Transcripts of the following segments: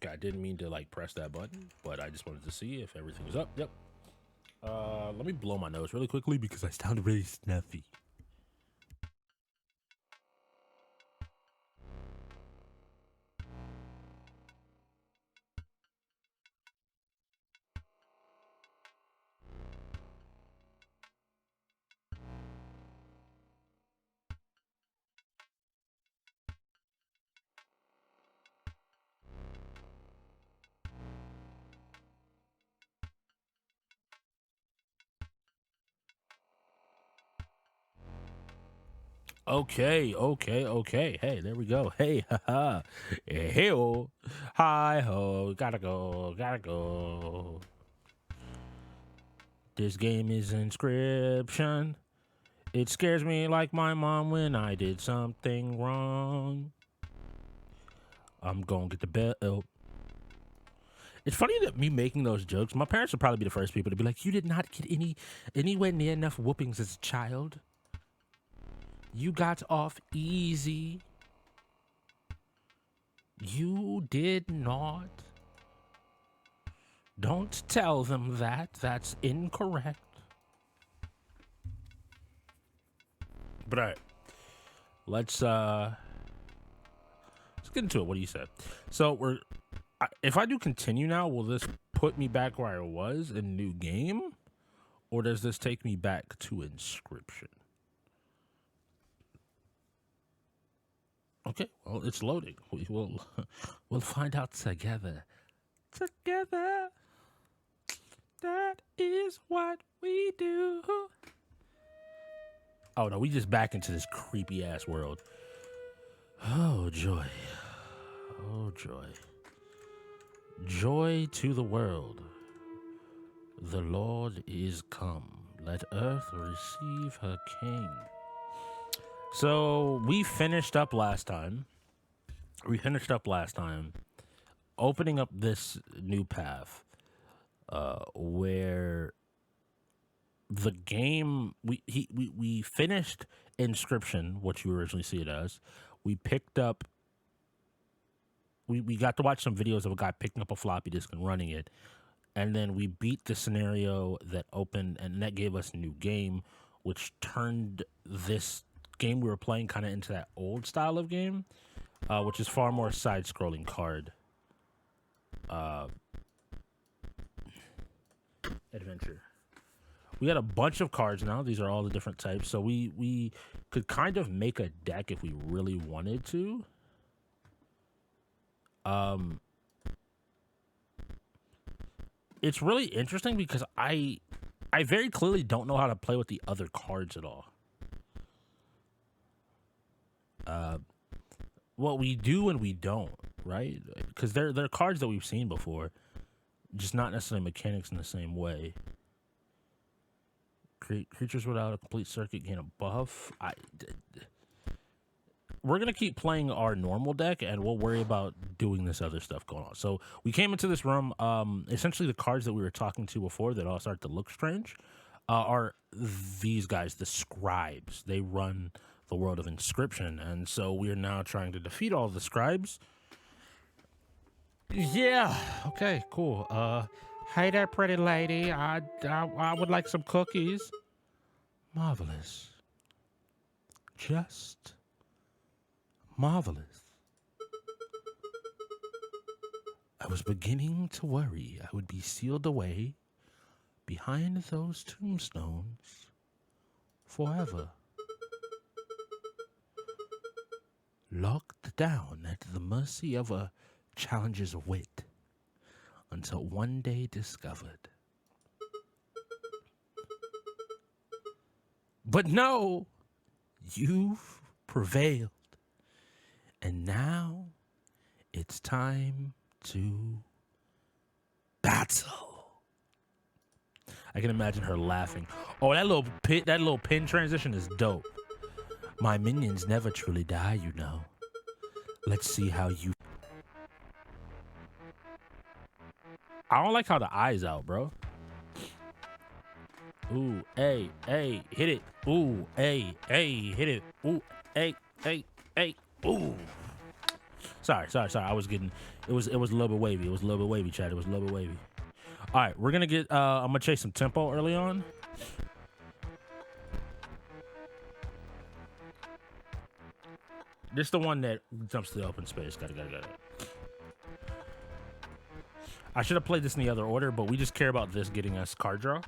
I didn't mean to like press that button, but I just wanted to see if everything was up. Yep. Let me blow my nose really quickly because I sound really snuffy. Okay. Hey, there we go. Hey, haha. Hey, ho. Hi, ho. Gotta go. Gotta go. This game is Inscryption. It scares me like my mom when I did something wrong. I'm gonna get the bell. It's funny that me making those jokes, my parents would probably be the first people to be like, you did not get anywhere near enough whoopings as a child. You got off easy. You did not. Don't tell them that. That's incorrect. But all right. Let's get into it. What do you say? So if I do continue now, will this put me back where I was in new game? Or does this take me back to Inscryption? Okay, well, it's loading. We'll find out together. Together. That is what we do. Oh no, we just back into this creepy ass world. Oh joy. Oh joy. Joy to the world. The Lord is come. Let earth receive her king. So we finished up last time. Opening up this new path where the game we finished Inscryption, what you originally see it as. We picked up we got to watch some videos of a guy picking up a floppy disk and running it. And then we beat the scenario that opened, and that gave us a new game, which turned this game we were playing kind of into that old style of game, which is far more side-scrolling card adventure. We got a bunch of cards now. These are all the different types. So we could kind of make a deck if we really wanted to. It's really interesting because I very clearly don't know how to play with the other cards at all. Well, we do and we don't, right? Because they're cards that we've seen before, just not necessarily mechanics in the same way. Creatures without a complete circuit gain a buff. We're going to keep playing our normal deck, and we'll worry about doing this other stuff going on. So we came into this room. Essentially, the cards that we were talking to before that all start to look strange are these guys, the scribes. They run the world of Inscryption, and so we are now trying to defeat all the scribes. Yeah. Okay, cool. Hey there, pretty lady. I would like some cookies. Marvelous. Just marvelous. I was beginning to worry I would be sealed away behind those tombstones forever. Locked down at the mercy of a challenger's wit until one day discovered. But no, you've prevailed. And now it's time to battle. I can imagine her laughing. Oh, that little pin transition is dope. My minions never truly die, you know. Let's see how you... I don't like how the eye's out, bro. Ooh, hey, hit it. Ooh, hey, hit it. Ooh, hey, ooh. Sorry. I was getting it was a little bit wavy. It was a little bit wavy, Chad. It was a little bit wavy. All right, we're gonna get. I'm gonna chase some tempo early on. This is the one that jumps to the open space. Got it. I should have played this in the other order, but we just care about this getting us card draw.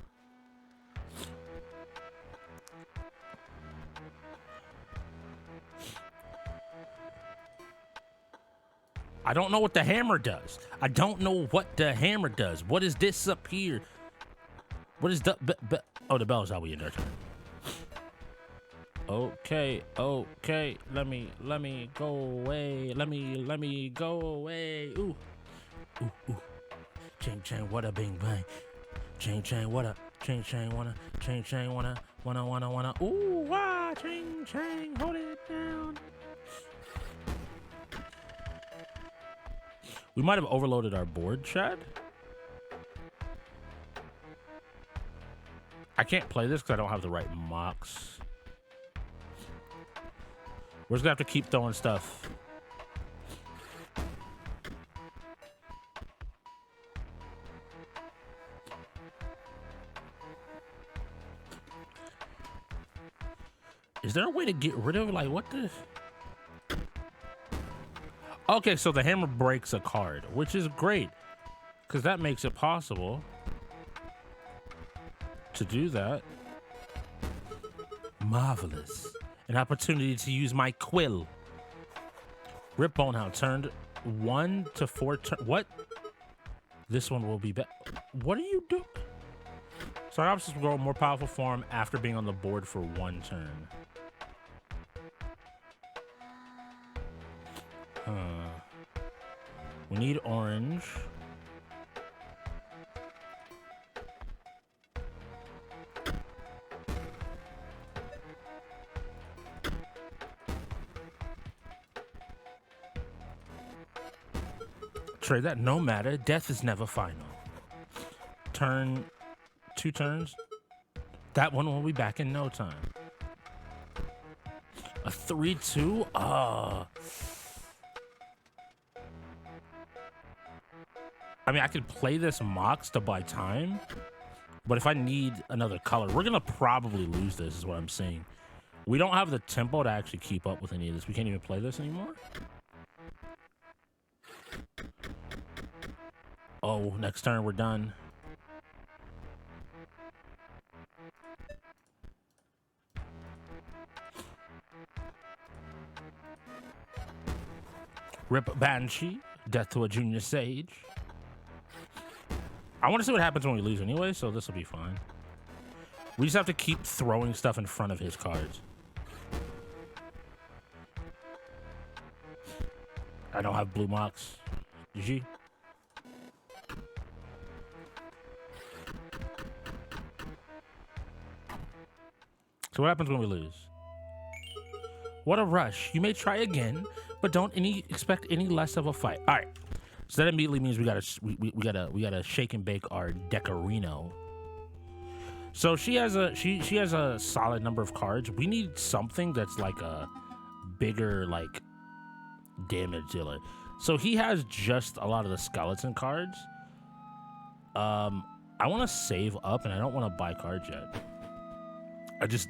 I don't know what the hammer does. What is this up here? What is the... oh, the bell's how we end our turn. Okay. Let me go away. Let me go away. Ooh. Ching chang, what a bing bang. Ching chang, what a. Ching chang, wanna. Ching chang, wanna. Ooh, wah. Ching chang, hold it down. We might have overloaded our board, Chad. I can't play this because I don't have the right mocks. We're just gonna have to keep throwing stuff. Is there a way to get rid of, like, what the... Okay, so the hammer breaks a card, which is great, because that makes it possible to do that. Marvelous. An opportunity to use my quill. Rip Bonehound turned 1 to 4 what? This one will be back. What are you doing? So our options will grow a more powerful form after being on the board for 1 turn. We need orange. Trade that, no matter. Death is never final. Turn, 2 turns. That one will be back in no time. A 3-2? I mean, I could play this Mox to buy time, but if I need another color, we're going to probably lose this, is what I'm saying. We don't have the tempo to actually keep up with any of this. We can't even play this anymore. Oh, next turn, we're done. Rip Banshee, death to a junior sage. I want to see what happens when we lose anyway, so this will be fine. We just have to keep throwing stuff in front of his cards. I don't have blue mocks. GG. So what happens when we lose? What a rush. You may try again, but don't expect any less of a fight. All right. So that immediately means we gotta shake and bake our Decorino. So she has a solid number of cards. We need something that's like a bigger like damage dealer. So he has just a lot of the skeleton cards. I want to save up, and I don't want to buy cards yet.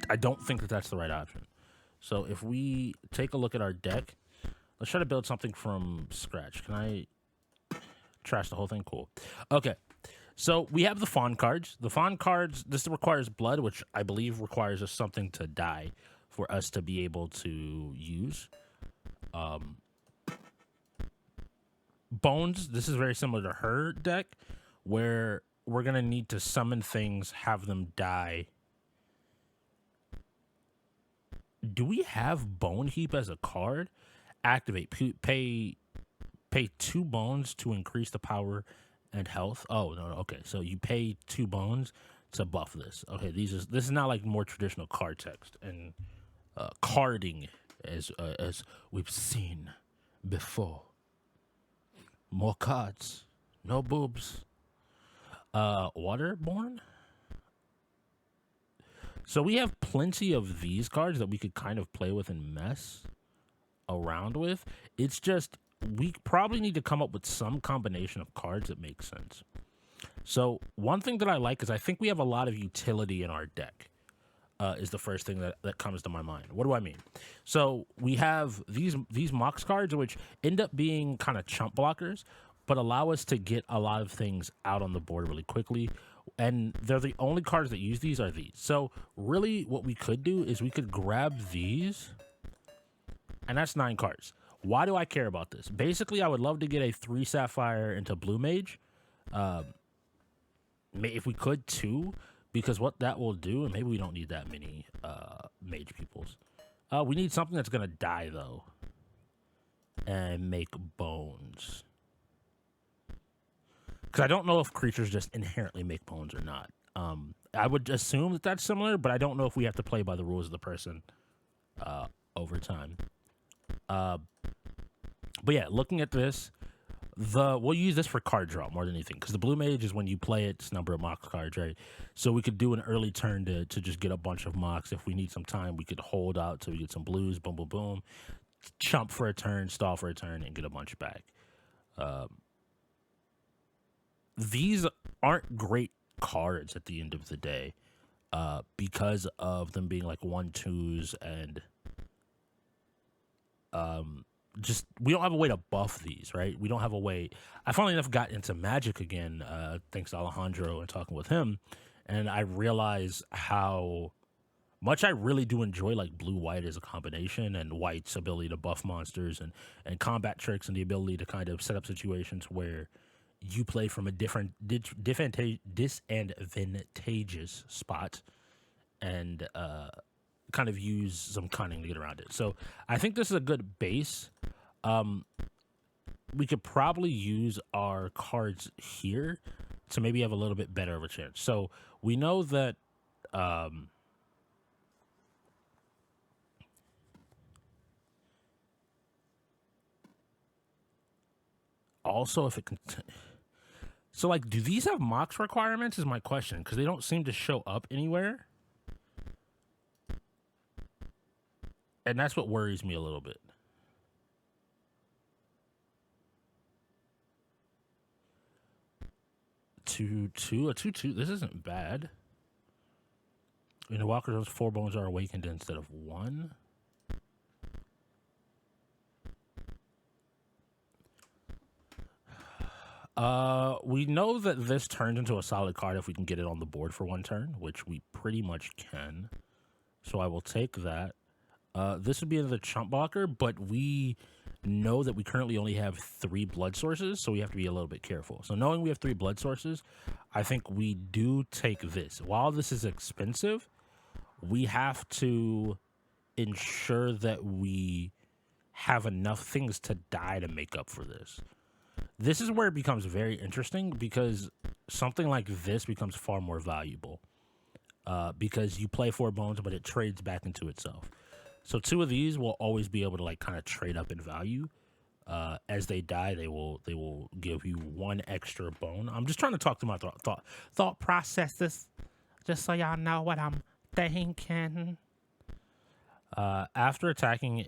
I don't think that that's the right option. So if we take a look at our deck, let's try to build something from scratch. Can I trash the whole thing? Cool. Okay. So we have the fawn cards. The fawn cards, this requires blood, which I believe requires us something to die for us to be able to use. Bones, this is very similar to her deck, where we're going to need to summon things, have them die. Do we have Bone Heap as a card? Activate. Pay 2 bones to increase the power and health. Oh, no. Okay, so you pay 2 bones to buff this. Okay, this is not like more traditional card text and carding as we've seen before. More cards. No boobs. Waterborne? So we have plenty of these cards that we could kind of play with and mess around with. It's just we probably need to come up with some combination of cards that makes sense. So one thing that I like is I think we have a lot of utility in our deck. Is the first thing that comes to my mind. What do I mean? So we have these Mox cards, which end up being kind of chump blockers, but allow us to get a lot of things out on the board really quickly. And they're the only cards that use these are these. So really what we could do is we could grab these, and that's 9 cards. Why do I care about this? Basically, I would love to get a 3 Sapphire into Blue Mage. If we could, 2. Because what that will do, and maybe we don't need that many mage peoples. We need something that's going to die, though. And make bones. Because I don't know if creatures just inherently make bones or not. I would assume that that's similar, but I don't know if we have to play by the rules of the person over time. But yeah, looking at this, we'll use this for card draw more than anything, because the Blue Mage is when you play its number of Mox cards, right? So we could do an early turn to just get a bunch of Mox. If we need some time, we could hold out till we get some blues, boom, boom, boom, chump for a turn, stall for a turn, and get a bunch back. These aren't great cards at the end of the day because of them being like 1/2s and just we don't have a way to buff these, right? We don't have a way. I finally enough got into Magic again, thanks to Alejandro and talking with him, and I realized how much I really do enjoy like blue-white as a combination, and white's ability to buff monsters and combat tricks, and the ability to kind of set up situations where you play from a disadvantageous spot and kind of use some cunning to get around it. So I think this is a good base. We could probably use our cards here to maybe have a little bit better of a chance. So we know that also if it can so like, do these have Mox requirements is my question, because they don't seem to show up anywhere. And that's what worries me a little bit. A 2/2. This isn't bad. In the Walker, those 4 bones are awakened instead of 1. We know that this turns into a solid card if we can get it on the board for 1 turn, which we pretty much can. So I will take that. This would be another chump blocker, but we know that we currently only have 3 blood sources, so we have to be a little bit careful. So knowing we have 3 blood sources, I think we do take this. While this is expensive, we have to ensure that we have enough things to die to make up for this. This is where it becomes very interesting, because something like this becomes far more valuable. Because you play 4 bones, but it trades back into itself. So 2 of these will always be able to like kind of trade up in value. As they die, they will give you 1 extra bone. I'm just trying to talk to my thought processes, just so y'all know what I'm thinking. After attacking,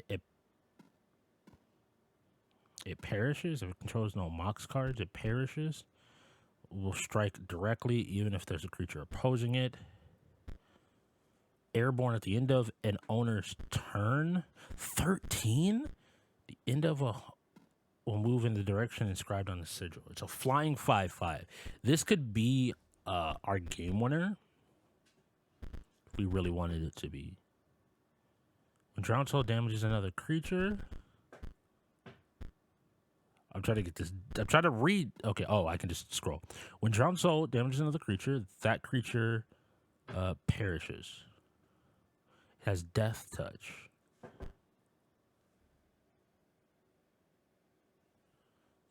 it perishes. If it controls no Mox cards, it perishes. Will strike directly, even if there's a creature opposing it. Airborne at the end of an owner's turn. 13? The end of a will move in the direction inscribed on the sigil. It's a flying 5/5. This could be our game winner if we really wanted it to be. When Drowned Soul damages another creature. I'm trying to get this. I'm trying to read. Okay. Oh, I can just scroll. When Drowned Soul damages another creature, that creature perishes. It has Death Touch.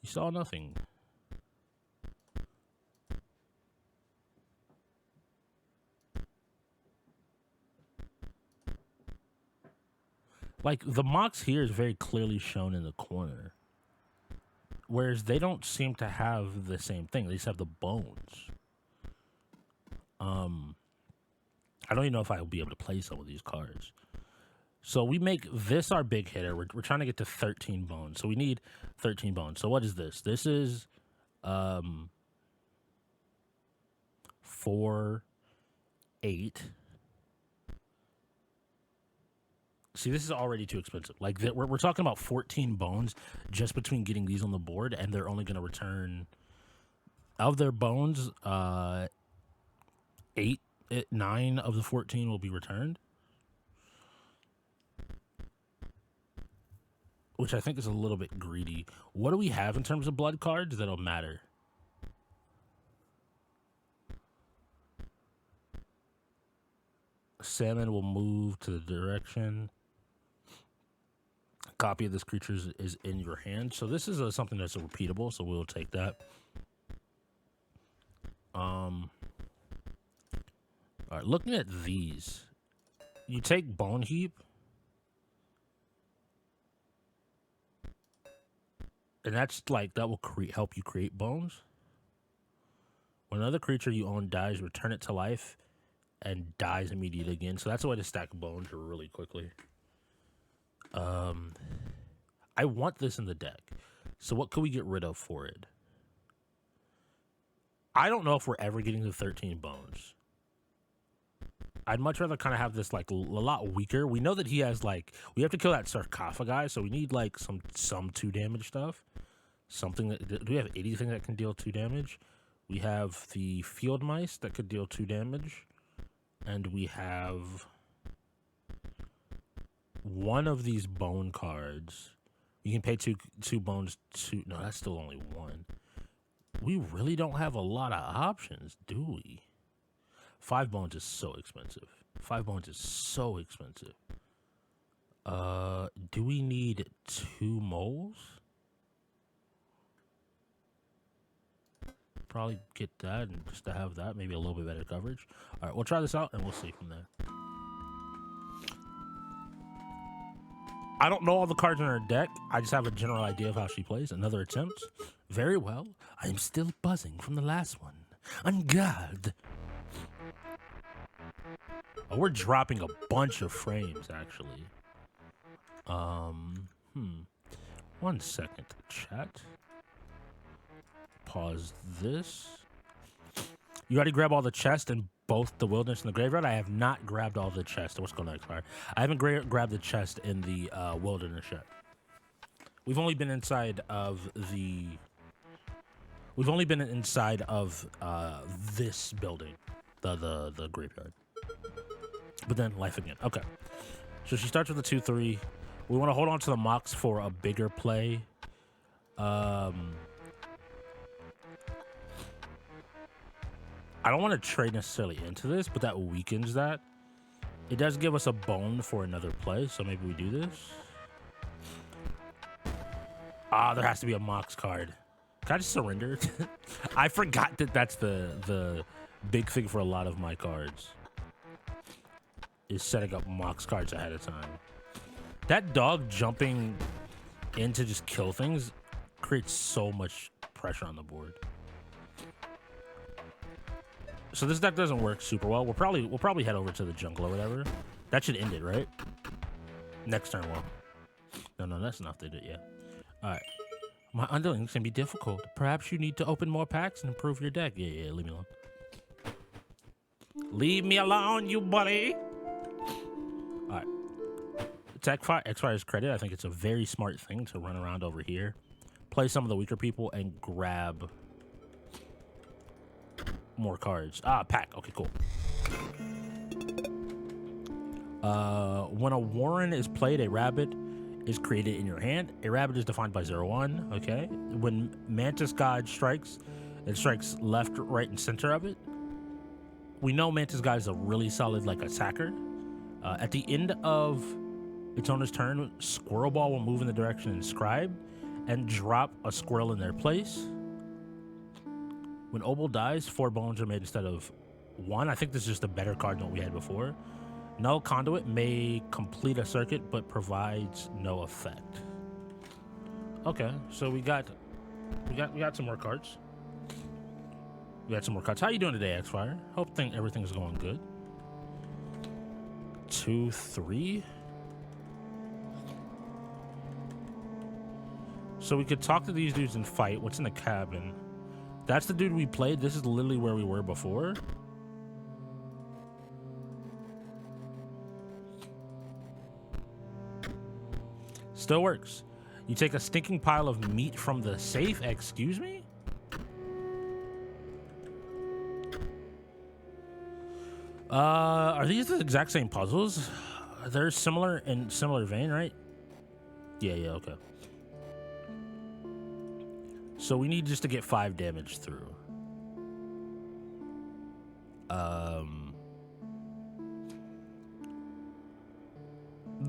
You saw nothing. Like, the Mox here is very clearly shown in the corner. Whereas they don't seem to have the same thing. They just have the bones. I don't even know if I'll be able to play some of these cards. So we make this our big hitter. We're trying to get to 13 bones. So we need 13 bones. So what is this? This is 4, 8. See, this is already too expensive. Like, we're talking about 14 bones just between getting these on the board, and they're only going to return, of their bones, 9 of the 14 will be returned. Which I think is a little bit greedy. What do we have in terms of blood cards that'll matter? Salmon will move to the direction. A copy of this creature is in your hand. So this is something that's repeatable, so we'll take that. All right, looking at these. You take Bone Heap. And that's like, that will help you create bones. When another creature you own dies, return it to life and dies immediately again. So that's a way to stack bones really quickly. I want this in the deck. So what could we get rid of for it? I don't know if we're ever getting to 13 bones. I'd much rather kind of have this like a lot weaker. We know that he has like, we have to kill that sarcophagi, so we need like some 2 damage stuff. Something that, do we have anything that can deal 2 damage? We have the field mice that could deal 2 damage. And we have one of these bone cards. You can pay two bones. No, that's still only 1. We really don't have a lot of options, do we? 5 bones is so expensive. 5 bones is so expensive. Do we need 2 moles? Probably get that, and just to have that, maybe a little bit better coverage. All right, we'll try this out, and we'll see from there. I don't know all the cards in her deck. I just have a general idea of how she plays. Another attempt. Very well. I am still buzzing from the last one. On guard. Oh, we're dropping a bunch of frames, actually. 1 second, chat. Pause this. You already grab all the chest in both the wilderness and the graveyard. I have not grabbed all the chest. What's going on, Expire? I haven't grabbed the chest in the wilderness yet. We've only been inside of the. We've only been inside of this building, the graveyard. But then life again. Okay. So she starts with a 2/3. We want to hold on to the Mox for a bigger play. I don't want to trade necessarily into this, but that weakens that. It does give us a bone for another play, so maybe we do this. There has to be a Mox card. Can I just surrender? I forgot that that's the big thing for a lot of my cards. Is setting up Mox cards ahead of time. That dog jumping in to just kill things creates so much pressure on the board. So this deck doesn't work super well. We'll probably head over to the jungle or whatever. That should end it, right? Next turn, well. No, that's enough. They did, yeah. All right. My underlings can be difficult. Perhaps you need to open more packs and improve your deck. Yeah, leave me alone. Leave me alone, you buddy. All right. Attack X-Fire's credit. I think it's a very smart thing to run around over here, play some of the weaker people, and grab more cards. Pack. Okay, cool. When a Warren is played, a rabbit is created in your hand. A rabbit is defined by 0/1. Okay. When Mantis God strikes, it strikes left, right, and center of it. We know Mantis God is a really solid attacker. At the end of its owner's turn, Squirrel Ball will move in the direction inscribed and drop a squirrel in their place. When Obel dies, 4 bones are made instead of 1. I think this is just a better card than what we had before. Null Conduit may complete a circuit, but provides no effect. Okay, so we got some more cards. We got some more cards. How you doing today, X-Fire? Hope everything's going good. 2/3. So we could talk to these dudes and fight. What's in the cabin? That's the dude we played. This is literally where we were before. Still works. You take a stinking pile of meat from the safe. Excuse me? Are these the exact same puzzles? They're similar in similar vein, right? Yeah, okay. So we need just to get 5 damage through. The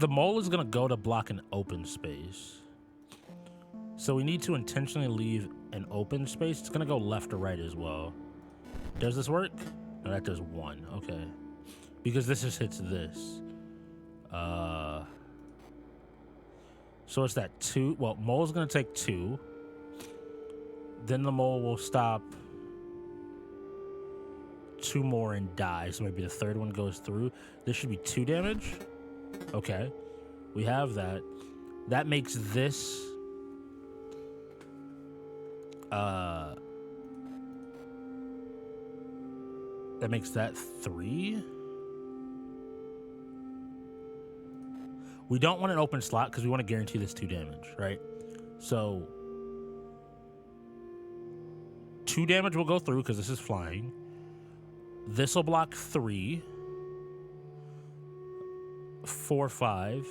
mole is gonna go to block an open space. So we need to intentionally leave an open space. It's gonna go left or right as well. Does this work? No, that does 1. Okay. Because this just hits this. So it's that 2. Well, mole's gonna take 2. Then the mole will stop 2 more and die. So maybe the third one goes through. This should be 2 damage. Okay. We have that. That makes this that makes that 3. We don't want an open slot because we want to guarantee this 2 damage, right? So 2 damage will go through because this is flying. This will block 3. 4, 5.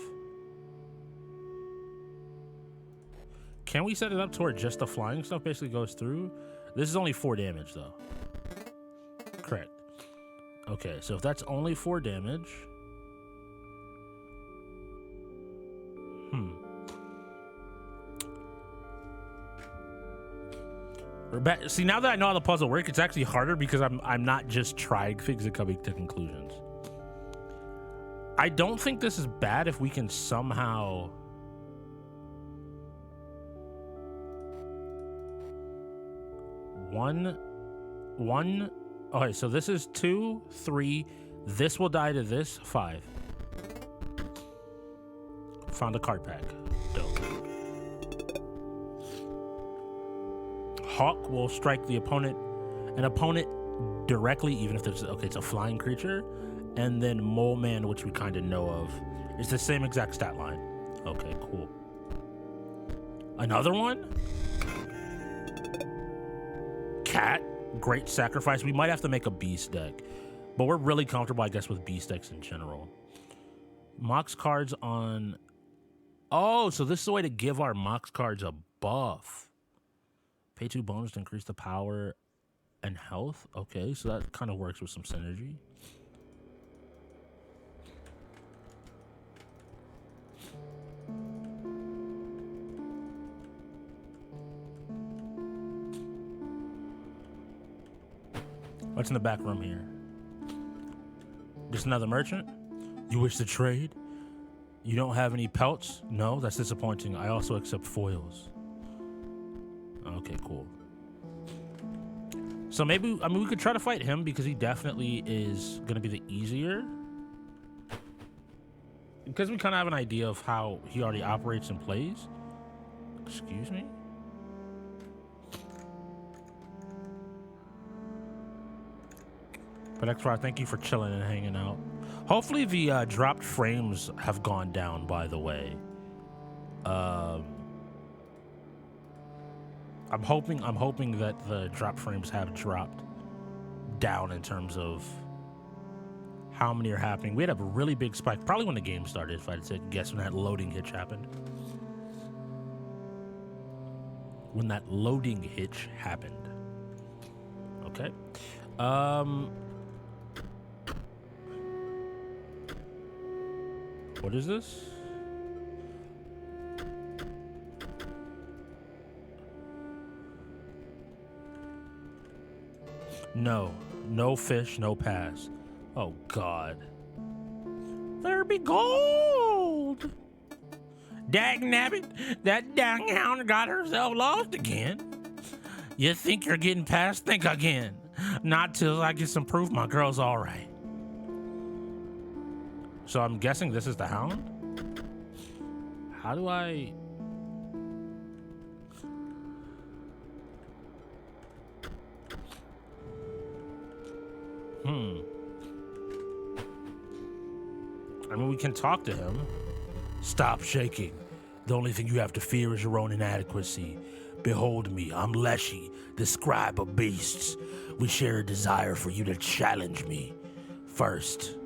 Can we set it up to where just the flying stuff basically goes through? This is only 4 damage though. Correct. Okay, so if that's only 4 damage. See, now that I know how the puzzle works, it's actually harder because I'm not just trying things and coming to conclusions. I don't think this is bad if we can somehow one. Okay, so this is 2, 3. This will die to this 5. Found a card pack. Dope. Hawk will strike an opponent directly, even if there's it's a flying creature. And then Mole Man, which we kind of know of, is the same exact stat line. Okay, cool. Another one? Cat, great sacrifice. We might have to make a beast deck, but we're really comfortable, I guess, with beast decks in general. Mox cards on... Oh, so this is a way to give our Mox cards a buff. Pay 2 bonus to increase the power and health. Okay, so that kind of works with some synergy. What's in the back room here? Just another merchant? You wish to trade? You don't have any pelts? No, that's disappointing. I also accept foils. Okay, cool. So maybe, I mean, we could try to fight him because he definitely is going to be the easier. Because we kind of have an idea of how he already operates and plays. Excuse me? But X-Rod, thank you for chilling and hanging out. Hopefully the dropped frames have gone down, by the way. I'm hoping that the drop frames have dropped down in terms of how many are happening. We had a really big spike, probably when the game started, if I had to guess, when that loading hitch happened. When that loading hitch happened. Okay. What is this? No. No fish, no pass. Oh, God. There be gold! Dag nabbit, that dang hound got herself lost again. You think you're getting past? Think again. Not till I get some proof my girl's all right. So I'm guessing this is the hound? How do I... I mean, we can talk to him. Stop shaking. The only thing you have to fear is your own inadequacy. Behold me, I'm Leshy, the scribe of beasts. We share a desire for you to challenge me. First,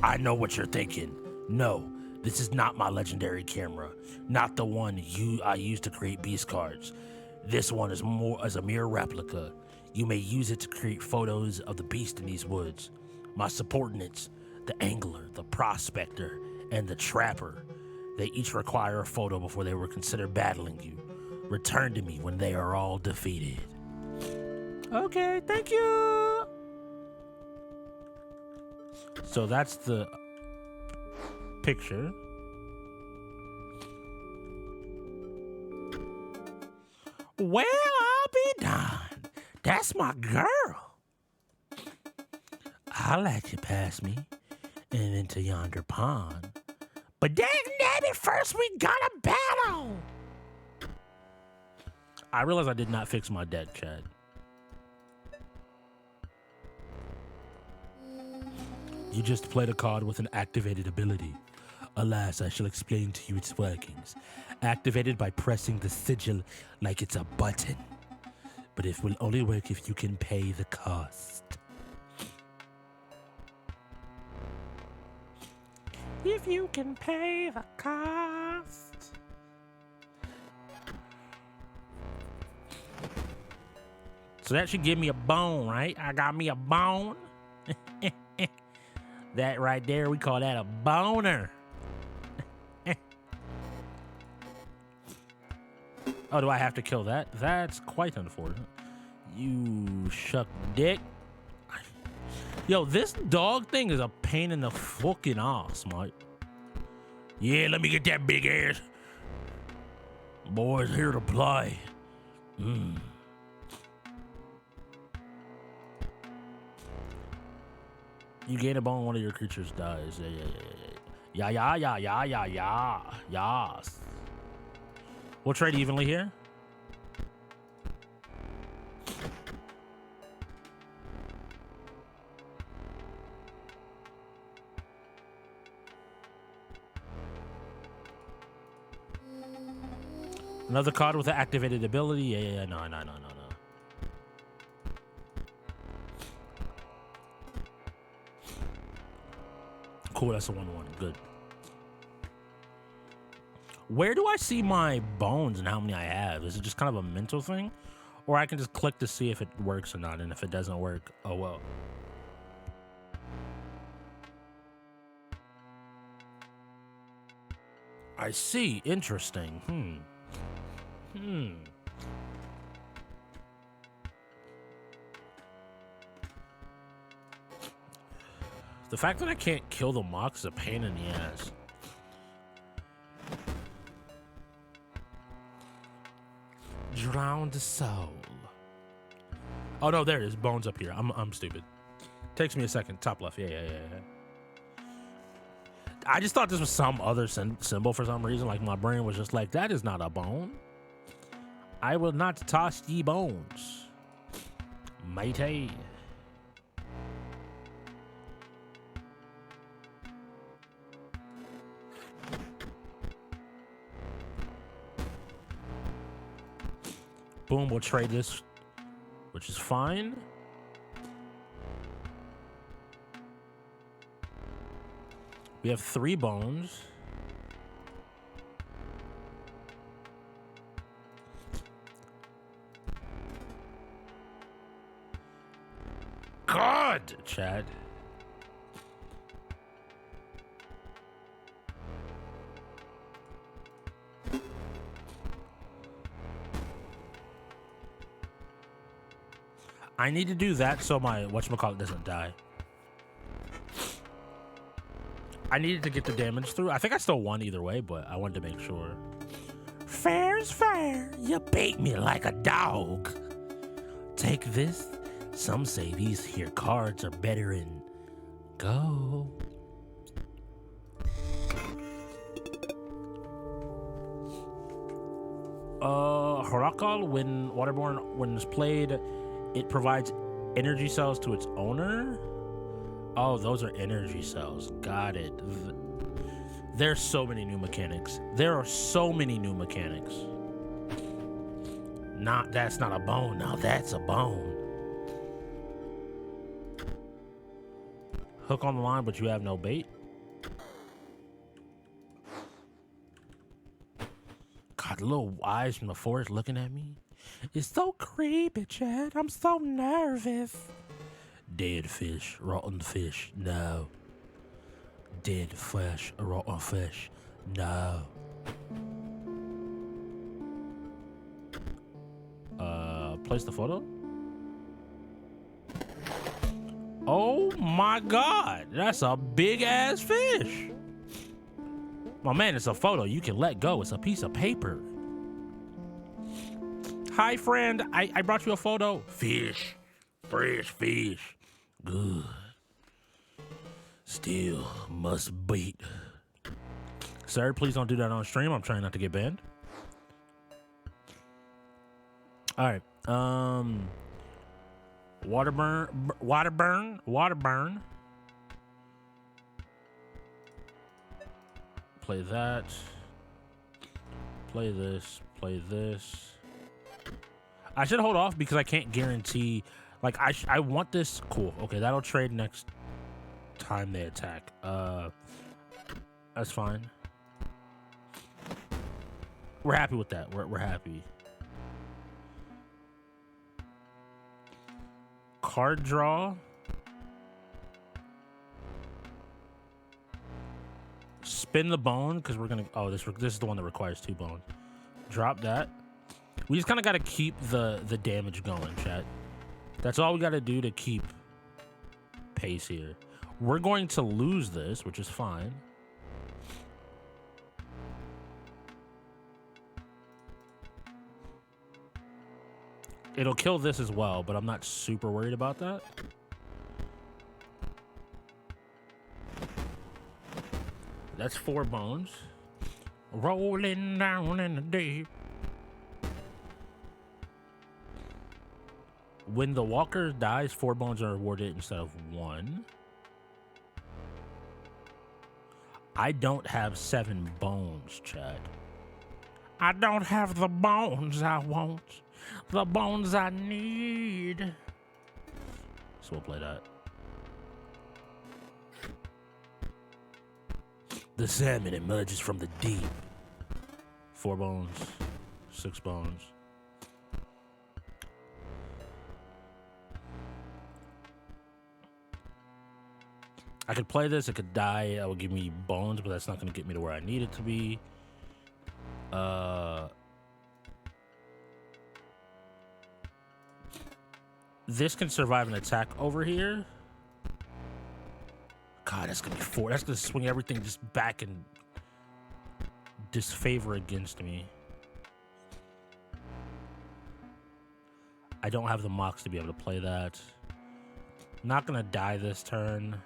I know what you're thinking. No, this is not my legendary camera. Not the one I used to create beast cards. This one is more as a mere replica. You may use it to create photos of the beast in these woods. My subordinates, the angler, the prospector, and the trapper, they each require a photo before they will consider battling you. Return to me when they are all defeated. Okay, thank you. So that's the picture. Well, I'll be darned. That's my girl. I'll let you pass me and into yonder pond. But dang nabbit, first we gotta battle. I realize I did not fix my deck, Chad. You just played a card with an activated ability. Alas, I shall explain to you its workings. Activated by pressing the sigil like it's a button. But it will only work if you can pay the cost. If you can pay the cost. So that should give me a bone, right? I got me a bone. That right there, we call that a boner. Oh, do I have to kill that? That's quite unfortunate. You shuck dick. Yo, this dog thing is a pain in the fucking ass, mate. Yeah, let me get that big ass. Boys here to play. You gain a bone, one of your creatures dies. Yeah. Yes. We'll trade evenly here. Another card with an activated ability. Yeah. No. Cool, that's a 1/1. Good. Where do I see my bones and how many I have? Is it just kind of a mental thing? Or I can just click to see if it works or not, and if it doesn't work, oh well. I see. Interesting. The fact that I can't kill the mocks is a pain in the ass. Drowned soul. Oh no, there it is. Bones up here. I'm stupid. Takes me a second. Top left. Yeah. I just thought this was some other symbol for some reason. Like my brain was just like, that is not a bone. I will not toss ye bones. Matey. Boom, we'll trade this, which is fine. We have 3 bones. God, Chad. I need to do that so my whatchamacallit doesn't die. I needed to get the damage through. I think I still won either way, but I wanted to make sure. Fair's fair. You beat me like a dog. Take this. Some say these here cards are better in go. Harakal, when Waterborne, when it's played, it provides energy cells to its owner. Oh, those are energy cells. Got it. There's so many new mechanics. There are so many new mechanics. That's not a bone. Now that's a bone. Hook on the line, but you have no bait. God, the little eyes from the forest looking at me. It's so creepy, Chad. I'm so nervous. Dead fish, rotten fish, no. Dead flesh, rotten fish, no. Place the photo? Oh my God, that's a big ass fish. My man, it's a photo. You can let go. It's a piece of paper. Hi, friend. I brought you a photo. Fish. Fresh fish. Good. Still must beat. Sir, please don't do that on stream. I'm trying not to get banned. All right. Waterburn. Play that. Play this. Play this. I should hold off because I can't guarantee. Like, I want this. Cool. Okay, that'll trade next time they attack. That's fine. We're happy with that. We're happy. Card draw. Spin the bone because we're gonna. Oh, this is the one that requires 2 bones. Drop that. We just kind of got to keep the damage going, chat. That's all we got to do to keep pace here. We're going to lose this, which is fine. It'll kill this as well, but I'm not super worried about that. That's 4 bones. Rolling down in the deep. When the walker dies, 4 bones are awarded instead of 1. I don't have 7 bones, Chad. I don't have the bones I want. The bones I need. So we'll play that. The salmon emerges from the deep. 4 bones. 6 bones. I could play this, it could die, that would give me bones, but that's not going to get me to where I need it to be. This can survive an attack over here. God, that's going to be 4. That's going to swing everything just back and disfavor against me. I don't have the mocks to be able to play that. I'm not going to die this turn.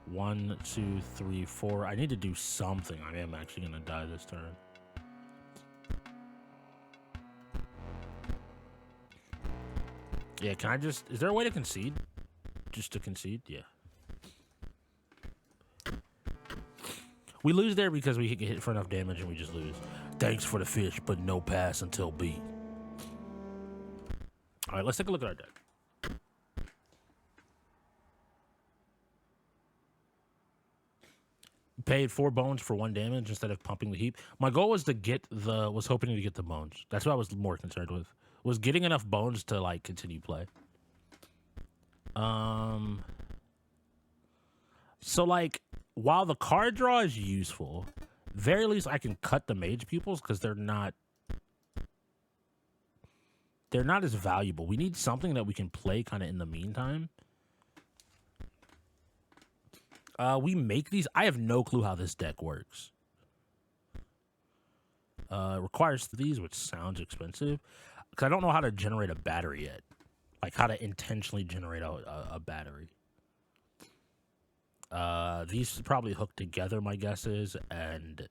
1, 2, 3, 4. I need to do something. I am actually going to die this turn. Yeah, can I just... Is there a way to concede? Just to concede? Yeah. We lose there because we get hit for enough damage and we just lose. Thanks for the fish, but no pass until B. All right, let's take a look at our deck. Paid 4 bones for 1 damage instead of pumping the heap. My goal was to get was hoping to get the bones. That's what I was more concerned with. Was getting enough bones to like continue play. So like while the card draw is useful, very least I can cut the mage pupils because they're not as valuable. We need something that we can play kind of in the meantime. We make these. I have no clue how this deck works. It requires these, which sounds expensive. Because I don't know how to generate a battery yet. Like how to intentionally generate a battery. These probably hook together, my guess is. And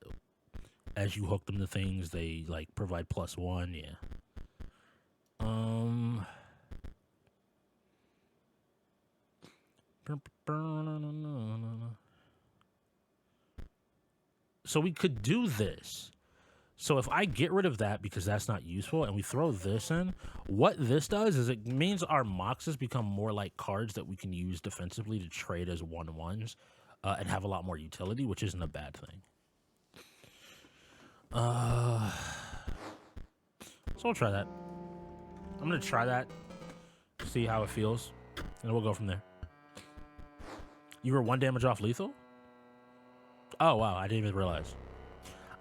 as you hook them to things, they like provide +1. Yeah. So we could do this. So if I get rid of that because that's not useful and we throw this in, what this does is it means our moxes become more like cards that we can use defensively to trade as 1/1s and have a lot more utility, which isn't a bad thing. So we'll try that. I'm going to try that, see how it feels, and we'll go from there. You were 1 damage off lethal? Oh, wow, I didn't even realize.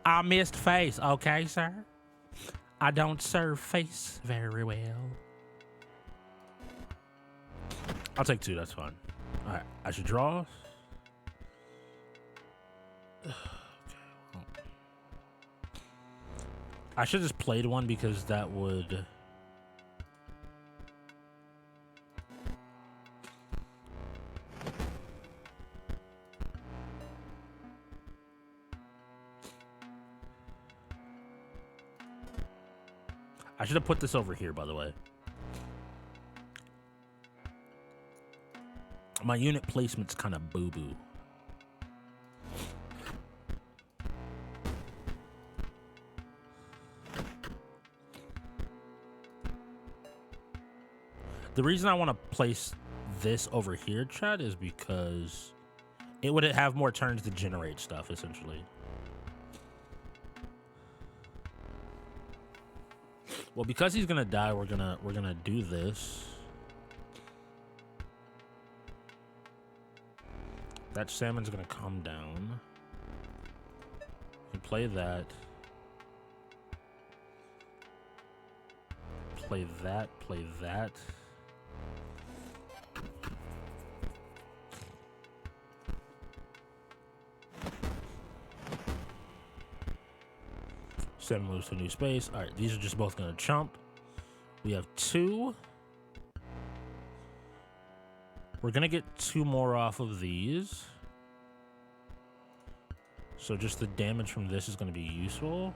I missed face. Okay, sir. I don't serve face very well. I'll take 2. That's fine. All right. I should draw. Okay. Well, I should have just played 1 because that would... I should have put this over here, by the way. My unit placement's kind of boo-boo. The reason I want to place this over here, Chad, is because it would have more turns to generate stuff, essentially. Well, because he's gonna die, we're gonna do this. That salmon's gonna come down. We play that. Play that. Play that. Salmon moves to a new space. All right, these are just both gonna chump. We have 2. We're gonna get 2 more off of these. So just the damage from this is gonna be useful.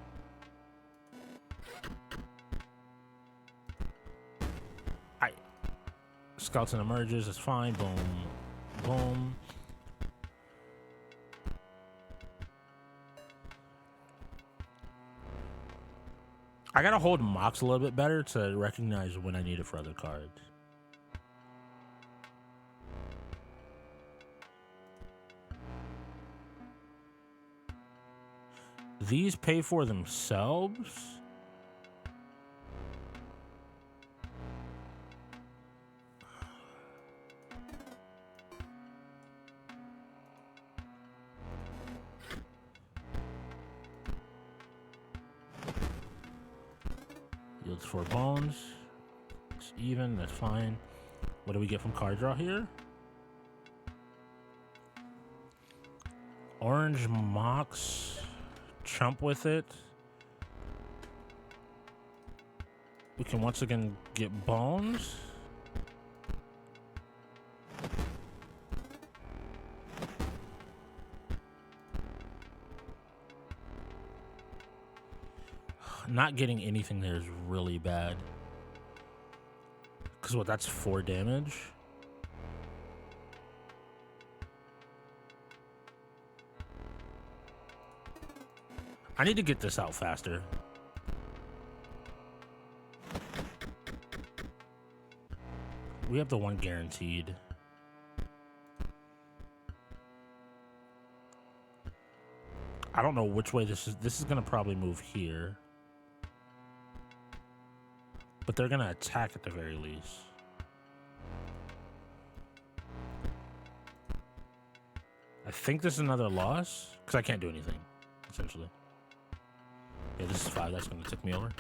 Skeleton emerges, it's fine. Boom. Boom. I gotta hold Mox a little bit better to recognize when I need it for other cards. These pay for themselves. Yields 4 bones. It's even, that's fine. What do we get from card draw here? Orange Mox. Chump with it. We can once again get bones. Not getting anything there is really bad. Because what, that's 4 damage? I need to get this out faster. We have the 1 guaranteed. I don't know which way this is. This is going to probably move here. But they're going to attack at the very least. I think this is another loss. Because I can't do anything, essentially. Yeah, this is 5. That's going to tick me over.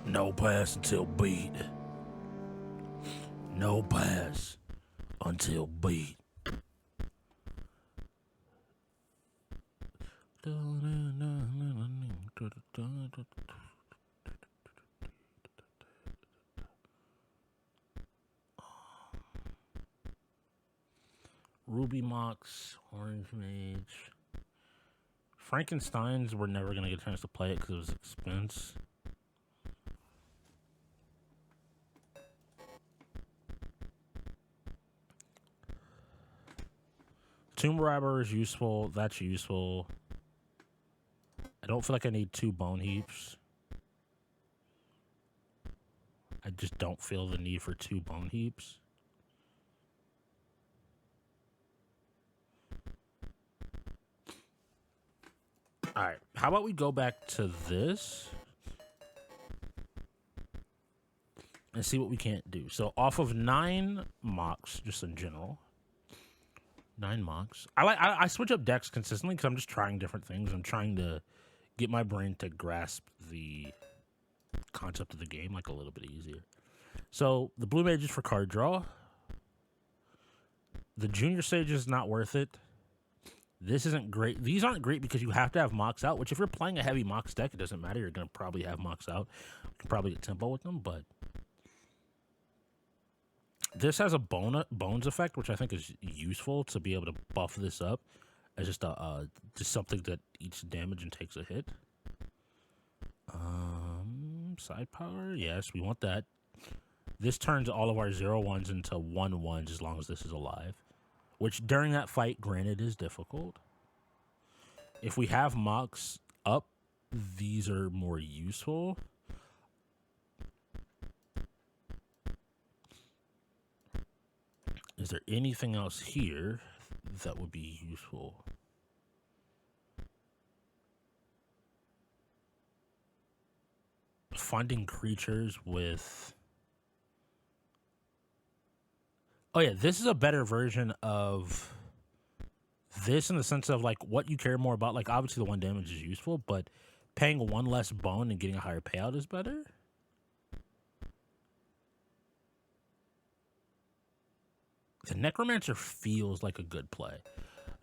No pass until beat. No pass until beat. Ruby Mox, Orange Mage. Frankenstein's, we're never going to get a chance to play it because it was expense. Tomb Robber is useful. That's useful. I don't feel like I need 2 bone heaps. I just don't feel the need for 2 bone heaps. All right, how about we go back to this and see what we can't do. So off of 9 mocks, just in general, 9 mocks. I switch up decks consistently because I'm just trying different things. I'm trying to get my brain to grasp the concept of the game like a little bit easier. So the blue mage is for card draw. The junior sage is not worth it. This isn't great. These aren't great because you have to have mocks out, which if you're playing a heavy mocks deck, it doesn't matter. You're going to probably have mocks out. You can probably get tempo with them, but this has a bones effect, which I think is useful to be able to buff this up as just something that eats damage and takes a hit. Side power, yes, we want that. This turns all of our 0/1s into 1/1s as long as this is alive, which during that fight, granted, is difficult. If we have mocks up, these are more useful. Is there anything else here that would be useful? Finding creatures with... Oh yeah, this is a better version of this in the sense of like what you care more about. Like obviously the 1 damage is useful, but paying 1 less bone and getting a higher payout is better. The Necromancer feels like a good play.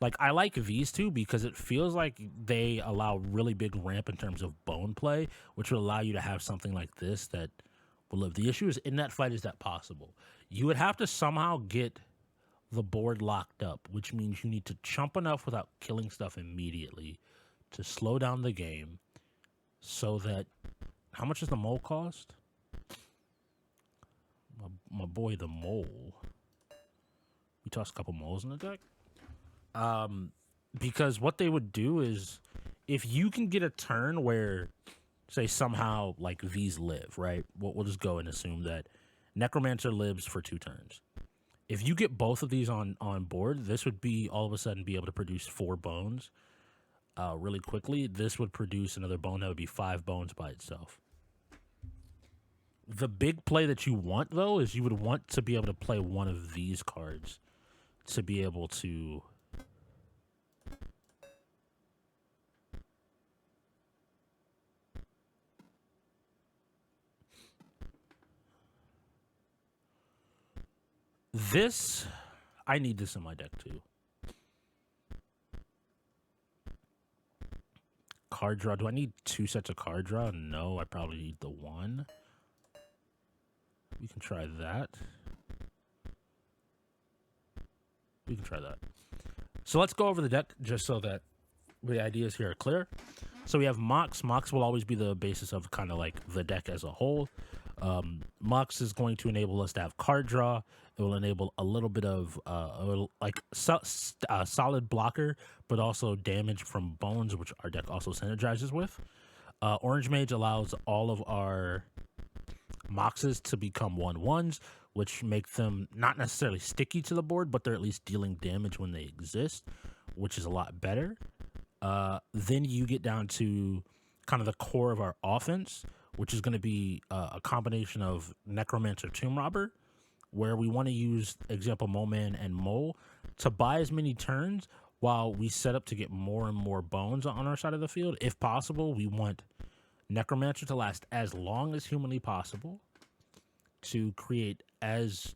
Like I like these 2 because it feels like they allow really big ramp in terms of bone play, which would allow you to have something like this that will live. The issue is in that fight, is that possible? You would have to somehow get the board locked up, which means you need to chump enough without killing stuff immediately to slow down the game so that... How much does the mole cost? My boy, the mole. We toss a couple moles in the deck. Because what they would do is if you can get a turn where, say, somehow like these live, right? We'll just go and assume that Necromancer lives for 2 turns. If you get both of these on board, this would be all of a sudden be able to produce 4 bones really quickly. This would produce another bone that would be 5 bones by itself. The big play that you want, though, is you would want to be able to play one of these cards to be able to... This, I need this in my deck too. Card draw. Do I need 2 sets of card draw? No, I probably need the 1. We can try that. We can try that. So let's go over the deck just so that the ideas here are clear. So we have Mox. Mox will always be the basis of kind of like the deck as a whole. Mox is going to enable us to have card draw. It will enable a little bit of solid blocker, but also damage from bones, which our deck also synergizes with. Orange Mage allows all of our Moxes to become 1/1s, which make them not necessarily sticky to the board, but they're at least dealing damage when they exist, which is a lot better. Then you get down to kind of the core of our offense, which is going to be a combination of Necromancer, Tomb Robber, where we want to use, example, Mole Man and Mole to buy as many turns while we set up to get more and more bones on our side of the field. If possible, we want Necromancer to last as long as humanly possible to create as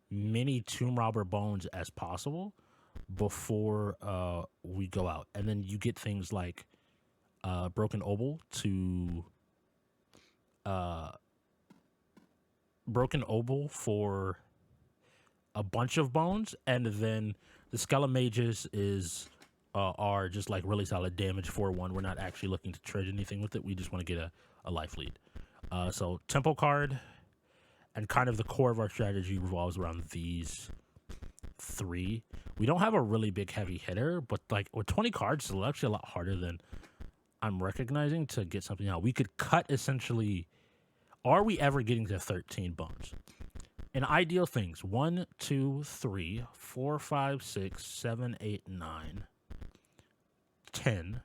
many Tomb Robber bones as possible before we go out. And then you get things like Broken Obol to... Broken Obol for a bunch of bones, and then the Skeleton Mages are just like really solid damage for 1. We're not actually looking to trade anything with it. We just want to get a life lead. So Tempo card, and kind of the core of our strategy revolves around these 3. We don't have a really big heavy hitter, but like with 20 cards, it's actually a lot harder than I'm recognizing to get something out. We could cut essentially. Are we ever getting to 13 bones? In ideal things, 1, 2, 3, 4, 5, 6, 7, 8, 9, 10,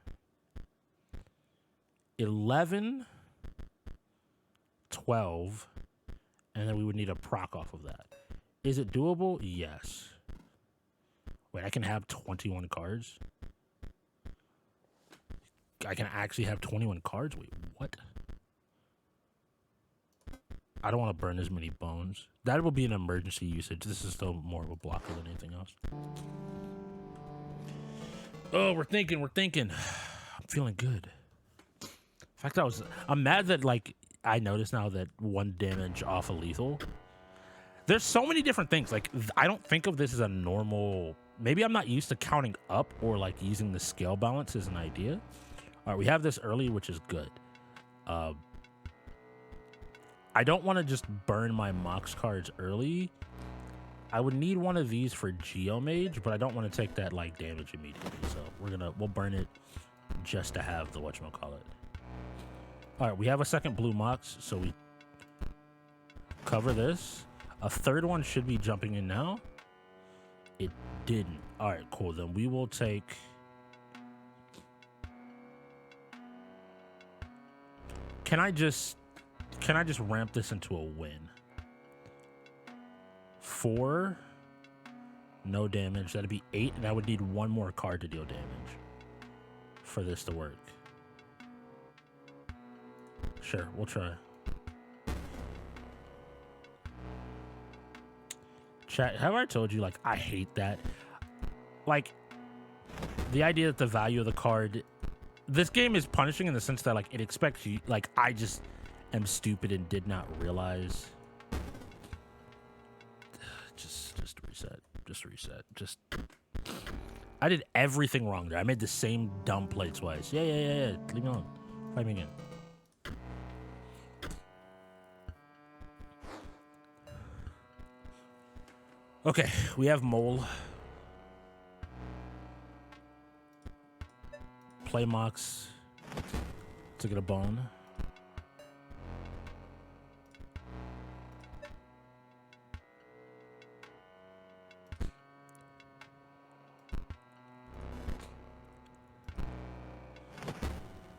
11, 12, and then we would need a proc off of that. Is it doable? Yes. Wait, I can have 21 cards? I can actually have 21 cards? Wait, what? I don't want to burn as many bones. That will be an emergency usage. This is still more of a blocker than anything else. Oh, we're thinking. I'm feeling good. In fact, I'm mad that, like, I notice now that 1 damage off a lethal. There's so many different things. Like, I don't think of this as a normal... Maybe I'm not used to counting up or, like, using the scale balance as an idea. All right, we have this early, which is good. I don't want to just burn my Mox cards early. I would need one of these for Geomage, but I don't want to take that like damage immediately. So we'll burn it just to have the whatchamacallit. All right, we have a second blue Mox, so we cover this. A third one should be jumping in now. It didn't. All right, cool. Then we will take... Can I just ramp this into a win? 4, no damage. That'd be 8, and I would need 1 more card to deal damage for this to work. Sure, we'll try. Chat, have I told you, like, I hate that? Like, the idea that the value of the card... This game is punishing in the sense that, like, it expects you... Like, I just... am stupid and did not realize. Just reset. I did everything wrong there. I made the same dumb play twice. Yeah. Leave me alone. Fight me again. Okay, we have Mole. Play Mox to get a bone.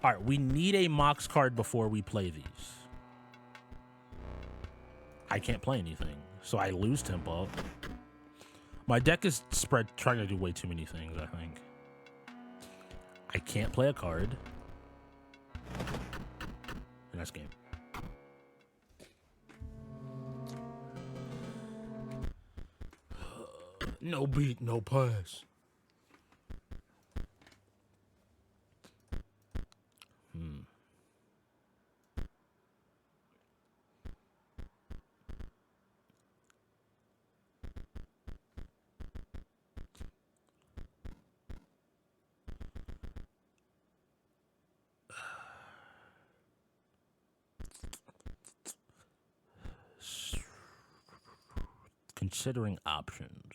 All right, we need a Mox card before we play these. I can't play anything, so I lose tempo. My deck is spread trying to do way too many things, I think. I can't play a card. And that's game. No beat, no pass. Considering options.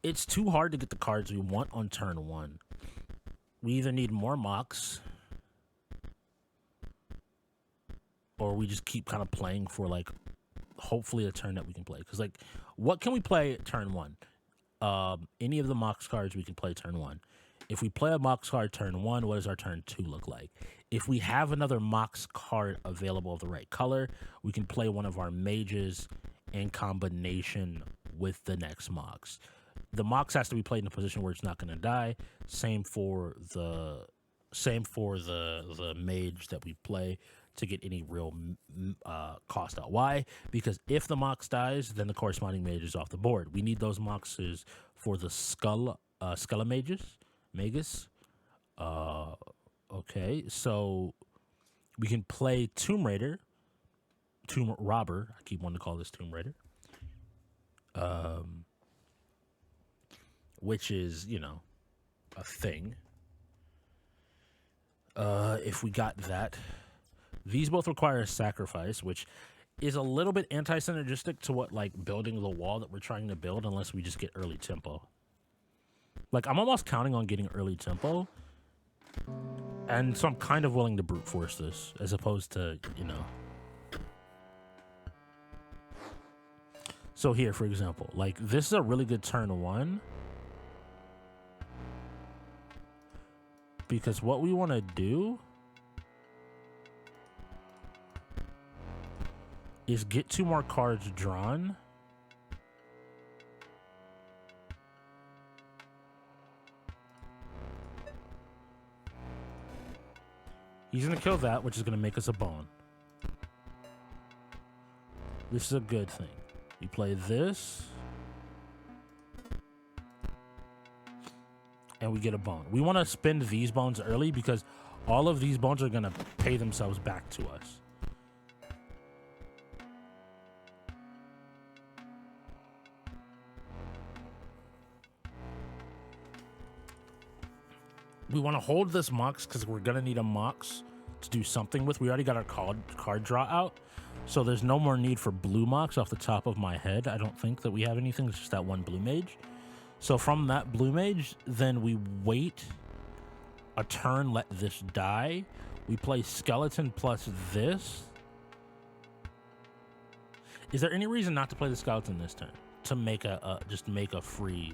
It's too hard to get the cards we want on turn 1. We either need more Mox, or we just keep kind of playing for, like, hopefully a turn that we can play. Because, like, what can we play turn 1? Any of the Mox cards we can play turn 1. If we play a Mox card turn 1, what does our turn 2 look like? If we have another Mox card available of the right color, we can play one of our mages in combination with the next Mox. The Mox has to be played in a position where it's not going to die. Same for the mage that we play to get any real cost out. Why? Because if the Mox dies, then the corresponding mage is off the board. We need those Moxes for the Skull Magus. Okay, so we can play Tomb Robber. I keep wanting to call this Tomb Raider. Which is, you know, a thing. If we got that. These both require a sacrifice, which is a little bit anti-synergistic to what like building the wall that we're trying to build unless we just get early tempo. Like I'm almost counting on getting early tempo. And so I'm kind of willing to brute force this as opposed to, you know. So here, for example, like this is a really good turn 1. Because what we want to do is get 2 more cards drawn. He's going to kill that, which is going to make us a bone. This is a good thing. We play this. And we get a bone. We want to spend these bones early because all of these bones are going to pay themselves back to us. We want to hold this Mox because we're going to need a Mox to do something with. We already got our card draw out. So there's no more need for blue Mox off the top of my head. I don't think that we have anything. It's just that one blue mage. So from that blue mage, then we wait a turn, let this die. We play skeleton plus this. Is there any reason not to play the skeleton this turn? To make just make a free...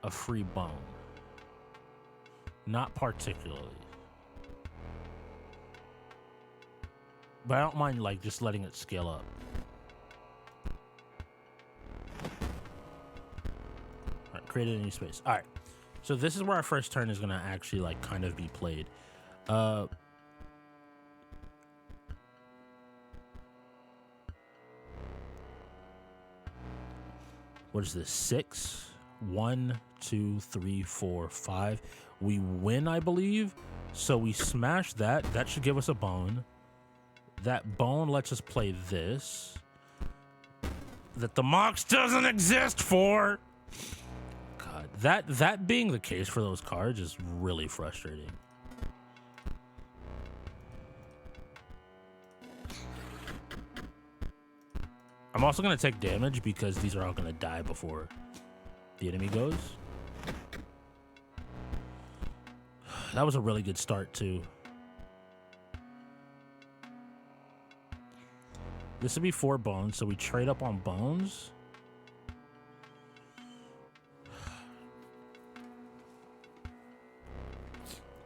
a free bone. Not particularly. But I don't mind like just letting it scale up. Alright, created a new space. Alright. So this is where our first turn is gonna actually like kind of be played. What is this? 6? 1, 2, 3, 4, 5. We win, I believe. So we smash that. That should give us a bone. That bone lets us play this. That the Mox doesn't exist for. God, that being the case for those cards is really frustrating. I'm also going to take damage because these are all going to die before the enemy goes. That was a really good start, too. This would be 4 bones, so we trade up on bones.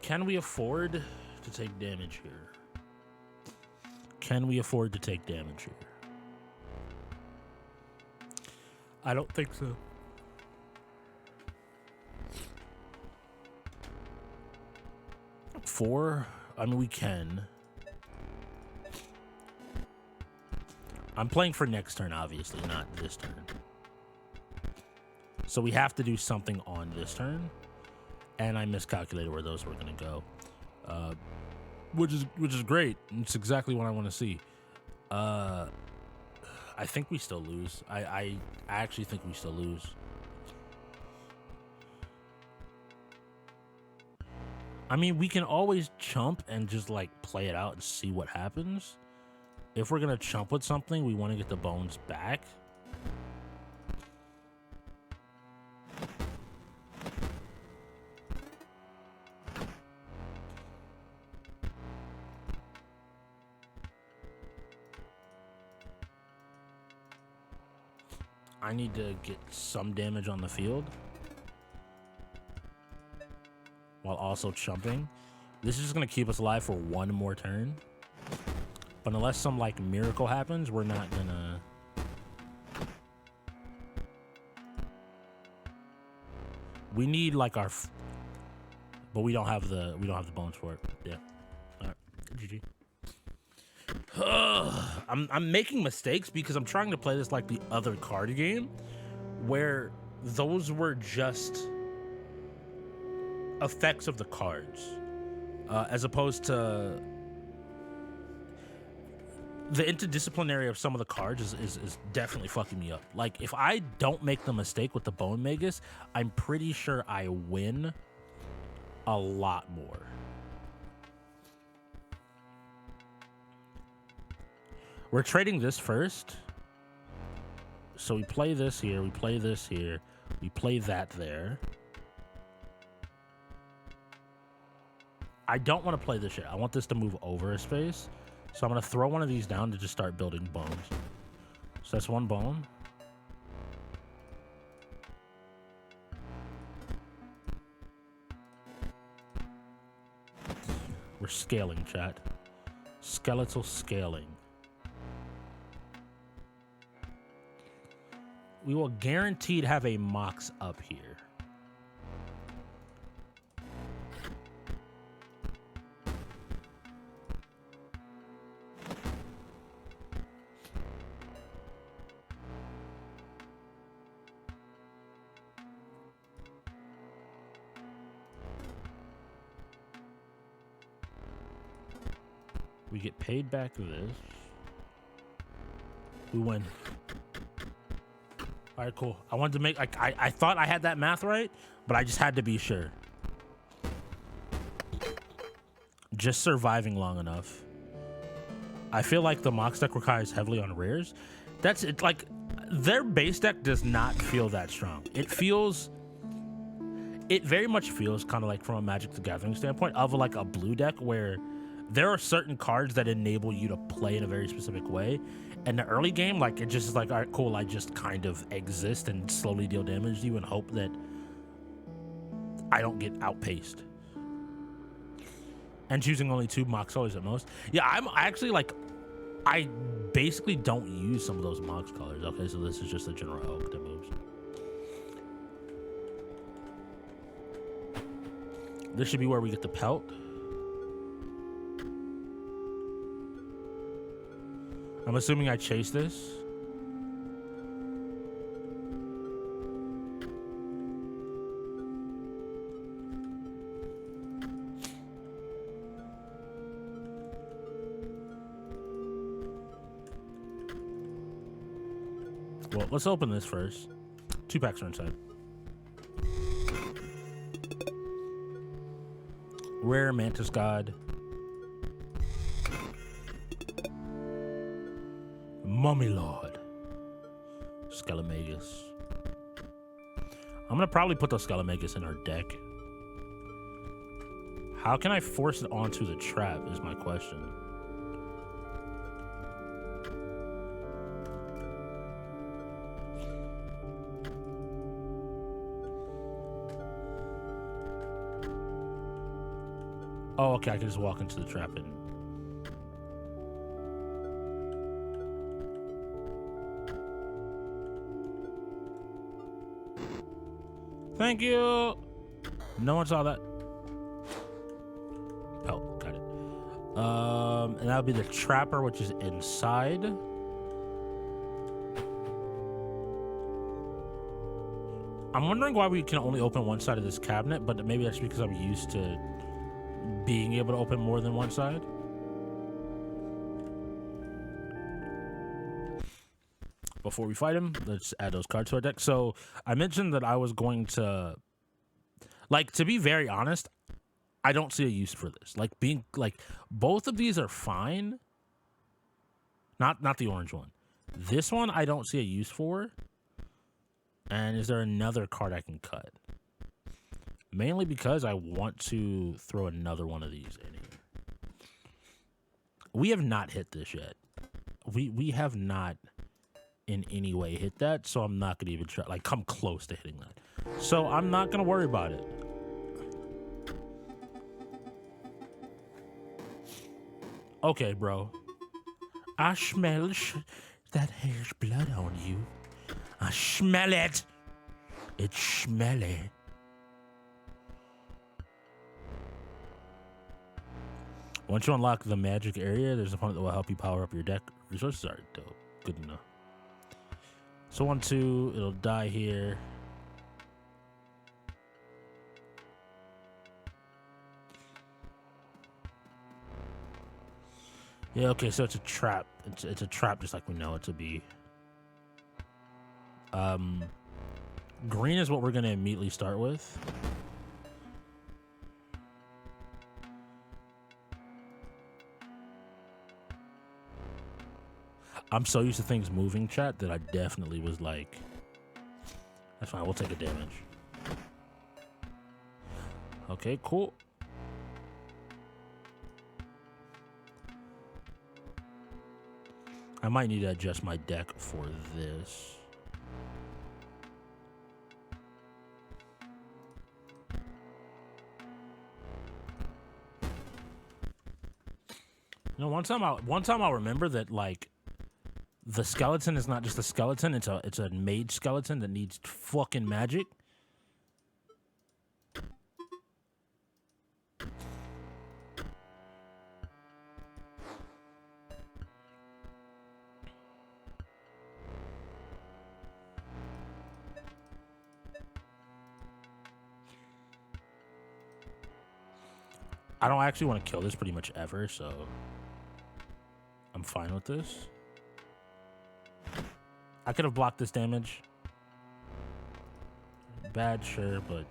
Can we afford to take damage here? Can we afford to take damage here? I don't think so. Four? I mean, we can. I'm playing for next turn, obviously, not this turn. So we have to do something on this turn. And I miscalculated where those were going to go. Which is great. It's exactly what I want to see. I think we still lose. I actually think we still lose. I mean, we can always chump and just like play it out and see what happens. If we're gonna chump with something, we want to get the bones back. I need to get some damage on the field while also chumping. This is just gonna keep us alive for one more turn. But unless some like miracle happens, we're not gonna. We need like our, but we don't have the bones for it. Yeah. All right. GG. I'm making mistakes because I'm trying to play this like the other card game, where those were just effects of the cards, as opposed to the interdisciplinary of some of the cards is definitely fucking me up. Like, if I don't make the mistake with the Bone Magus, I'm pretty sure I win a lot more. We're trading this first. So we play this here, we play this here, we play that there. I don't want to play this shit. I want this to move over a space. So I'm going to throw one of these down to just start building bones. So that's one bone. We're scaling, chat. Skeletal scaling. We will guaranteed have a mox up here. We get paid back this. We win. All right, cool. I wanted to make, like, I thought I had that math right, but I just had to be sure. Just surviving long enough. I feel like the mox deck requires heavily on rares. That's it. Like, their base deck does not feel that strong. It very much feels kind of like, from a Magic the Gathering standpoint, of like a blue deck where there are certain cards that enable you to play in a very specific way. In the early game, like, it just is like, all right, cool, I just kind of exist and slowly deal damage to you and hope that I don't get outpaced. And choosing only 2 mox colors at most. Yeah, I'm actually, like, I basically don't use some of those mox colors. Okay, so this is just a general elk that moves. This should be where we get the pelt. I'm assuming I chase this. Well, let's open this first. 2 packs are inside. Rare Mantis God. Mummy Lord. Skelemagus. I'm gonna probably put those Skelemagus in her deck. How can I force it onto the trap is my question. Oh, okay, I can just walk into the trap and... Thank you! No one saw that. Oh, got it. And that would be the trapper, which is inside. I'm wondering why we can only open one side of this cabinet, but maybe that's because I'm used to being able to open more than one side. Before we fight him, let's add those cards to our deck. So I mentioned that I was going to, like, to be very honest, I don't see a use for this. Like, being like, both of these are fine. Not the orange one. This one I don't see a use for. And is there another card I can cut? Mainly because I want to throw another one of these in here. We have not hit this yet. We have not in any way hit that, so I'm not gonna even try, like, come close to hitting that. So I'm not gonna worry about it. Okay, bro. I smell that there's blood on you. I smell it. It's smelly. Once you unlock the magic area, there's a opponent that will help you power up your deck. Resources are dope. Good enough. So 1-2, it'll die here. Yeah, okay, so it's a trap. It's a trap just like we know it to be. Green is what we're gonna immediately start with. I'm so used to things moving, chat, that I definitely was like, that's fine, we'll take a damage. Okay, cool. I might need to adjust my deck for this. You know, one time I'll remember that, like, the skeleton is not just a skeleton, it's a mage skeleton that needs fucking magic. I don't actually want to kill this pretty much ever, so I'm fine with this. I could have blocked this damage. Bad, sure, but...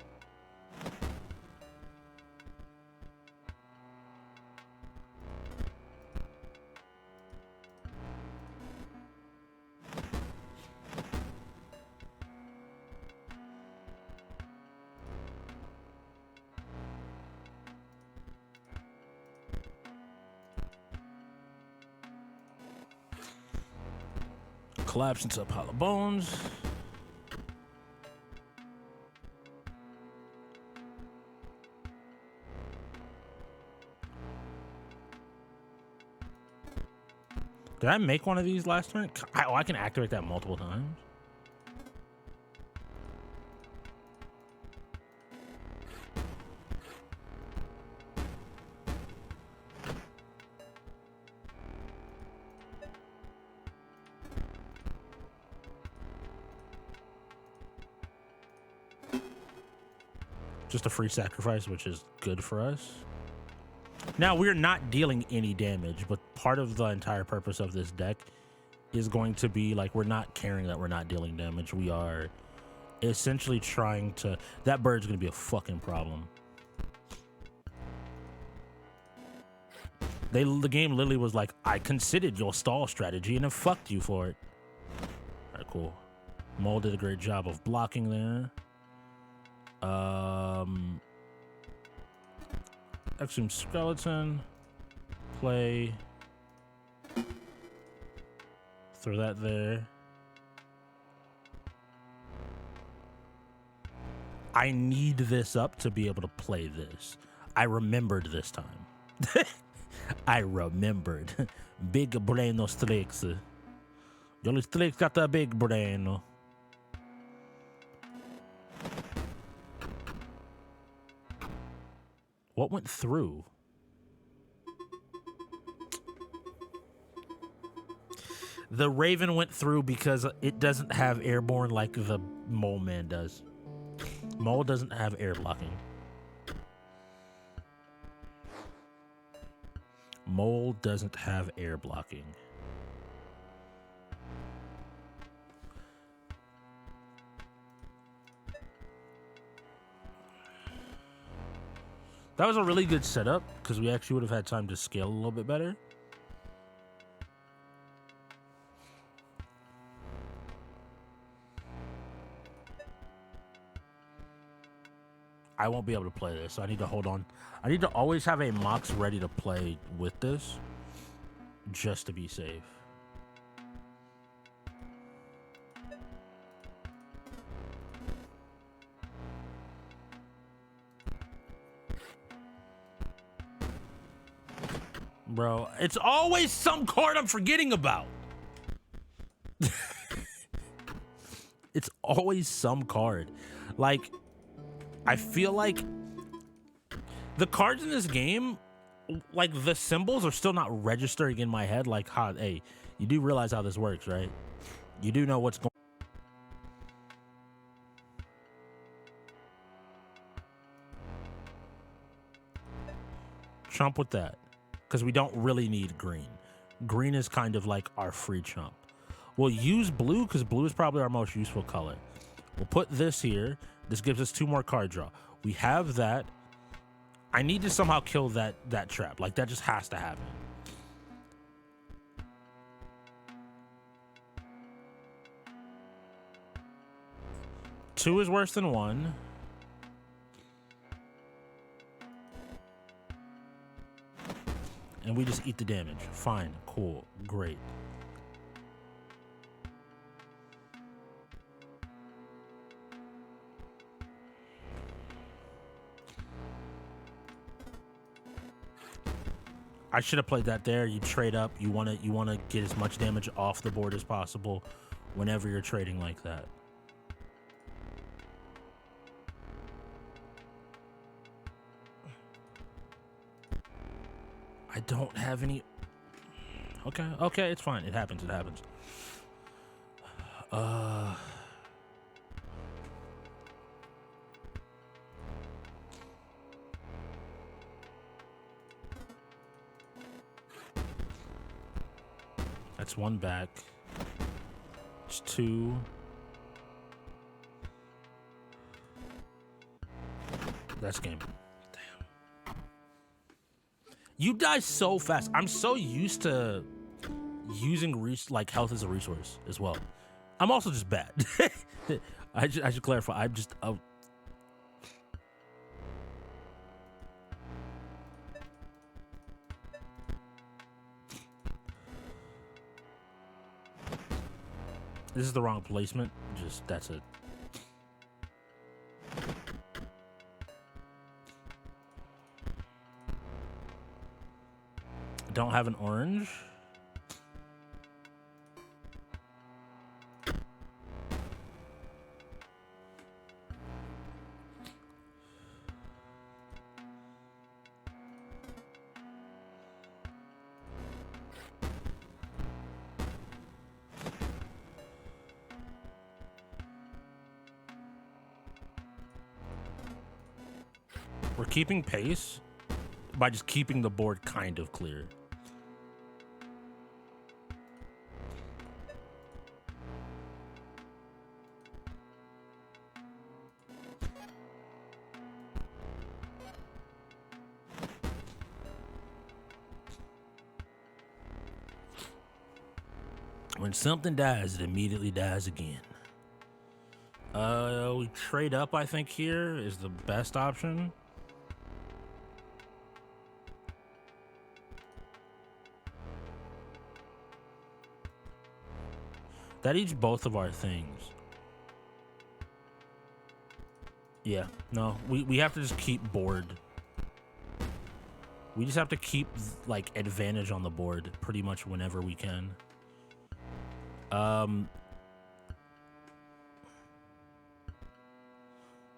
collapse into a pile of bones. Did I make one of these last turn? I can activate that multiple times. Just a free sacrifice, which is good for us. Now, we're not dealing any damage, but part of the entire purpose of this deck is going to be, like, we're not caring that we're not dealing damage. We are essentially trying to... That bird's going to be a fucking problem. The game literally was like, I considered your stall strategy and have fucked you for it. All right, cool. Mole did a great job of blocking there. Exhume skeleton. Play. Throw that there. I need this up to be able to play this. I remembered this time. I remembered. Big braino strix. Jolly strix got a big braino. What went through? The Raven went through because it doesn't have airborne like the Mole Man does. Mole doesn't have air blocking. Mole doesn't have air blocking. That was a really good setup because we actually would have had time to scale a little bit better. I won't be able to play this, so I need to hold on. I need to always have a Mox ready to play with this just to be safe. Bro, it's always some card I'm forgetting about. It's always some card. Like, I feel like the cards in this game, like the symbols are still not registering in my head. Like, hey, you do realize how this works, right? You do know what's going on. Chump with that. Because we don't really need green. Green is kind of like our free chump. We'll use blue because blue is probably our most useful color. We'll put this here. This gives us 2 more card draw. We have that. I need to somehow kill that trap. Like, that just has to happen. 2 is worse than 1. And we just eat the damage. Fine, cool, great. I should have played that there. You trade up. You want to get as much damage off the board as possible whenever you're trading like that. I don't have any. Okay, it's fine. It happens. That's 1 back. It's 2. That's game. Damn. You die so fast. I'm so used to using health as a resource as well. I'm also just bad. I should clarify. I'm just This is the wrong placement. Just that's it. Don't have an orange. We're keeping pace by just keeping the board kind of clear. When something dies, it immediately dies again. We trade up, I think here is the best option. That eats both of our things. Yeah, no, we have to just keep board. We just have to keep, like, advantage on the board pretty much whenever we can.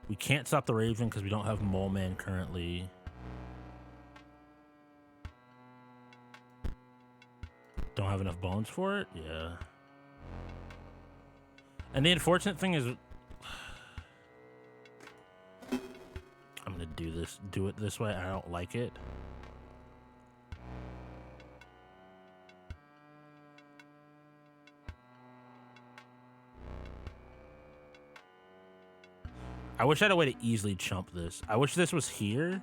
We can't stop the Raven because we don't have Mole Man currently. Don't have enough bones for it? Yeah. And the unfortunate thing is, I'm gonna do it this way. I don't like it. I wish I had a way to easily chump this. I wish this was here.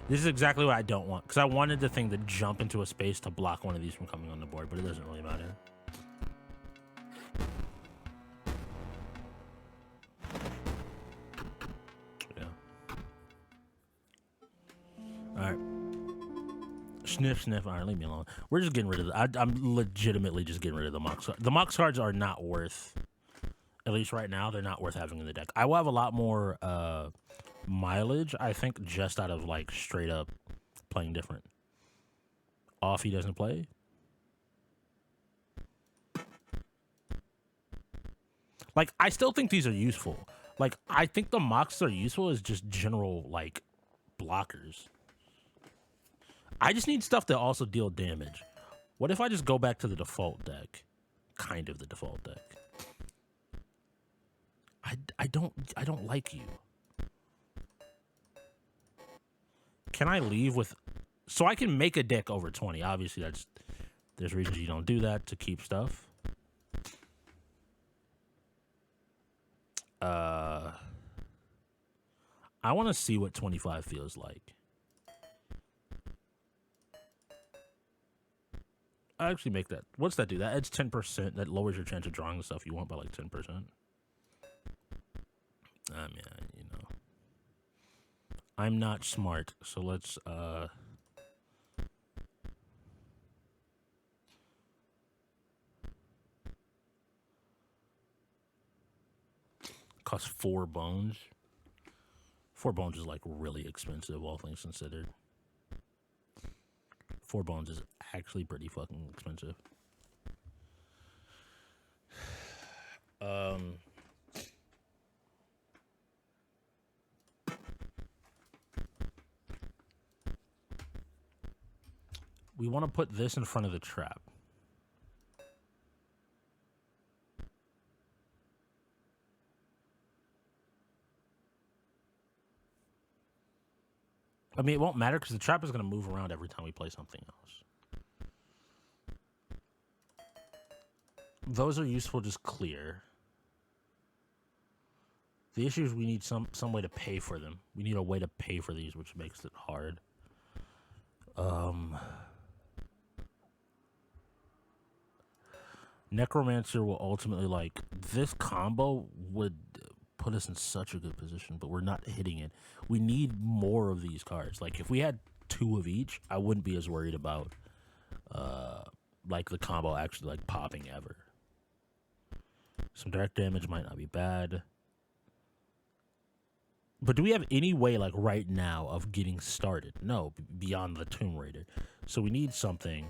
This is exactly what I don't want, because I wanted the thing to jump into a space to block one of these from coming on the board, but it doesn't really matter. Yeah. All right. Sniff. All right, leave me alone. We're just getting rid of the... I'm legitimately just getting rid of the Mox. The Mox cards are not worth... At least right now, they're not worth having in the deck. I will have a lot more mileage, I think, just out of, like, straight up playing different. Off, he doesn't play. Like, I still think these are useful. Like, I think the Mox are useful as just general, like, blockers. I just need stuff to also deal damage. What if I just go back to the default deck? Kind of the default deck. I don't like you. Can I leave with... So I can make a deck over 20. Obviously, there's reasons you don't do that to keep stuff. I want to see what 25 feels like. I actually make that. What's that do? That adds 10%. That lowers your chance of drawing the stuff you want by like 10%. Yeah, you know. I'm not smart, so let's cost 4 bones. 4 bones is like really expensive, all things considered. 4 bones is actually pretty fucking expensive. We want to put this in front of the trap. I mean, it won't matter because the trap is going to move around every time we play something else. Those are useful, just clear. The issue is we need some way to pay for them. We need a way to pay for these, which makes it hard. Necromancer will ultimately, like, this combo would put us in such a good position, but we're not hitting it. We need more of these cards. Like, if we had 2 of each, I wouldn't be as worried about, like, the combo actually, like, popping ever. Some direct damage might not be bad. But do we have any way, like, right now of getting started? No, beyond the Tomb Raider. So we need something.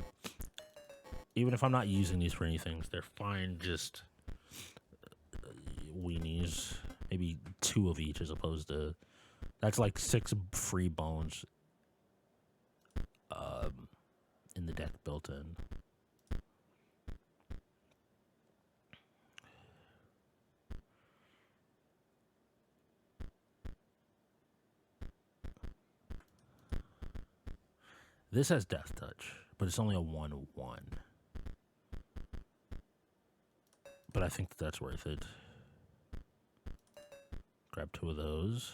Even if I'm not using these for anything, they're fine, just weenies. Maybe 2 of each as opposed to... That's like 6 free bones in the deck built in. This has Death Touch, but it's only a 1/1. But I think that's worth it. Grab 2 of those.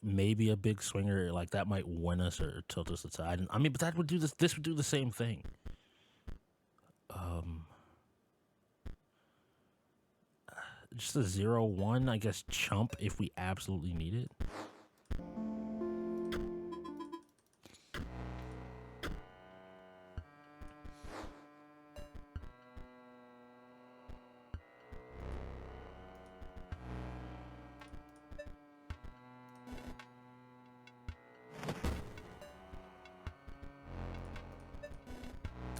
Maybe a big swinger, like that might win us or tilt us aside. I mean, but that would do this. This would do the same thing. Just a 0/1, I guess, chump if we absolutely need it.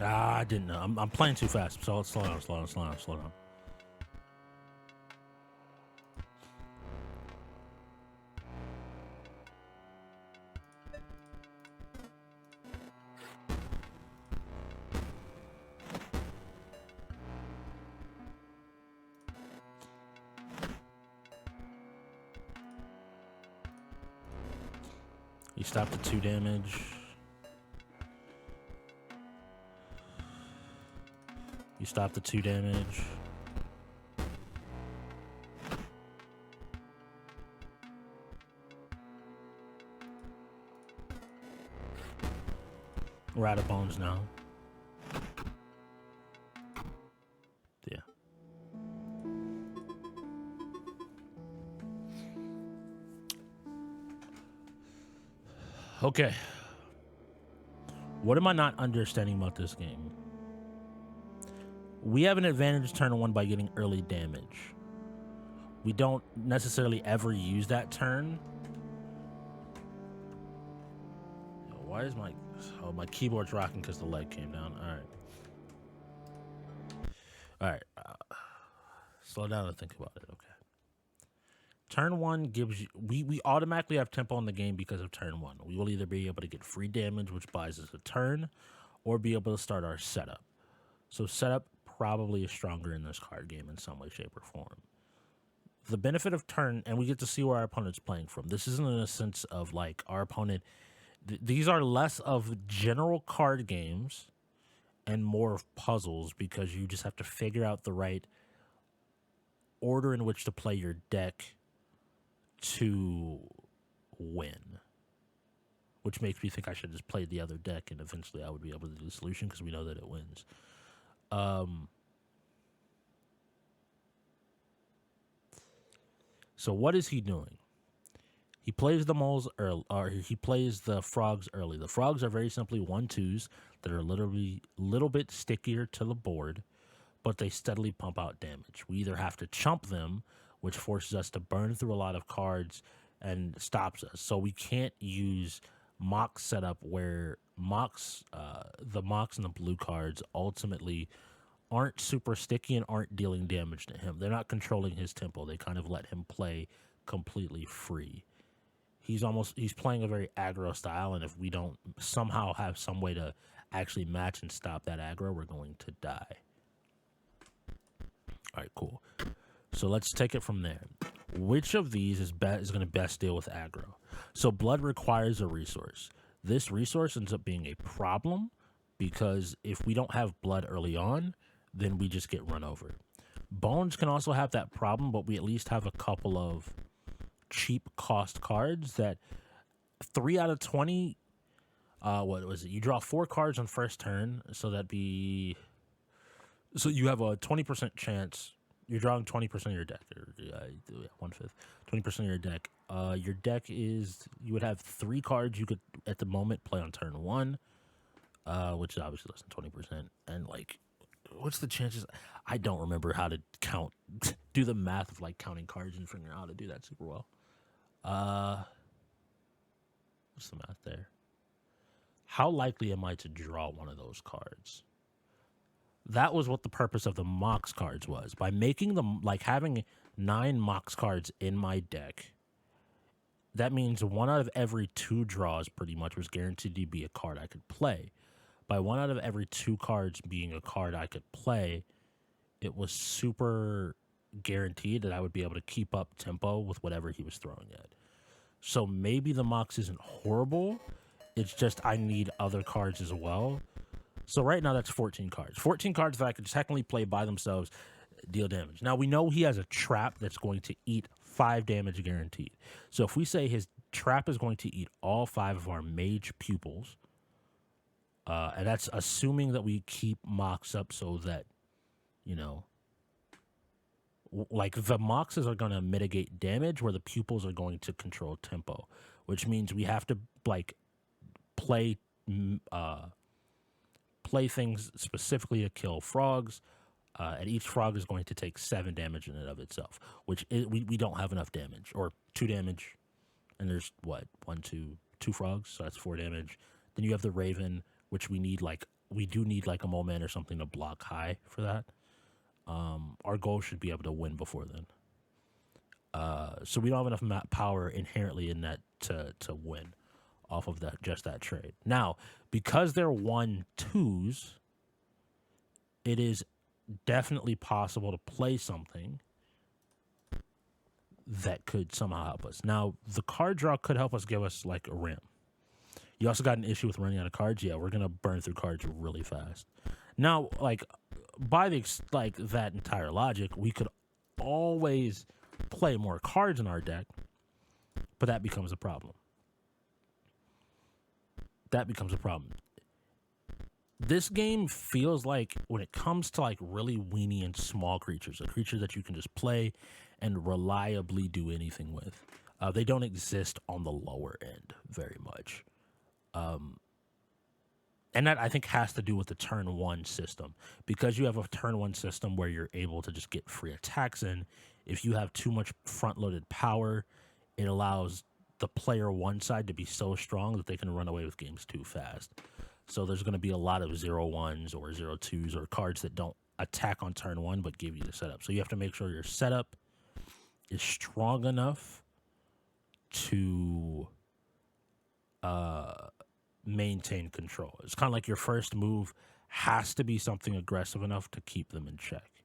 I didn't know. I'm playing too fast, so let's slow down. You stop the 2 damage. You stop the 2 damage. We're out of bones now. Yeah. Okay. What am I not understanding about this game? We have an advantage turn 1 by getting early damage. We don't necessarily ever use that turn. Why is my keyboard's rocking because the leg came down? All right. Slow down and think about it. Okay. Turn 1 gives you... We automatically have tempo in the game because of turn 1. We will either be able to get free damage, which buys us a turn, or be able to start our setup. So setup probably is stronger in this card game in some way, shape, or form. The benefit of turn, and we get to see where our opponent's playing from. This isn't in a sense of, like, our opponent... These are less of general card games and more of puzzles because you just have to figure out the right order in which to play your deck to win. which makes me think I should just play the other deck, and eventually I would be able to do the solution because we know that it wins. So what is he doing? He plays the moles early, or he plays the frogs early. The frogs are very simply 1/2s that are literally a little bit stickier to the board, but they steadily pump out damage. We either have to chump them, which forces us to burn through a lot of cards and stops us. So we can't use Mox setup where the Mox and the blue cards ultimately aren't super sticky and aren't dealing damage to him. They're not controlling his tempo. They kind of let him play completely free. He's playing a very aggro style, and if we don't somehow have some way to actually match and stop that aggro, we're going to die. All right, cool. So let's take it from there. Which of these is going to best deal with aggro? So blood requires a resource. This resource ends up being a problem because if we don't have blood early on, then we just get run over. Bones can also have that problem, but we at least have a couple of cheap cost cards that 3 out of 20. What was it? You draw 4 cards on first turn, so you have a 20% chance. You're drawing 20% of your deck, or 1/5, 20% of your deck. Your deck is, you would have 3 cards you could at the moment play on turn 1, which is obviously less than 20%. And like, what's the chances? I don't remember how to count, do the math of like counting cards and figuring out how to do that super well. What's the math there? How likely am I to draw one of those cards? That was what the purpose of the Mox cards was. By making them, like having 9 Mox cards in my deck, that means 1 out of every 2 draws pretty much was guaranteed to be a card I could play. By 1 out of every 2 cards being a card I could play, it was super guaranteed that I would be able to keep up tempo with whatever he was throwing at. So maybe the Mox isn't horrible. It's just I need other cards as well. So right now that's 14 cards. 14 cards that I could technically play by themselves, deal damage. Now we know he has a trap that's going to eat 5 damage guaranteed. So if we say his trap is going to eat all 5 of our mage pupils, and that's assuming that we keep Mox up so that, you know, like the Moxes are going to mitigate damage where the pupils are going to control tempo, which means we have to like play things specifically to kill frogs, and each frog is going to take 7 damage in and of itself, which we don't have enough damage, or 2 damage, and there's what, 2 frogs, so that's 4 damage. Then you have the Raven, which we do need like a mole man or something to block high for that. Our goal should be able to win before then. So we don't have enough power inherently in that to win off of that trade. Now, because they're 1/2s, it is definitely possible to play something that could somehow help us. Now, the card draw could help us give us like a rim. You also got an issue with running out of cards. Yeah, we're gonna burn through cards really fast. Now, like by that entire logic, we could always play more cards in our deck, but that becomes a problem. This game feels like, when it comes to like really weenie and small creatures, a creature that you can just play and reliably do anything with, they don't exist on the lower end very much. And that, I think, has to do with the turn 1 system. Because you have a turn 1 system where you're able to just get free attacks in, if you have too much front-loaded power, it allows the player one side to be so strong that they can run away with games too fast. So there's going to be a lot of 0/1s or 0/2s or cards that don't attack on turn 1 but give you the setup. So you have to make sure your setup is strong enough to maintain control. It's kind of like your first move has to be something aggressive enough to keep them in check.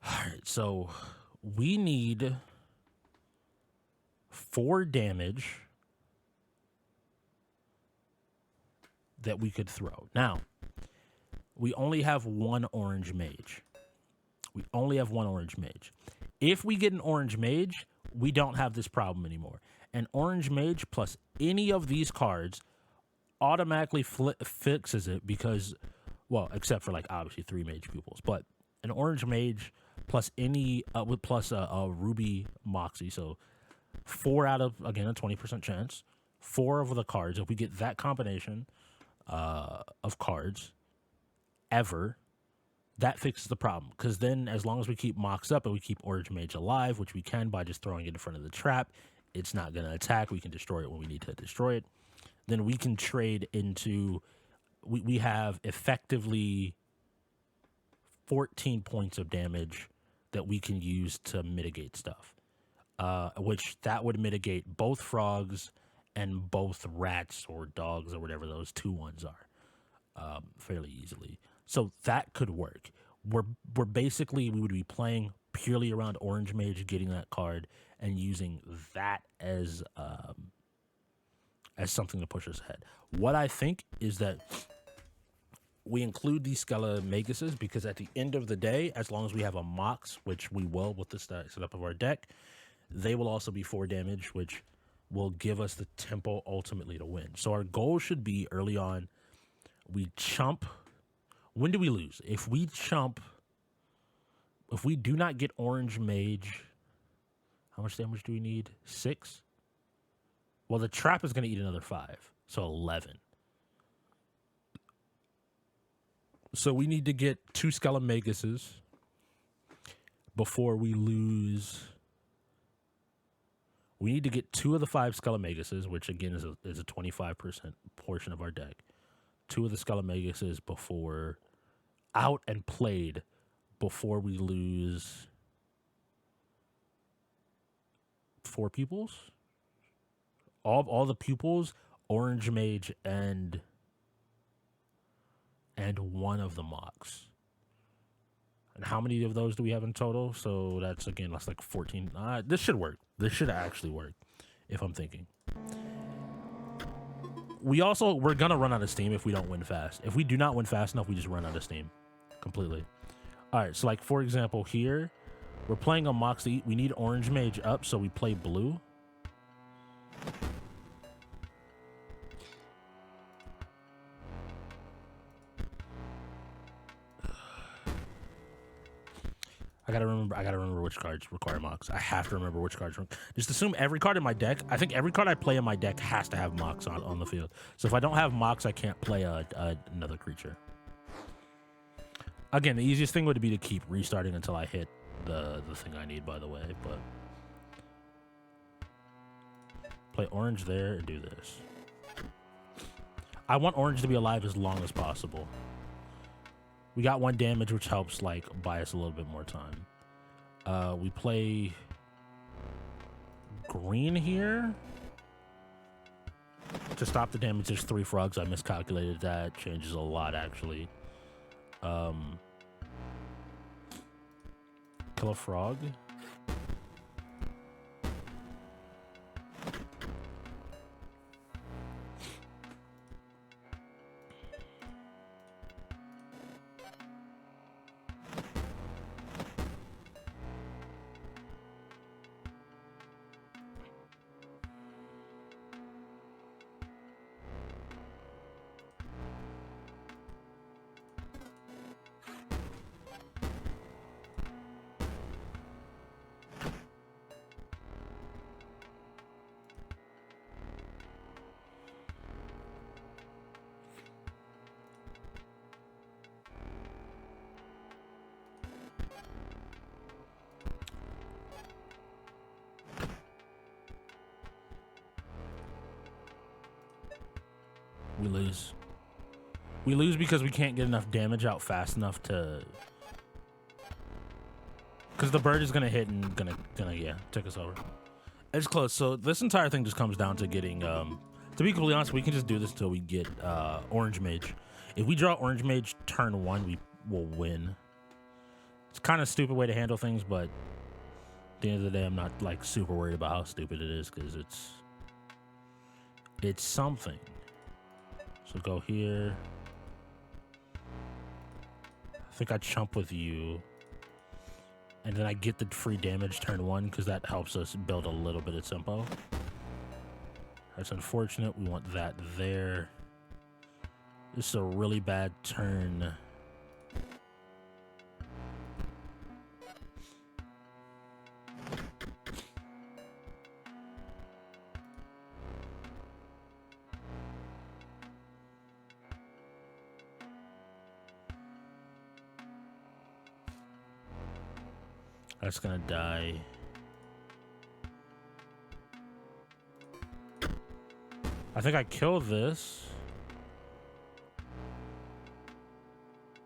All right, so we need 4 damage that we could throw. Now, we only have 1 orange mage. If we get an orange mage, we don't have this problem anymore. And Orange Mage plus any of these cards automatically fixes it because, well, except for like obviously 3 Mage Pupils, but an Orange Mage plus any plus a Ruby Moxie, so 4 out of, again, a 20% chance, 4 of the cards. If we get that combination of cards ever, that fixes the problem. Because then, as long as we keep Mox up and we keep Orange Mage alive, which we can by just throwing it in front of the trap, it's not going to attack. We can destroy it when we need to destroy it. Then we can trade into, we have effectively 14 points of damage that we can use to mitigate stuff. Which that would mitigate both frogs and both rats or dogs or whatever those 2 ones are fairly easily. So that could work. We're basically, we would be playing purely around Orange Mage, getting that card, and using that as something to push us ahead. What I think is that we include these Skella Maguses because at the end of the day, as long as we have a Mox, which we will with the setup of our deck, they will also be 4 damage, which will give us the tempo ultimately to win. So our goal should be early on, we chump. When do we lose? If we chump, if we do not get Orange Mage, how much damage do we need? 6? Well, the trap is going to eat another 5, so 11. So we need to get 2 Skella Maguses before we lose. We need to get 2 of the 5 Skella Maguses, which again is a 25% portion of our deck. 2 of the Skella Maguses before out and played before we lose 4 pupils. All the pupils, Orange Mage and 1 of the Mox. And how many of those do we have in total? So that's, again, that's like 14. This should work. This should actually work, if I'm thinking. We're going to run out of steam if we don't win fast. If we do not win fast enough, we just run out of steam completely. All right, so like, for example, here, we're playing a Mox to eat. We need Orange Mage up, so we play blue. I gotta remember which cards require Mox. I have to remember which cards. Just assume every card in my deck. I think every card I play in my deck has to have Mox on the field. So if I don't have Mox, I can't play another creature. Again, the easiest thing would be to keep restarting until I hit the thing I need, by the way. But play orange there and do this. I want orange to be alive as long as possible. We got 1 damage, which helps, like, buy us a little bit more time. We play green here to stop the damage. There's 3 frogs. I miscalculated that. Changes a lot, actually. Kill a frog. We lose. We lose because we can't get enough damage out fast enough to... Because the bird is going to hit and gonna take us over. It's close. So this entire thing just comes down to getting... to be completely honest, we can just do this until we get Orange Mage. If we draw Orange Mage turn 1, we will win. It's kind of a stupid way to handle things, but at the end of the day, I'm not like super worried about how stupid it is because it's something. So go here. I think I chump with you. And then I get the free damage turn 1 because that helps us build a little bit of tempo. That's unfortunate. We want that there. This is a really bad turn. That's gonna die. I think I killed this.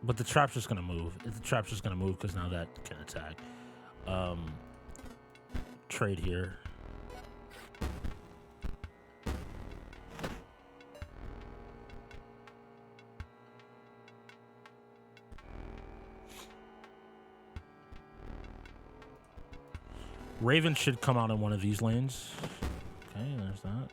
But the trap's just gonna move. The trap's just gonna move because now that can attack. Trade here. Raven should come out in one of these lanes. Okay, there's that.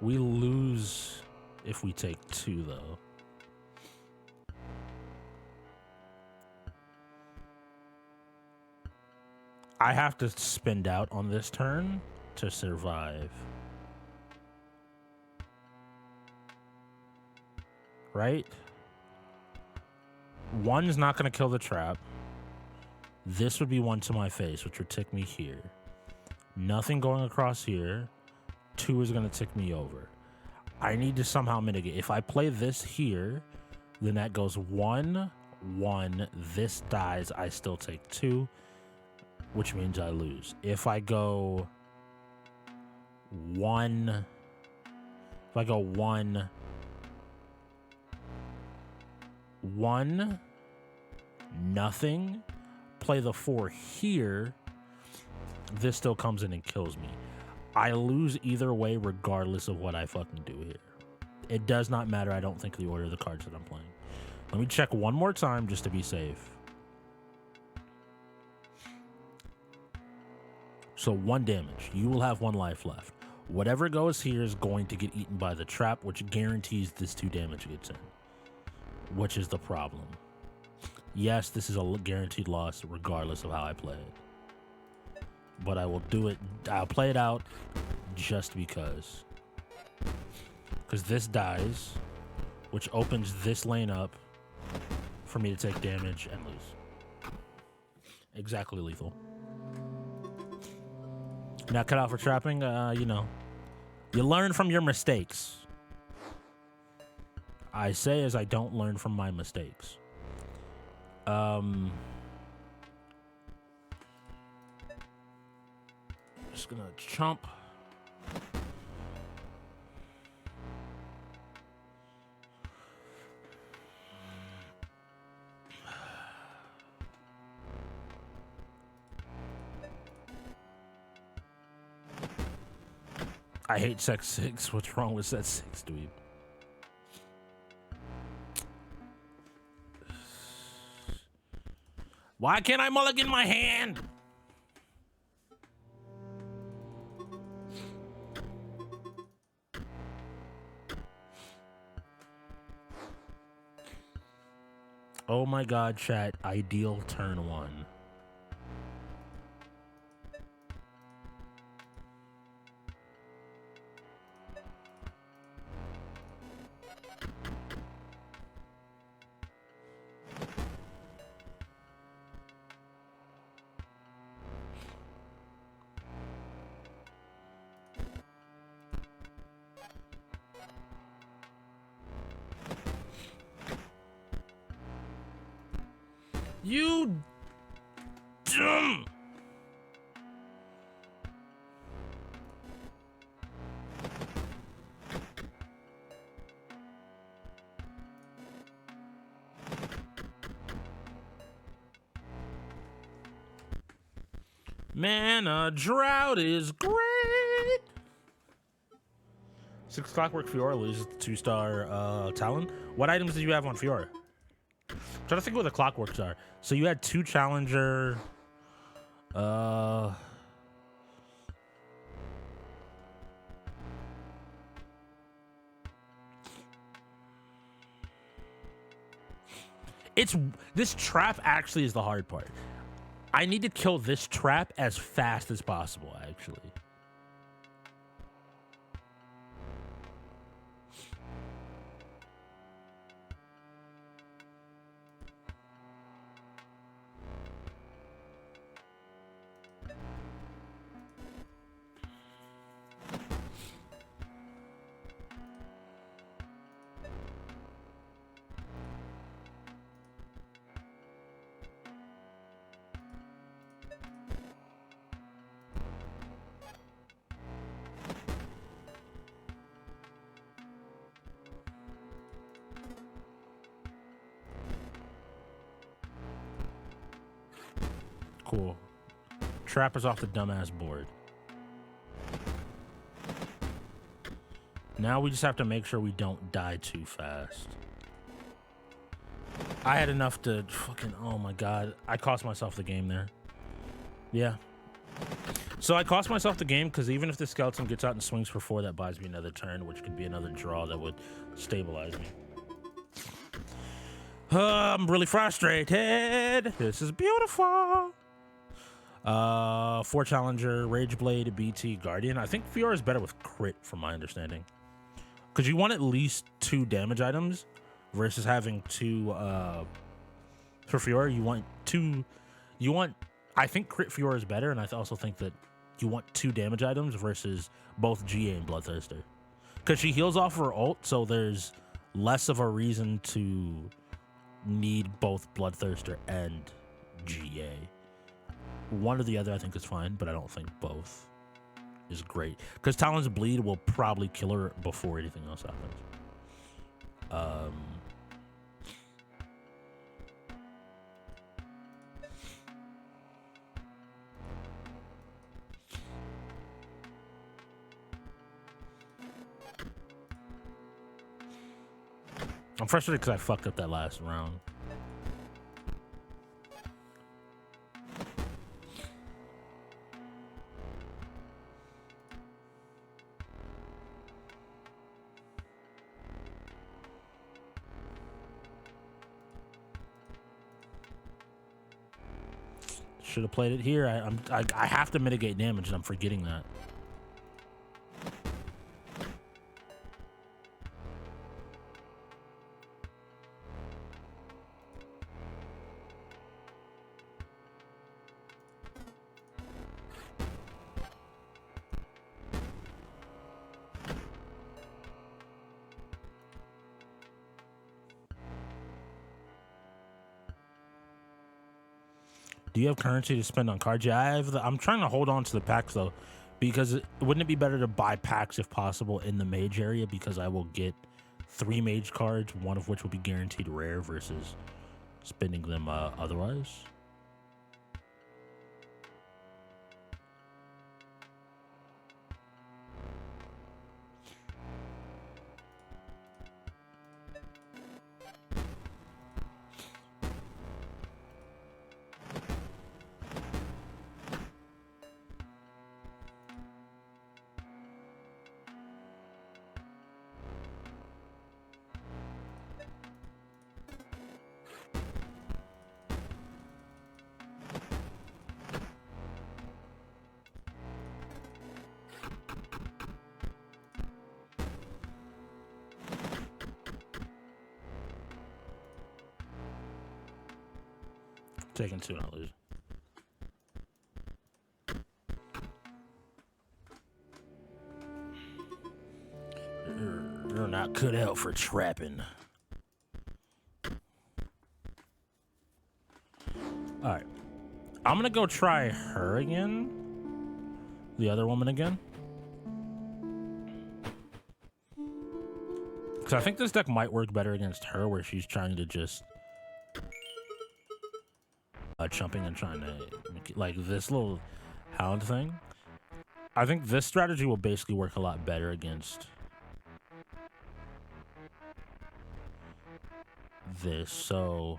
We lose if we take 2, though. I have to spend out on this turn to survive. Right? 1's not going to kill the trap. This would be 1 to my face, which would tick me here. Nothing going across here. 2 is going to tick me over. I need to somehow mitigate. If I play this here, then that goes 1, 1. This dies. I still take 2, which means I lose. If I go 1, if I go 1, 1, nothing, play the 4 here, this still comes in and kills me. I lose either way regardless of what I fucking do here. It does not matter, I don't think, the order of the cards that I'm playing. Let me check one more time just to be safe. So 1 damage. You will have 1 life left. Whatever goes here is going to get eaten by the trap, which guarantees this 2 damage gets in. Which is the problem. Yes, this is a guaranteed loss regardless of how I play it. But I will do it. I'll play it out just because. Because this dies, which opens this lane up for me to take damage and lose. Exactly lethal. Not cut out for trapping, you know. You learn from your mistakes. I say as I don't learn from my mistakes. Just gonna chomp. I hate set 6. What's wrong with set 6, dweeb? Why can't I mulligan my hand? Oh my god, chat. Ideal turn 1. You dumb. Man, a drought is great. 6 Clockwork Fiora loses the 2-star Talon. What items did you have on Fiora? I'm trying to think what the Clockworks are. So you had 2 Challenger. This trap actually is the hard part. I need to kill this trap as fast as possible, actually. Cool. Trapper's off the dumbass board. Now we just have to make sure we don't die too fast. I had enough to fucking... Oh my god. I cost myself the game there. Yeah. So I cost myself the game because even if the skeleton gets out and swings for 4, that buys me another turn, which could be another draw that would stabilize me. I'm really frustrated. This is beautiful. 4 Challenger, Rage Blade, BT, Guardian. I think Fiora is better with crit, from my understanding. Because you want at least 2 damage items versus having 2... for Fiora, you want 2... I think crit Fiora is better, and I also think that you want 2 damage items versus both GA and Bloodthirster. Because she heals off her ult, so there's less of a reason to need both Bloodthirster and GA. One or the other I think is fine, but I don't think both is great. Because Talon's Bleed will probably kill her before anything else happens. I'm frustrated because I fucked up that last round. Should have played it here. I have to mitigate damage, and I'm forgetting that. Do you have currency to spend on cards? Yeah, I'm trying to hold on to the packs though, because wouldn't it be better to buy packs if possible in the mage area, because I will get 3 mage cards, one of which will be guaranteed rare versus spending them otherwise. Taking 2, not lose. You're not cut out for trapping. Alright. I'm gonna go try her again. The other woman again. Because I think this deck might work better against her, where she's trying to just... chumping and trying to... Like, this little hound thing. I think this strategy will basically work a lot better against... this, so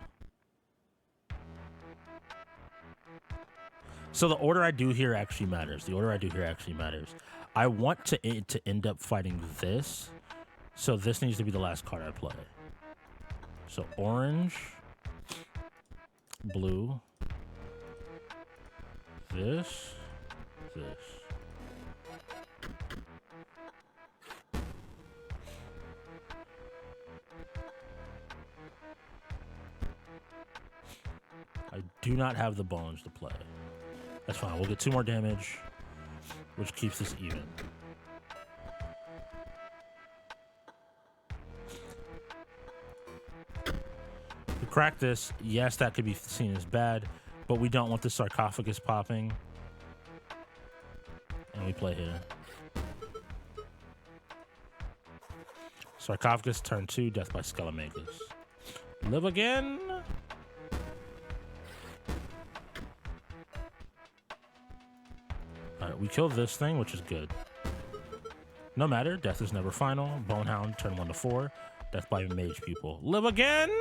the order I do here actually matters. I want to end up fighting this, so this needs to be the last card I play. So orange, Blue. This. I do not have the bones to play. That's fine. We'll get 2 more damage, which keeps this even. We crack this. Yes, that could be seen as bad, but we don't want the sarcophagus popping. And we play here. Sarcophagus, turn 2, death by Skelemagus. Live again. Alright, we killed this thing, which is good. No matter, death is never final. Bonehound, turn 1 to 4. Death by Mage Pupil. Live again!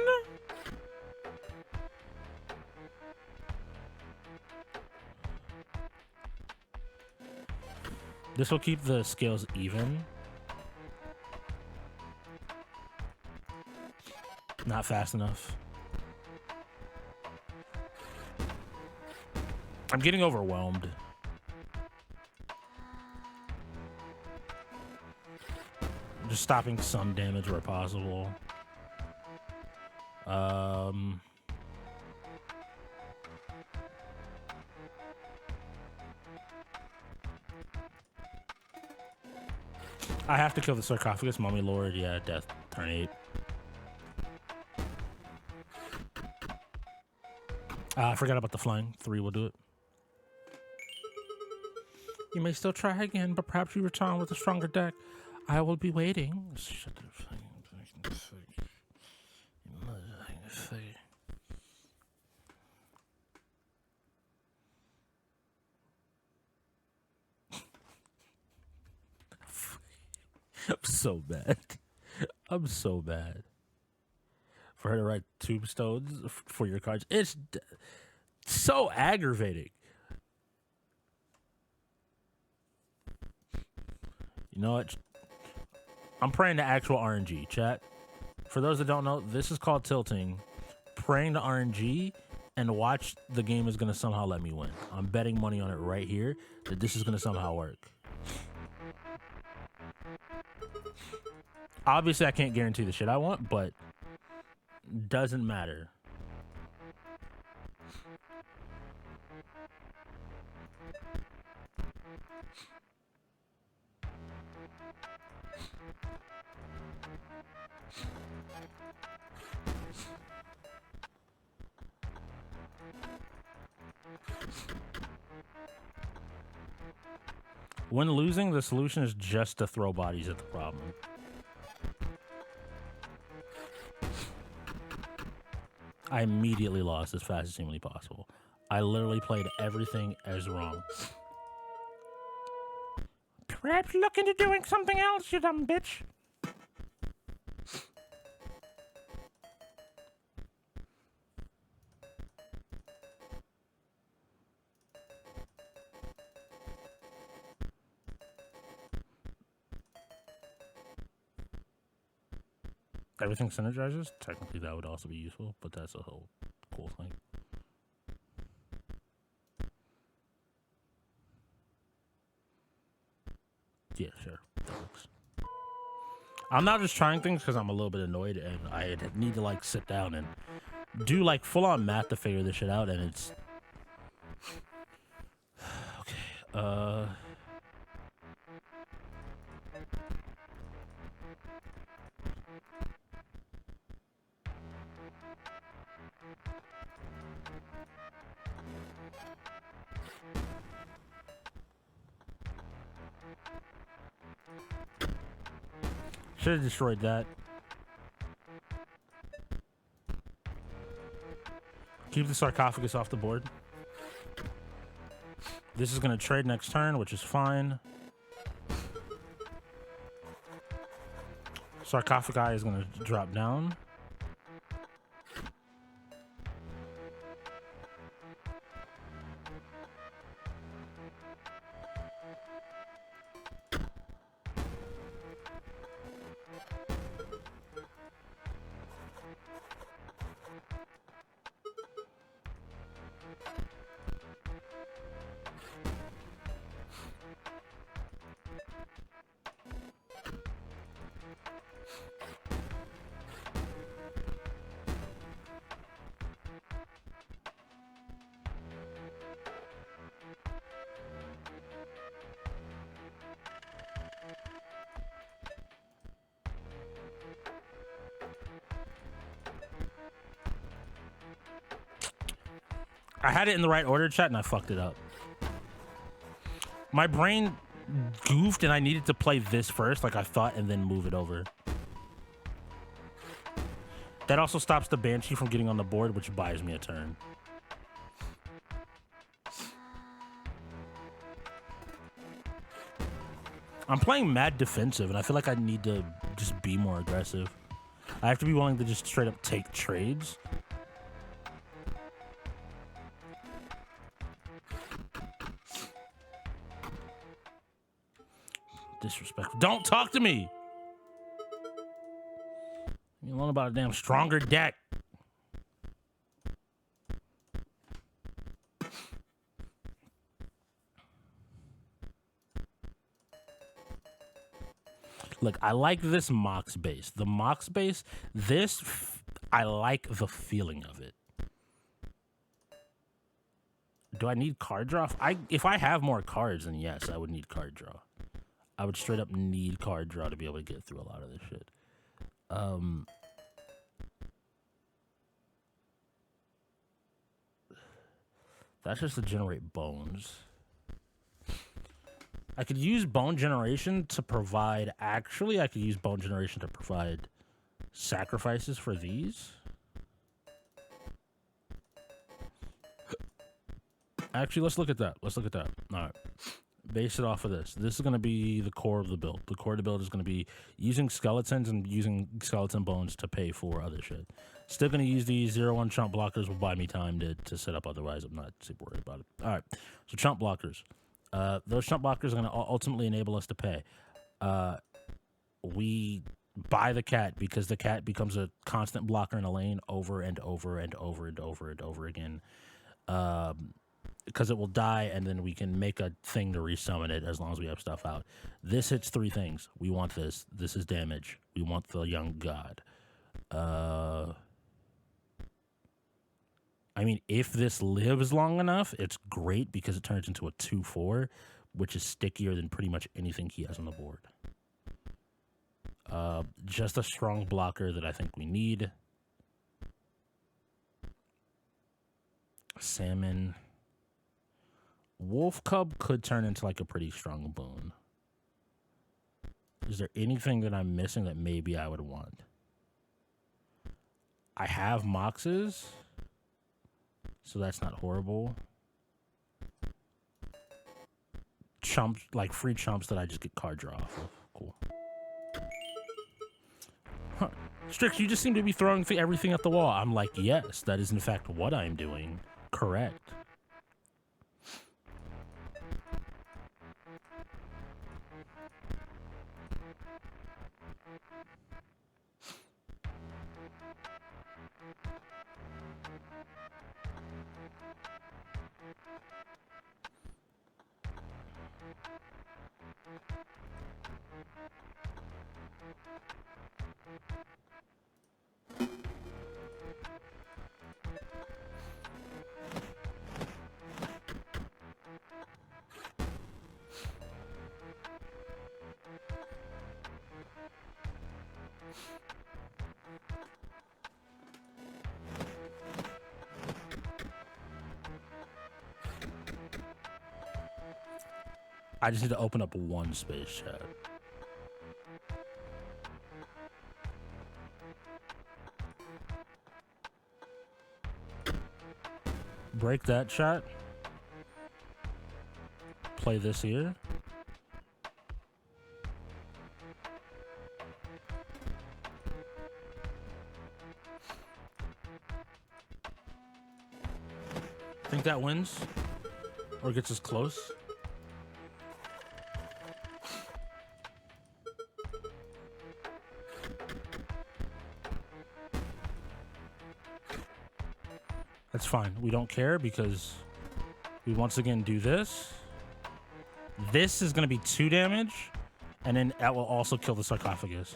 This will keep the scales even. Not fast enough. I'm getting overwhelmed. Just stopping some damage where possible. I have to kill the sarcophagus, Mummy Lord. Yeah, death, turn 8. I forgot about the flying. 3 will do it. You may still try again, but perhaps you return with a stronger deck. I will be waiting. Shut the fucking I'm so bad. I'm so bad. For her to write tombstones for your cards. It's so aggravating. You know what? I'm praying to actual RNG, chat. For those that don't know, this is called tilting. Praying to RNG and watch the game is going to somehow let me win. I'm betting money on it right here that this is going to somehow work. Obviously, I can't guarantee the shit I want, but doesn't matter. When losing, the solution is just to throw bodies at the problem. I immediately lost as fast as humanly possible. I literally played everything as wrong. Perhaps look into doing something else, you dumb bitch. Everything synergizes? Technically, that would also be useful, but that's a whole cool thing. Yeah, sure. That works. I'm not just trying things because I'm a little bit annoyed and I need to, like, sit down and do, like, full-on math to figure this shit out, and it's... Okay, should have destroyed that. Keep the sarcophagus off the board. This is going to trade next turn, which is fine. Sarcophagi is going to drop down. I had it in the right order, chat, and I fucked it up. My brain goofed and I needed to play this first, like I thought, and then move it over. That also stops the Banshee from getting on the board, which buys me a turn. I'm playing mad defensive, and I feel like I need to just be more aggressive. I have to be willing to just straight up take trades. Disrespectful. Don't talk to me! You learn about a damn stronger deck. Look, I like this Mox base. The Mox base, I like the feeling of it. Do I need card draw? If I have more cards, then yes, I would need card draw. I would straight up need card draw to be able to get through a lot of this shit. That's just to generate bones. I could use bone generation to provide... Actually, I could use bone generation to provide sacrifices for these. Actually, let's look at that. Let's look at that. All right. Base it off of this. This is going to be the core of the build. The core of the build is going to be using skeletons and using skeleton bones to pay for other shit. Still going to use these 0-1 chump blockers. Will buy me time to set up. Otherwise, I'm not super worried about it. All right. So chump blockers. Those chump blockers are going to ultimately enable us to pay. We buy the cat because the cat becomes a constant blocker in a lane over and over and over and over and over again. Because it will die, and then we can make a thing to resummon it as long as we have stuff out. This hits 3 things. We want this. This is damage. We want the young god. I mean, if this lives long enough, it's great because it turns into a 2/4, which is stickier than pretty much anything he has on the board. Just a strong blocker that I think we need. Salmon. Wolf Cub could turn into like a pretty strong boon. Is there anything that I'm missing that maybe I would want? I have Moxes, so that's not horrible. Chumps, like free chumps that I just get card draw off of. Cool. Huh. Strix, you just seem to be throwing everything at the wall. I'm like, yes, that is in fact what I'm doing. Correct. I just need to open up one space, chat. Break that, chat. Play this here. Think that wins? Or gets us close? That's fine. We don't care because we once again do this. This is going to be 2 damage, and then that will also kill the sarcophagus.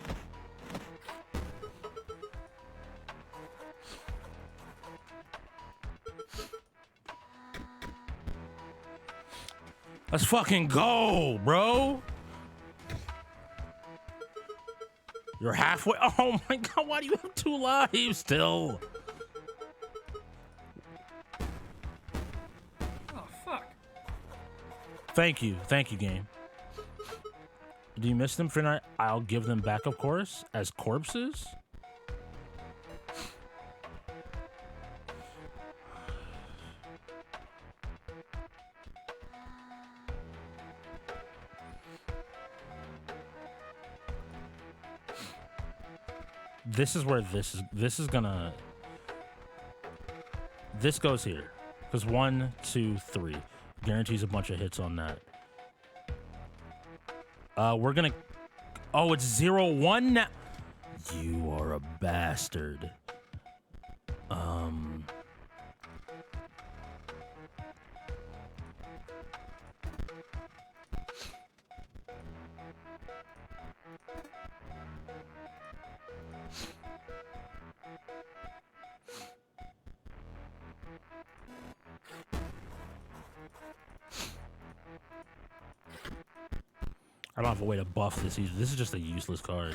Let's fucking go, bro. You're halfway. Oh my god, why do you have 2 lives still? Thank you, game. Do you miss them for night? I'll give them back, of course, as corpses. This is where this is gonna. This goes here, because 1, 2, 3 guarantees a bunch of hits on that. We're gonna. Oh, it's 0-1 now. You are a bastard. I don't have a way to buff this either. This is just a useless card.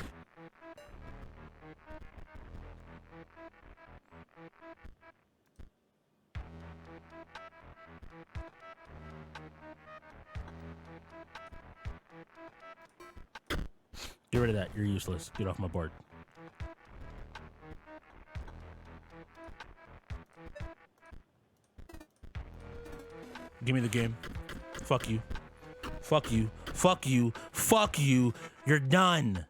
Get rid of that. You're useless. Get off my board. Give me the game. Fuck you. Fuck you. Fuck you. Fuck you. You're done.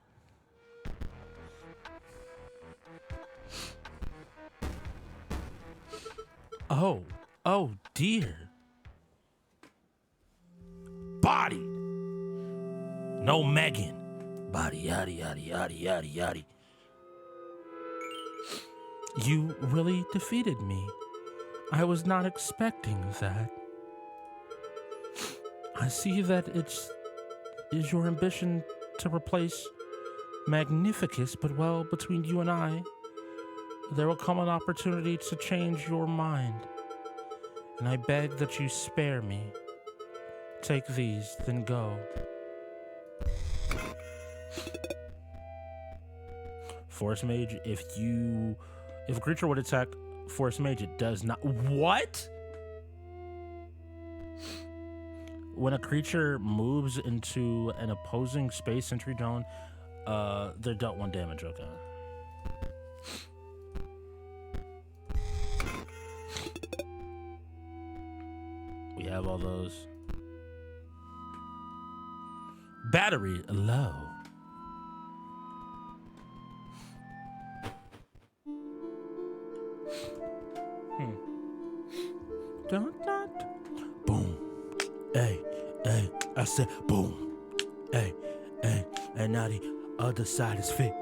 Oh. Oh, dear. Body. No Megan. Body, yaddy, yaddy, yaddy, yaddy, yaddy. You really defeated me. I was not expecting that. I see that is your ambition to replace Magnificus, but well, between you and I, there will come an opportunity to change your mind. And I beg that you spare me. Take these, then go. Force Mage, if a creature would attack Force Mage, it does not. What? When a creature moves into an opposing space sentry zone, they're dealt 1 damage. Okay. We have all those. Battery low. Dun, dun, dun. Boom. Hey, hey, I said boom. Hey, hey, and now the other side is fixed.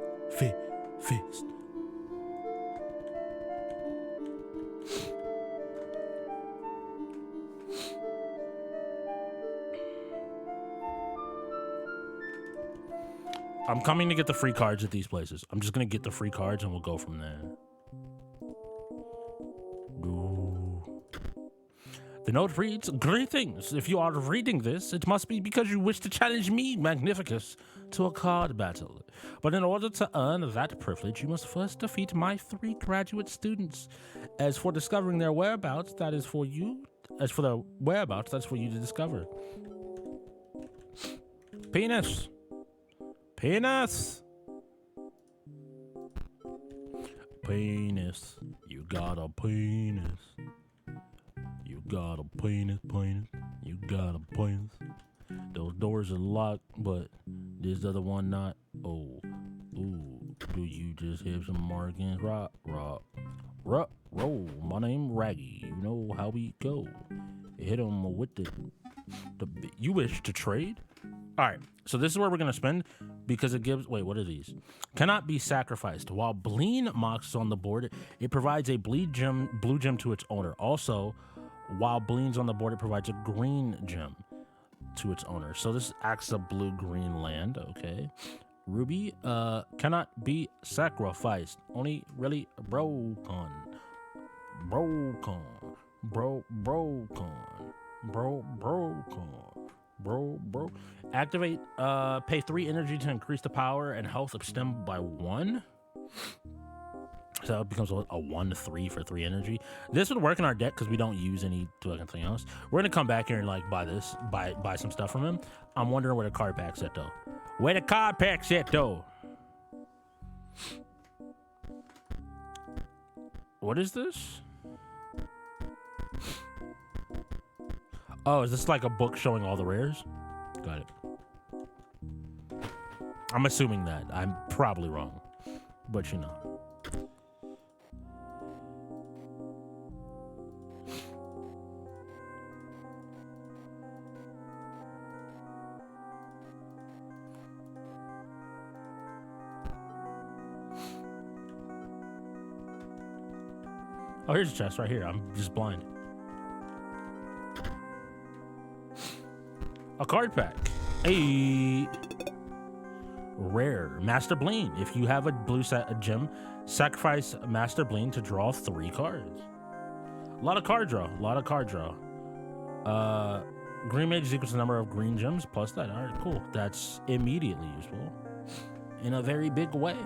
I'm coming to get the free cards at these places. I'm just gonna get the free cards and we'll go from there. The note reads, "Greetings. If you are reading this, it must be because you wish to challenge me, Magnificus, to a card battle. But in order to earn that privilege, you must first defeat my 3 graduate students. As for discovering their whereabouts, that is for you. As for their whereabouts, that's for you to discover." Penis. Penis. Penis. You got a penis. You got a penis. You got a penis. Those doors are locked, but this other one not. Oh, ooh, do you just have some markings? Roll. My name Raggy. You know how we go. Hit him with the. You wish to trade? All right, so this is where we're gonna spend because it gives. Wait, what are these? Cannot be sacrificed. While Bleen Mox is on the board, it provides a blue gem to its owner. Also, while Bleen's on the board, it provides a green gem to its owner. So this acts a blue-green land. Okay. Ruby cannot be sacrificed. Only really broken. Bro. Activate, pay 3 energy to increase the power and health of stem by 1. So it becomes a 1-3 for 3 energy. This would work in our deck because we don't use any anything else. We're gonna come back here and like buy some stuff from him. I'm wondering where the card pack's at though. Where the card pack's at though? What is this? Oh, is this like a book showing all the rares? Got it. I'm assuming that. I'm probably wrong, but you know. Oh, here's a chest right here. I'm just blind. A card pack. A rare Master Bleen. If you have a blue set, a gem, sacrifice Master Bleen to draw 3 cards. A lot of card draw. A lot of card draw. Green mage is equal to the number of green gems plus that. All right, cool. That's immediately useful in a very big way.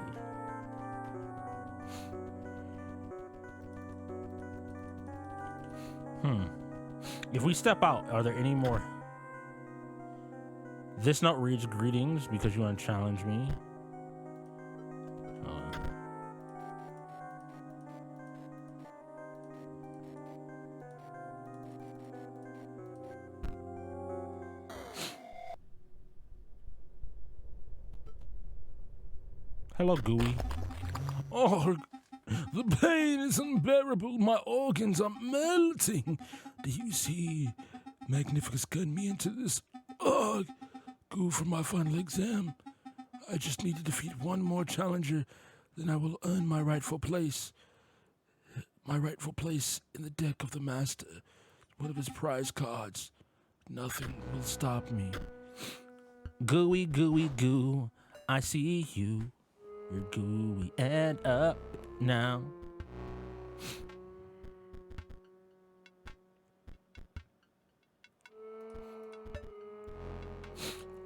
If we step out, are there any more? This note reads, greetings because you want to challenge me. Hello, Gooey. Oh, the pain is unbearable. My organs are melting. Do you see Magnificus gun me into this goo for my final exam? I just need to defeat one more challenger, then I will earn my rightful place. My rightful place in the deck of the master. One of his prize cards. Nothing will stop me. Gooey, gooey, goo. I see you. You're gooey and up now.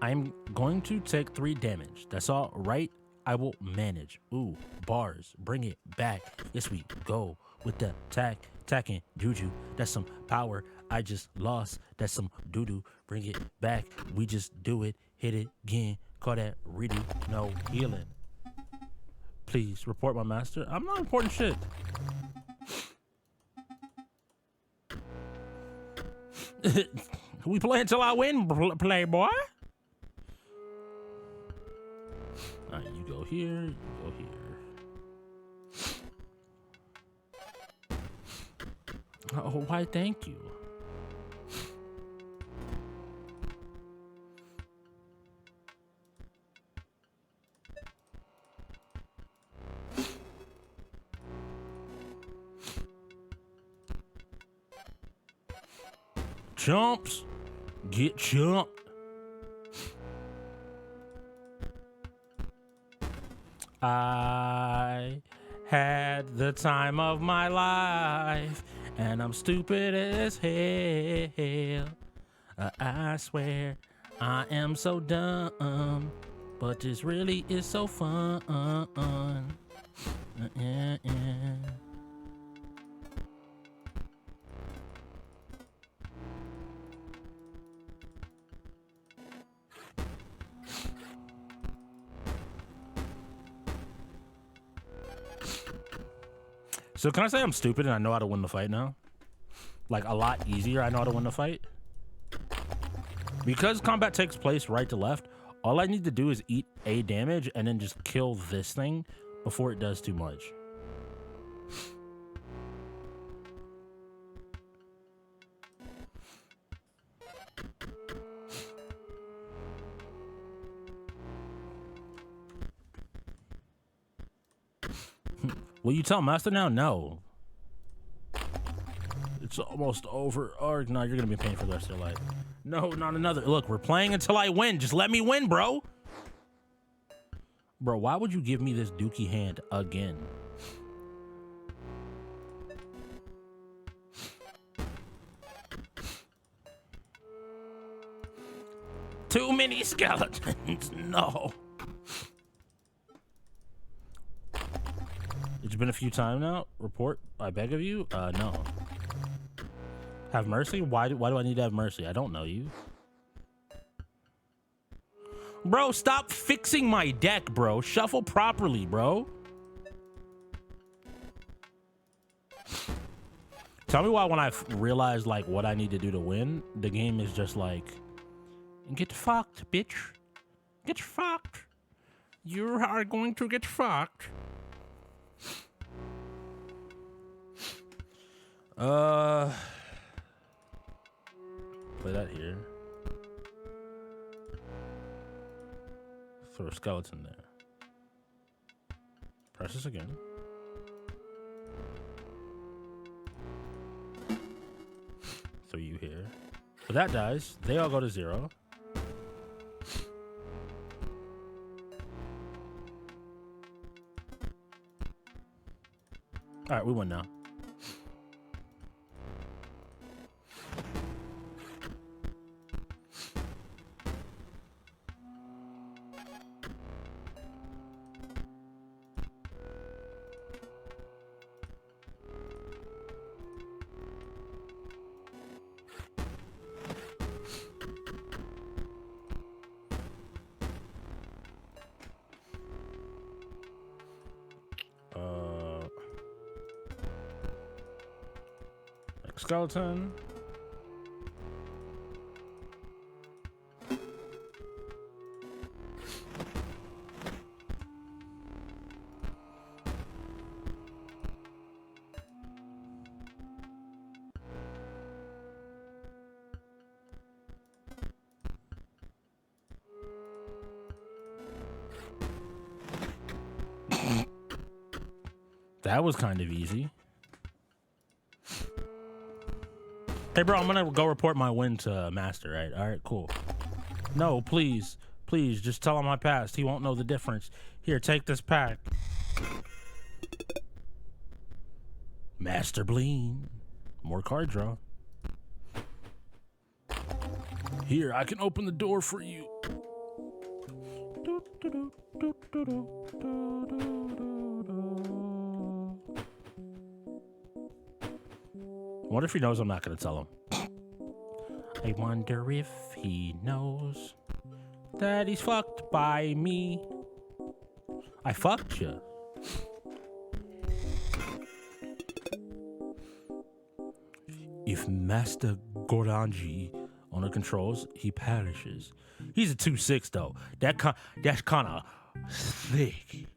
I'm going to take 3 damage. That's all right. I will manage. Ooh, bars. Bring it back. Yes, we go with the attacking juju. That's some power I just lost. That's some doo-doo. Bring it back. We just do it. Hit it again. Call that redo. No healing. Please report my master. I'm not reporting shit. We play until I win, playboy. All right, you go here, you go here. Oh, why thank you. Chumps, get chumped. I had the time of my life, and I'm stupid as hell. I swear I am so dumb, but this really is so fun. So can I say I'm stupid and I know how to win the fight now? Like a lot easier, I know how to win the fight. Because combat takes place right to left, all I need to do is eat a damage and then just kill this thing before it does too much. Will you tell Master now? No. It's almost over. Or no, you're gonna be paying for the rest of your life. No, not another. Look, we're playing until I win. Just let me win, bro. Bro, why would you give me this dookie hand again? Too many skeletons. No. It's been a few times now. Report, I beg of you. No. Have mercy? Why do I need to have mercy? I don't know you. Bro, stop fixing my deck, bro. Shuffle properly, bro. Tell me why when I realize, like, what I need to do to win, the game is just like, get fucked, bitch. Get fucked. You are going to get fucked. Play that here. Throw a skeleton there. Press this again. Throw you here. But that dies. They all go to 0. All right, we win now. Skeleton. That was kind of easy. Hey, bro, I'm gonna go report my win to Master, right? All right, cool. No, please. Please, just tell him I passed. He won't know the difference. Here, take this pack. Master Bleen. More card draw. Here, I can open the door for you. What if he knows I'm not going to tell him? I wonder if he knows that he's fucked by me. I fucked you. If Master Goranji owner controls, he perishes. He's a 2/6 though. That's kind of thick.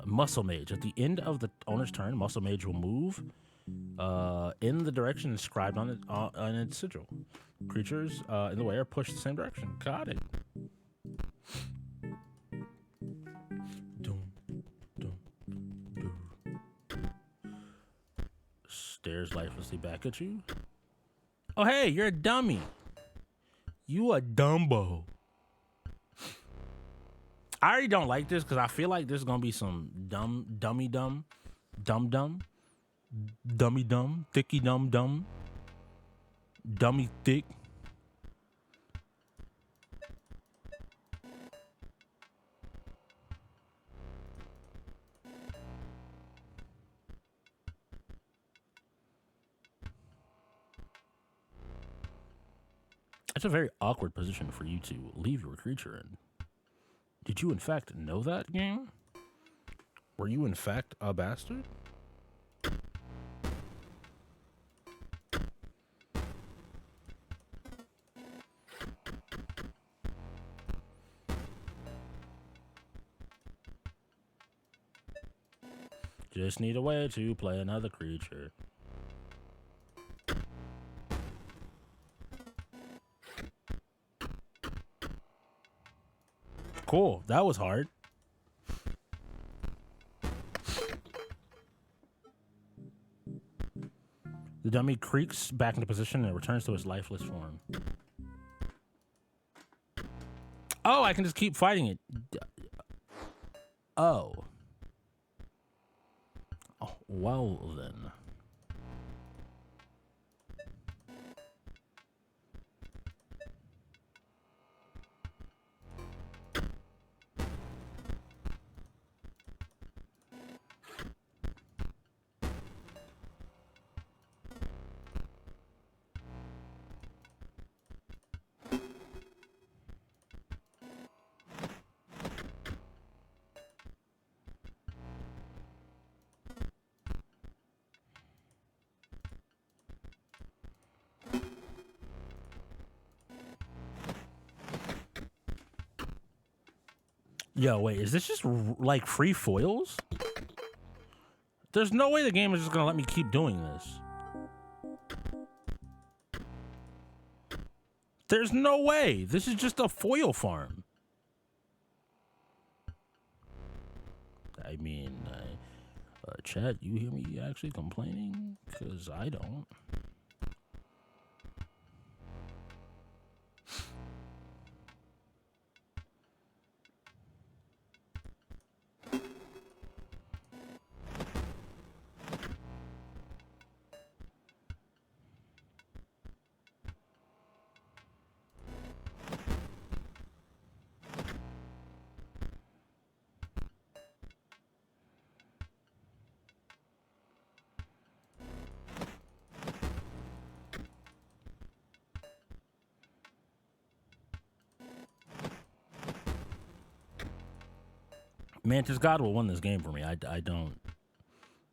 Muscle Mage. At the end of the owner's turn, Muscle Mage will move in the direction inscribed on its sigil. Creatures in the way are pushed the same direction. Got it. Stares lifelessly back at you. Oh, hey, you're a dummy. You a Dumbo. I already don't like this because I feel like there's going to be some dummy, thicky dumb, dummy thick. It's a very awkward position for you to leave your creature in. Did you in fact know that, game? Were you in fact a bastard? Just need a way to play another creature. Cool. That was hard. The dummy creaks back into position and returns to its lifeless form. Oh, I can just keep fighting it. Oh. Oh, well then. Yo, wait, is this just like free foils? There's no way the game is just gonna let me keep doing this. There's no way. This is just a foil farm. I mean, Chad, you hear me actually complaining? Because I don't. Mantis God will win this game for me. I don't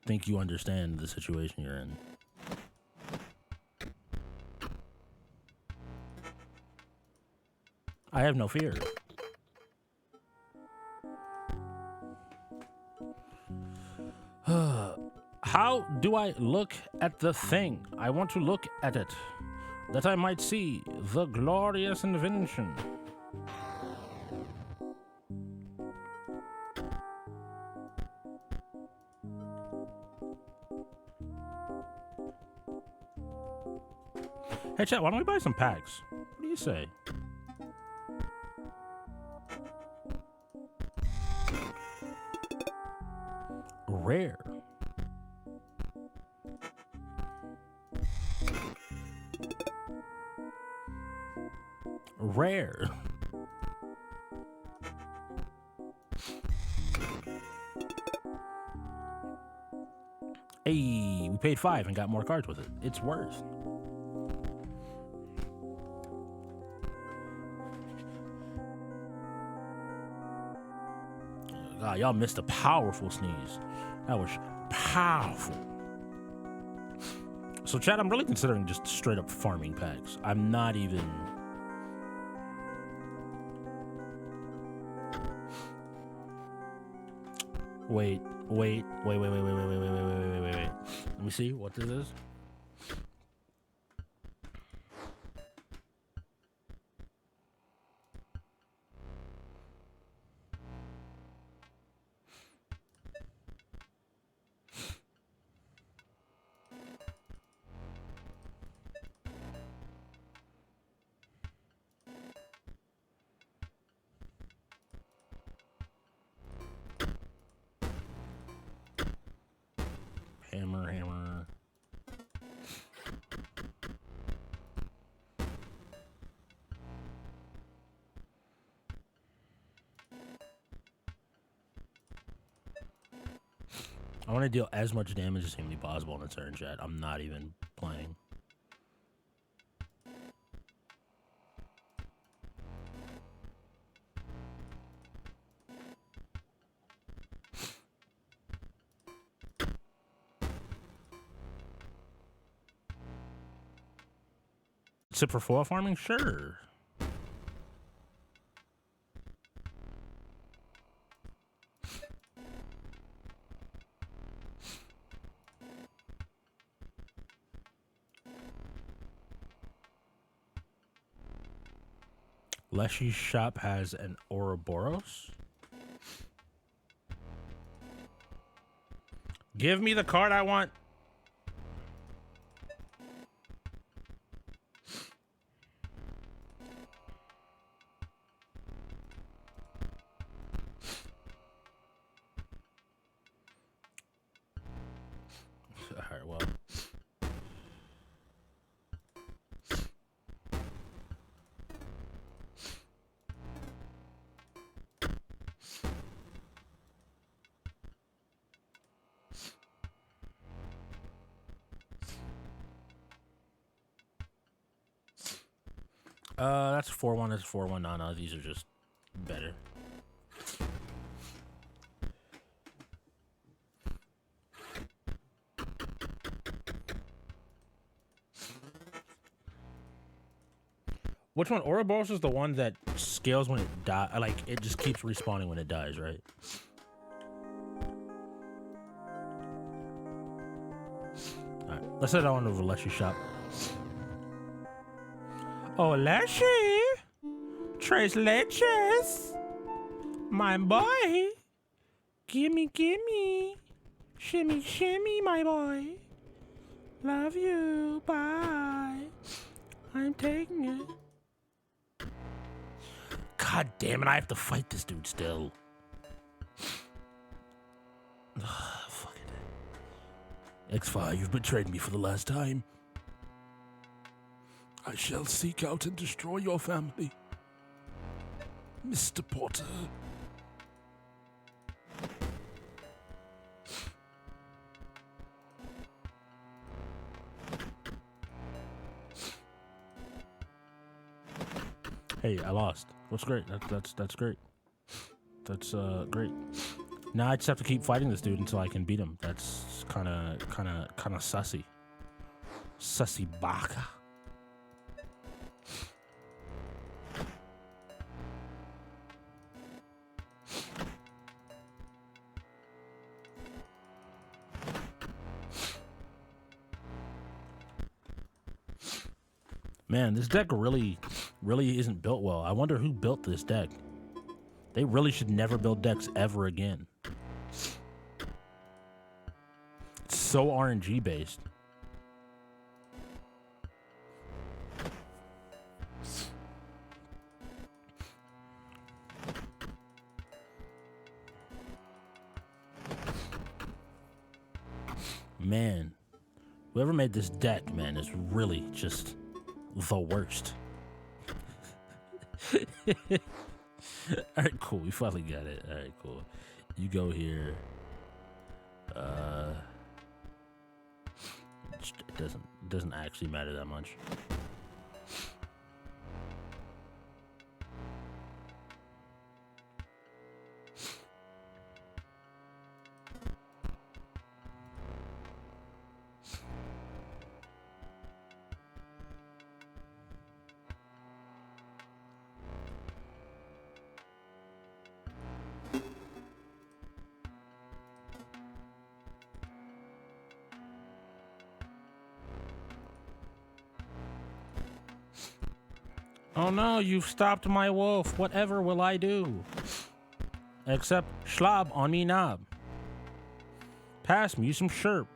think you understand the situation you're in. I have no fear. How do I look at the thing? I want to look at it, that I might see the glorious invention. Hey, chat, why don't we buy some packs? What do you say? Rare. Rare. Hey, we paid 5 and got more cards with it. It's worth. God, y'all missed a powerful sneeze. That was powerful. So, Chad, I'm really considering just straight up farming packs. I'm not even... Wait. Let me see what this is. Hammer. I want to deal as much damage as humanly possible in a turn, chat. I'm not even playing. Sit for foil farming? Sure. Leshy's shop has an Ouroboros. Give me the card I want. Alright, well. That's 4-1, that's 4-1. No, these are just better. Which one? Ouroboros is the one that scales when it die. Like it just keeps respawning when it dies, right? All right, let's head on over to Leshy's shop. Oh, Leshy, tres leches, my boy. Gimme, gimme, shimmy, shimmy, my boy. Love you. Bye. I'm taking it. God damn it, I have to fight this dude still. Fuck it. X5, you've betrayed me for the last time. I shall seek out and destroy your family, Mr. Potter. Hey, I lost. What's great? That's great. That's great. Now I just have to keep fighting this dude until I can beat him. That's kind of sussy. Sussy baka. Man, this deck really isn't built well. I wonder who built this deck. They really should never build decks ever again. It's so RNG based. Man, whoever made this deck, man, is really just the worst. Alright, cool. We finally got it. Alright, cool. You go here. It doesn't actually matter that much. Oh no, you've stopped my wolf. Whatever will I do? Except schlob on me knob. Pass me some sherp.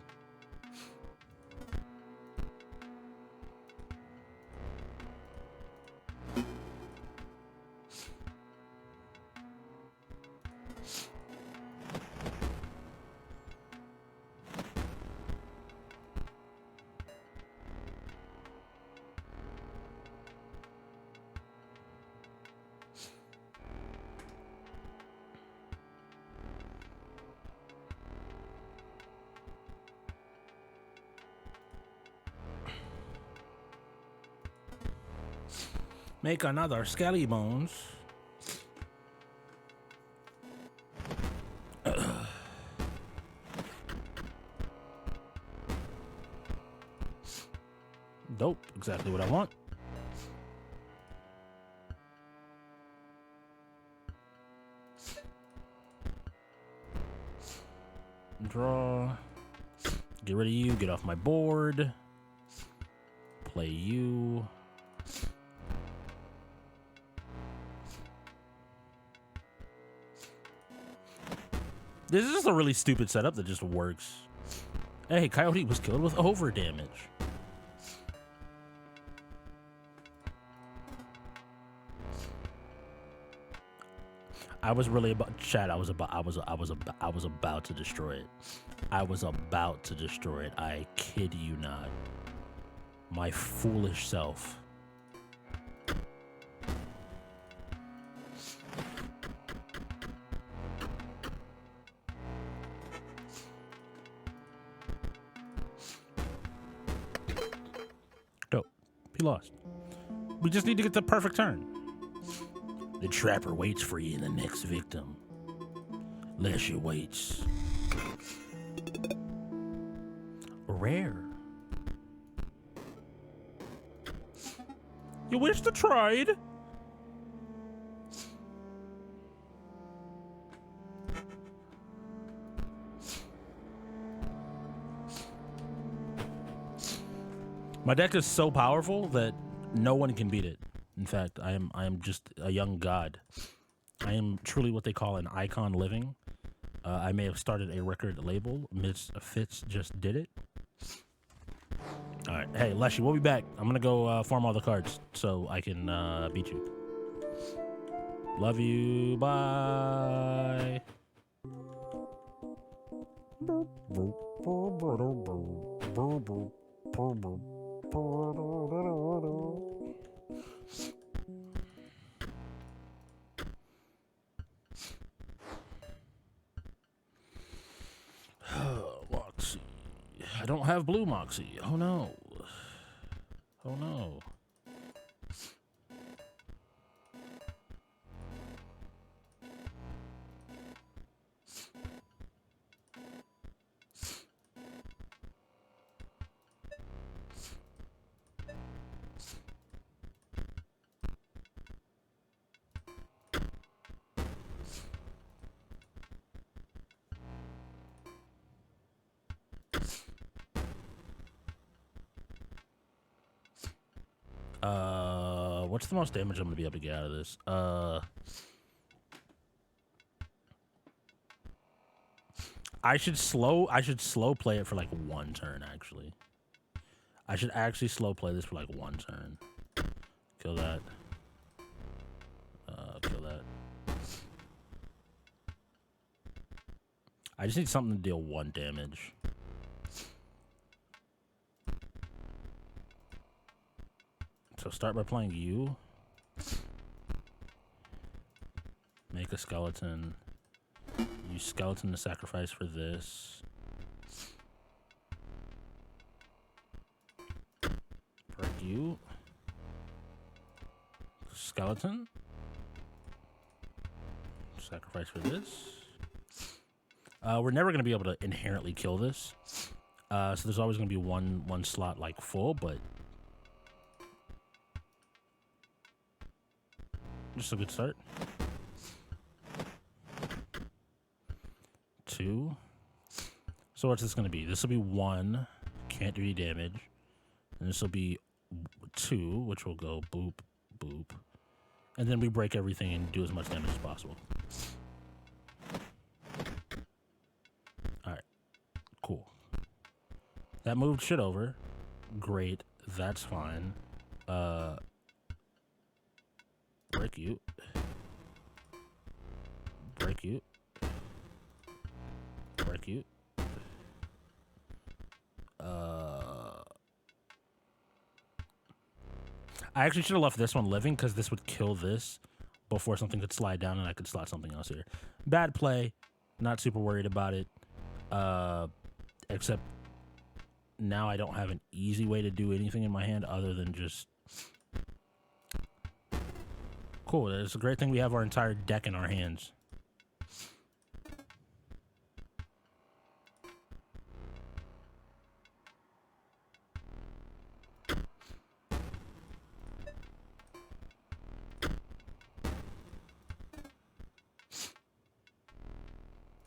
Make another skelly bones. Dope. Exactly what I want. Draw. Get rid of you. Get off my board. Play you. This is just a really stupid setup that just works. Hey, Coyote was killed with over damage. I was really about chat. I was about to destroy it. I was about to destroy it. I kid you not. My foolish self. Dope. He lost. We just need to get the perfect turn. The trapper waits for you in the next victim. Leshy waits. Rare. You wish to trade? My deck is so powerful that no one can beat it. In fact, I am just a young god. I am truly what they call an icon living. I may have started a record label. Miss Fitz just did it. All right. Hey, Leshy, we'll be back. I'm going to go farm all the cards so I can beat you. Love you. Bye. Moxie. I don't have blue Moxie. Oh no. Oh no. What's the most damage I'm gonna be able to get out of this? I should slow play it for like one turn, actually. I should actually slow play this for like one turn. Kill that. Kill that. I just need something to deal 1 damage. So start by playing you. Make a skeleton. Use skeleton to sacrifice for this. Break you. Skeleton. Sacrifice for this. We're never going to be able to inherently kill this. So there's always going to be one slot like full, but just a good start. 2. So what's this going to be? This will be 1. Can't do any damage. And this will be 2, which will go boop, boop. And then we break everything and do as much damage as possible. Alright. Cool. That moved shit over. Great. That's fine. Break you. Break you. Break you. I actually should have left this one living because this would kill this before something could slide down and I could slot something else here. Bad play. Not super worried about it. Except now I don't have an easy way to do anything in my hand other than just... Cool. It's a great thing we have our entire deck in our hands.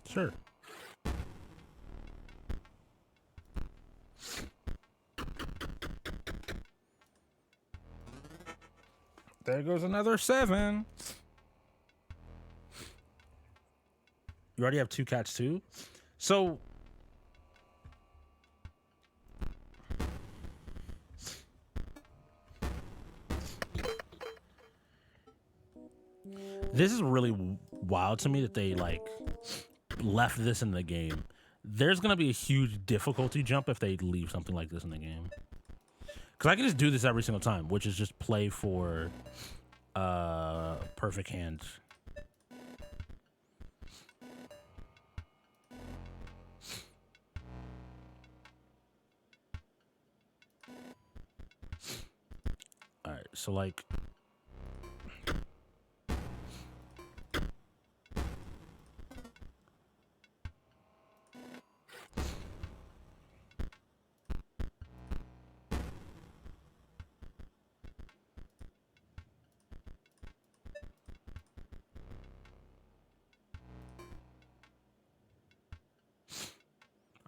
Sure. There goes another 7. You already have 2 cats too? So this is really wild to me that they like left this in the game. There's gonna be a huge difficulty jump if they leave something like this in the game. Because I can just do this every single time, which is just play for perfect hands. Alright, so like...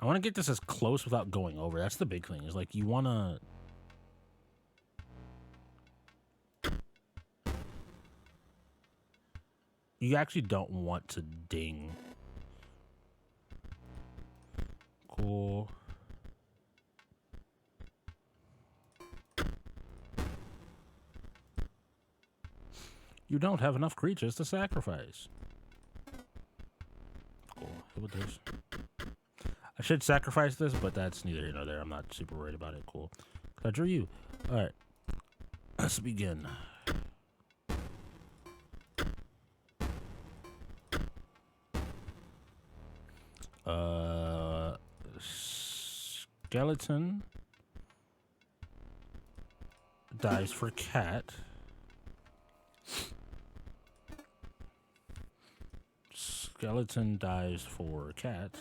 I want to get this as close without going over. That's the big thing. Is like you want to. You actually don't want to ding. Cool. You don't have enough creatures to sacrifice. Cool. Hit with this. I should sacrifice this, but that's neither here nor there. I'm not super worried about it. Cool. I drew you. All right. Let's begin. Skeleton dies for cat. Skeleton dies for cat.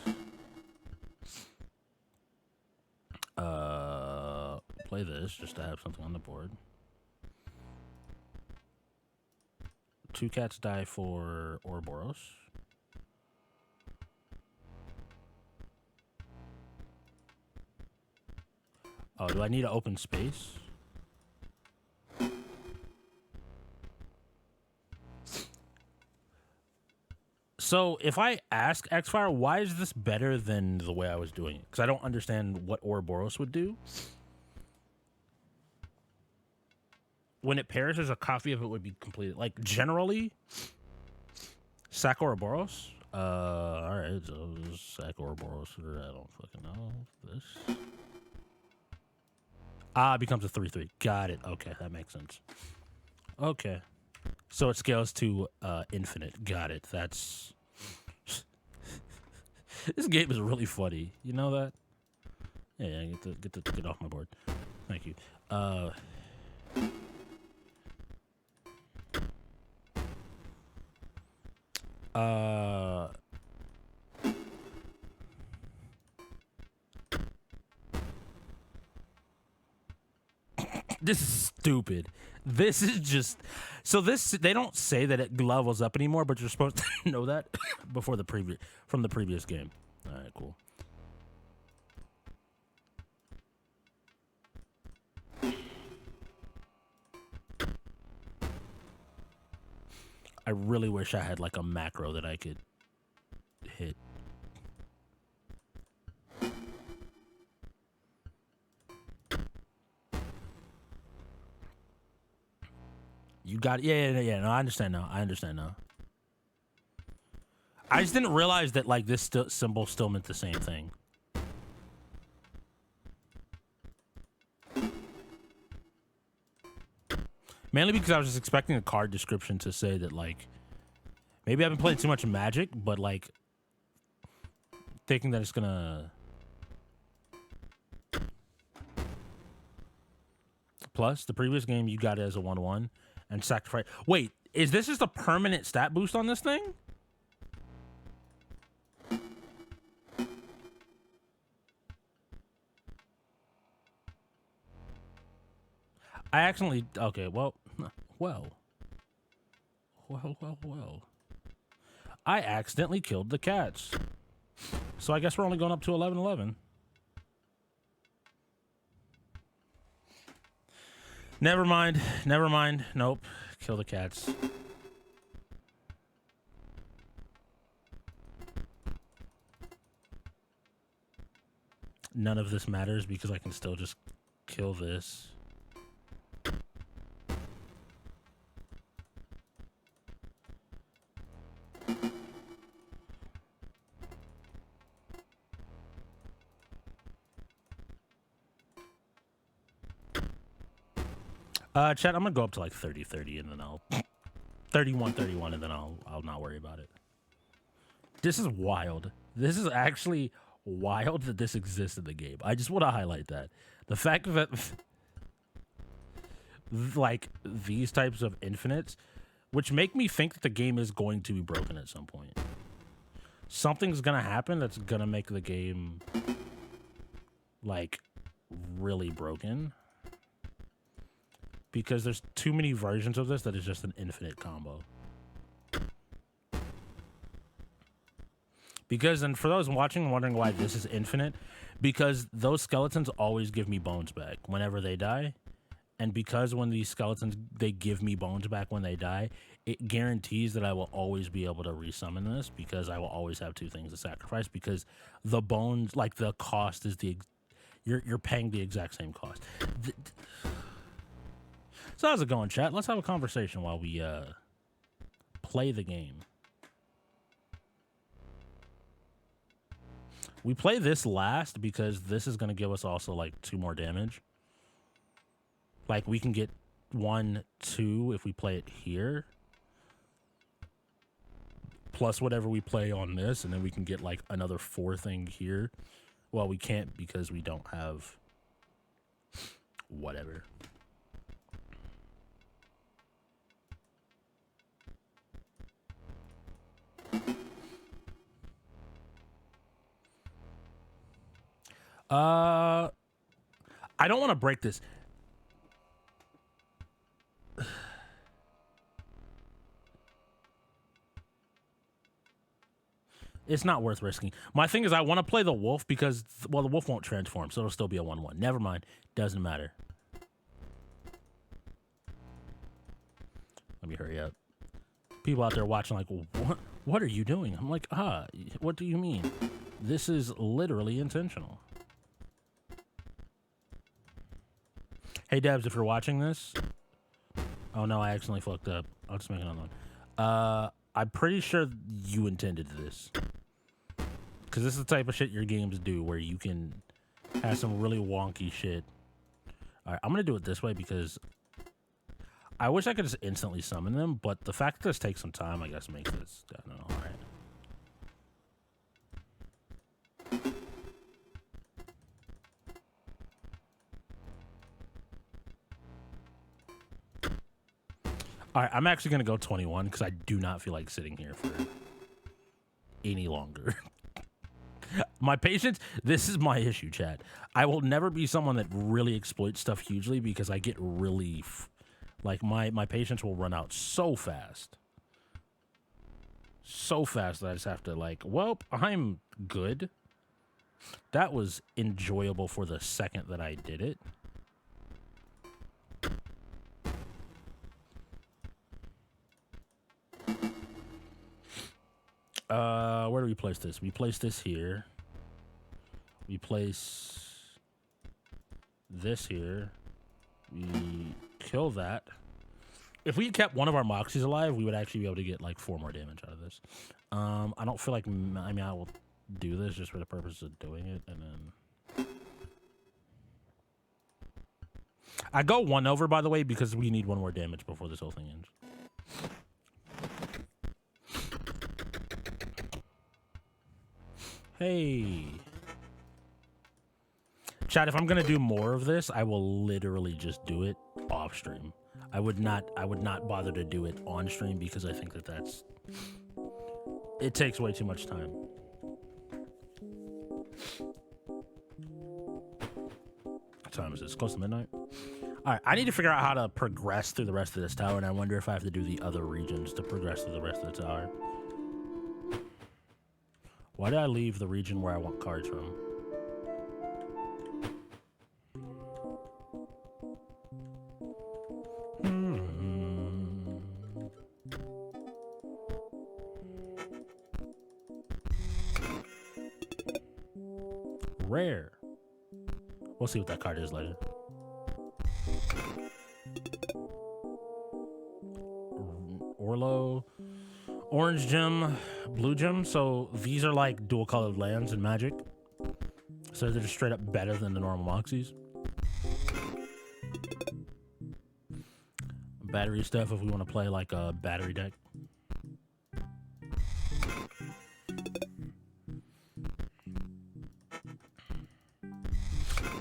Play this just to have something on the board. 2 cats die for Ouroboros. Oh, do I need to open space? So if I ask Xfire, why is this better than the way I was doing it? Because I don't understand what Ouroboros would do. When it perishes, a copy of it would be completed. Like, generally, sack Ouroboros. Alright, so sack Ouroboros. I don't fucking know. This. It becomes a 3/3. Got it. Okay, that makes sense. Okay. So it scales to infinite. Got it. That's... This game is really funny. You know that? Yeah, get off my board. Thank you. This is stupid. This is just... So this... They don't say that it levels up anymore, but you're supposed to know that before the from the previous game. All right, cool. I really wish I had like a macro that I could hit. You got it. Yeah. No, I understand now. I just didn't realize that like this symbol still meant the same thing. Mainly because I was just expecting a card description to say that like maybe I've been playing too much Magic, but like thinking that it's gonna. Plus, the previous game you got it as a 1/1 and sacrifice. Wait, is this just a permanent stat boost on this thing? I accidentally. Okay, well. I accidentally killed the cats. So I guess we're only going up to 11-11. Never mind. Nope. Kill the cats. None of this matters because I can still just kill this. Chat, I'm gonna go up to like 30-30 and then I'll 31-31 and then I'll not worry about it. This is wild. This is actually wild that this exists in the game. I just want to highlight that. The fact that like these types of infinites, which make me think that the game is going to be broken at some point. Something's gonna happen that's gonna make the game like really broken. Because there's too many versions of this that is just an infinite combo. Because, and for those watching, wondering why this is infinite, because those skeletons always give me bones back whenever they die. And because when these skeletons, they give me bones back when they die, it guarantees that I will always be able to resummon this because I will always have 2 things to sacrifice because the bones, like the cost is you're paying the exact same cost. So how's it going, chat? Let's have a conversation while we play the game. We play this last because this is going to give us also like 2 more damage. Like we can get 1, 2 if we play it here. Plus whatever we play on this, and then we can get like another 4 thing here. Well, we can't because we don't have whatever. I don't want to break this. It's not worth risking. My thing is I want to play the wolf because, well, the wolf won't transform, so it'll still be a 1-1. Never mind. Doesn't matter. Let me hurry up. People out there watching like, what are you doing? I'm like, what do you mean? This is literally intentional. Hey, Debs, if you're watching this. Oh, no, I accidentally fucked up. I'll just make another one. I'm pretty sure you intended this. Because this is the type of shit your games do where you can have some really wonky shit. Alright, I'm going to do it this way because I wish I could just instantly summon them, but the fact that this takes some time, I guess, makes this, I don't know, alright. Alright, I'm actually going to go 21 because I do not feel like sitting here for any longer. My patience, this is my issue, chat. I will never be someone that really exploits stuff hugely because I get really, like, my patience will run out so fast. So fast that I just have to, like, well, I'm good. That was enjoyable for the second that I did it. Where do we place this? We place this here. We place this here. We kill that. If we kept one of our Moxies alive, we would actually be able to get like 4 more damage out of this. I don't feel like, I mean, I will do this just for the purpose of doing it, and then I go 1 over, by the way, because we need 1 more damage before this whole thing ends. Hey. Chat, if I'm gonna do more of this, I will literally just do it off stream. I would not bother to do it on stream because I think that it takes way too much time. What time is this? Close to midnight? Alright, I need to figure out how to progress through the rest of this tower, and I wonder if I have to do the other regions to progress through the rest of the tower. Why did I leave the region where I want cards from? Rare. We'll see what that card is later. Orlo. Orange gem, blue gem. So these are like dual colored lands in Magic. So they're just straight up better than the normal Moxies. Battery stuff if we want to play like a battery deck.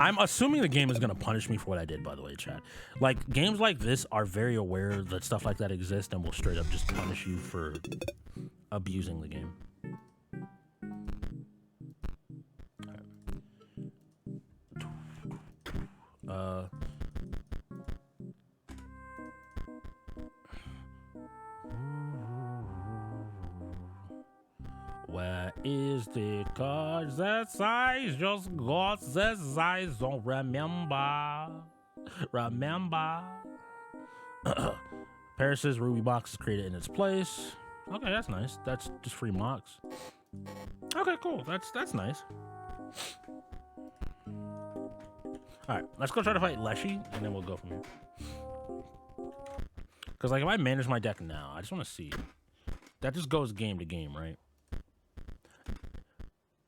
I'm assuming the game is going to punish me for what I did, by the way, chat. Like, games like this are very aware that stuff like that exists and will straight up just punish you for abusing the game. is the cause that size just got the size. Don't remember. Remember. Paris says Ruby box is created in its place. Okay, that's nice. That's just free mocks. Okay, cool. That's nice. Alright, let's go try to fight Leshy, and then we'll go from here. Because, like, if I manage my deck now, I just want to see. That just goes game to game, right?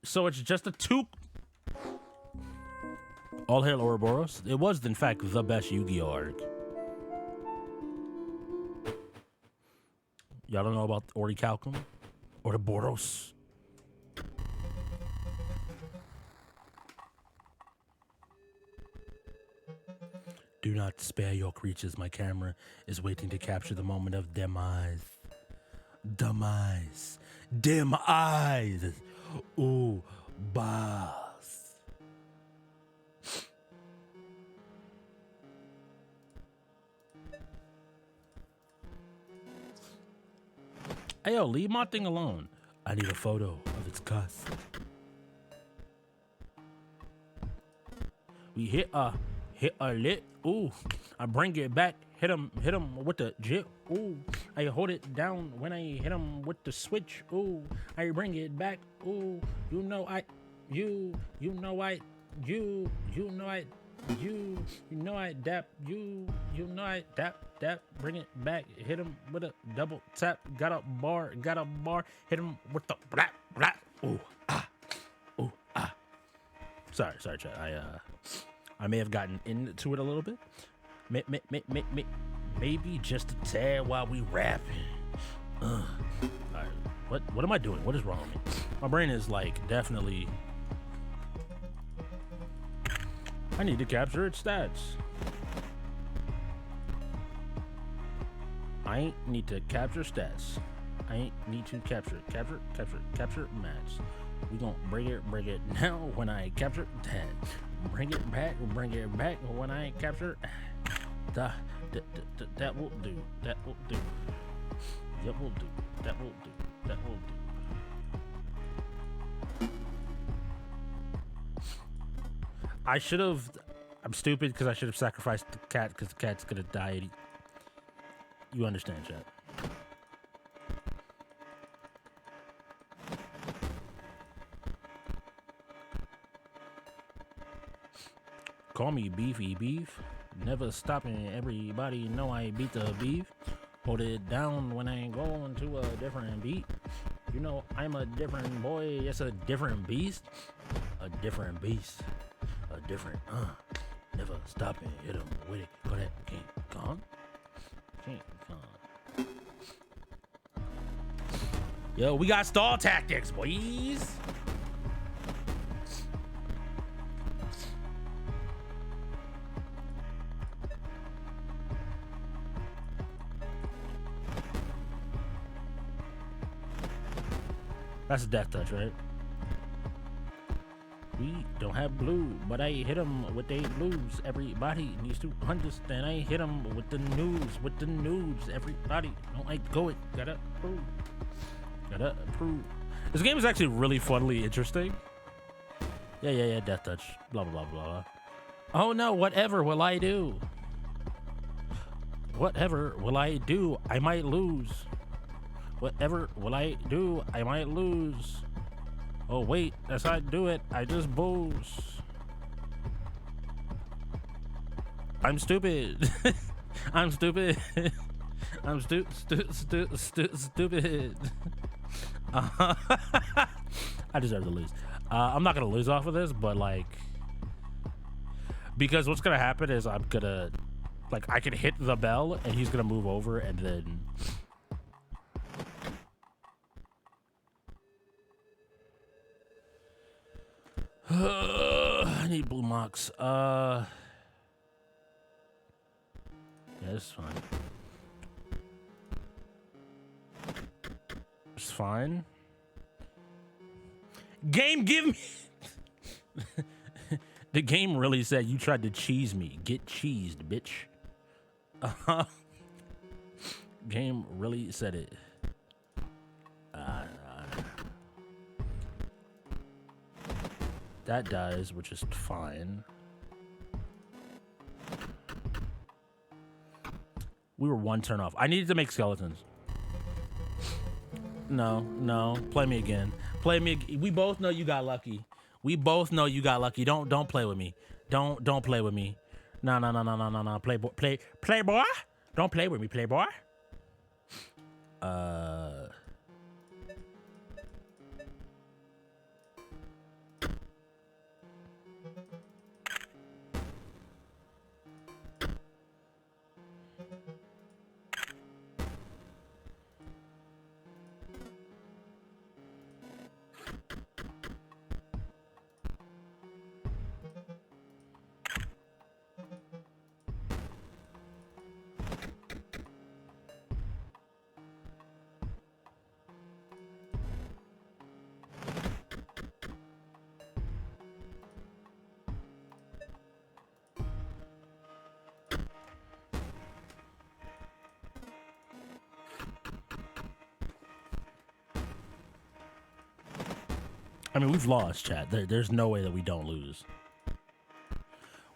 So it's just a 2... All hail Ouroboros. It was, in fact, the best Yu-Gi-Oh! Arc. Y'all don't know about Orichalcum? Ouroboros? Do not spare your creatures. My camera is waiting to capture the moment of demise. Demise. Demise. Ooh, boss. Hey, yo, leave my thing alone. I need a photo of its cuss. We hit a lit. Ooh, I bring it back. Hit him with the jip. Ooh, I hold it down when I hit him with the switch. Ooh, I bring it back. Ooh, you know I dap dap. Bring it back. Hit him with a double tap. Got a bar. Hit him with the blah blah. Ooh ah. Sorry, chat. I may have gotten into it a little bit. Maybe just a tad while we rapping. All right, what am I doing? What is wrong with me? My brain is like definitely. I need to capture its stats. I ain't need to capture stats. I ain't need to capture match. We gon' bring it now when I capture that. Bring it back when I capture. That will do. That will do. I should have. I'm stupid because I should have sacrificed the cat because the cat's gonna die. You understand, chat? Call me Beefy Beef. Never stopping. Everybody know I beat the beef. Hold it down when I go into a different beat. You know I'm a different boy. It's a different beast. A different beast. A different Never stopping. Hit him with it. Go that King Kong. King Kong. Yo, we got stall tactics, boys. That's a death touch, right? We don't have blue, but I hit him with they blues. Everybody needs to understand. I hit him with the news. Everybody don't like go it. Gotta prove. This game is actually really funnily interesting. Yeah. Death touch. Blah blah blah. Oh no! Whatever will I do? Whatever will I do? I might lose. Whatever will I do? I might lose. Oh wait, as I do it, I just booze. I'm stupid. I'm stupid. I'm stupid. I deserve to lose. I'm not gonna lose off of this, but like, because what's gonna happen is I'm gonna, like, I can hit the bell and he's gonna move over and then. I need blue mocks. Yeah, this is fine. It's fine. Game, give me. The game really said you tried to cheese me. Get cheesed, bitch. Game really said it. That dies, which is fine. We were one turn off. I needed to make skeletons. No. Play me again. Play me. We both know you got lucky. We both know you got lucky. Don't play with me. Don't play with me. No. Playboy. Don't play with me, playboy. I mean, we've lost, chat. There's no way that we don't lose.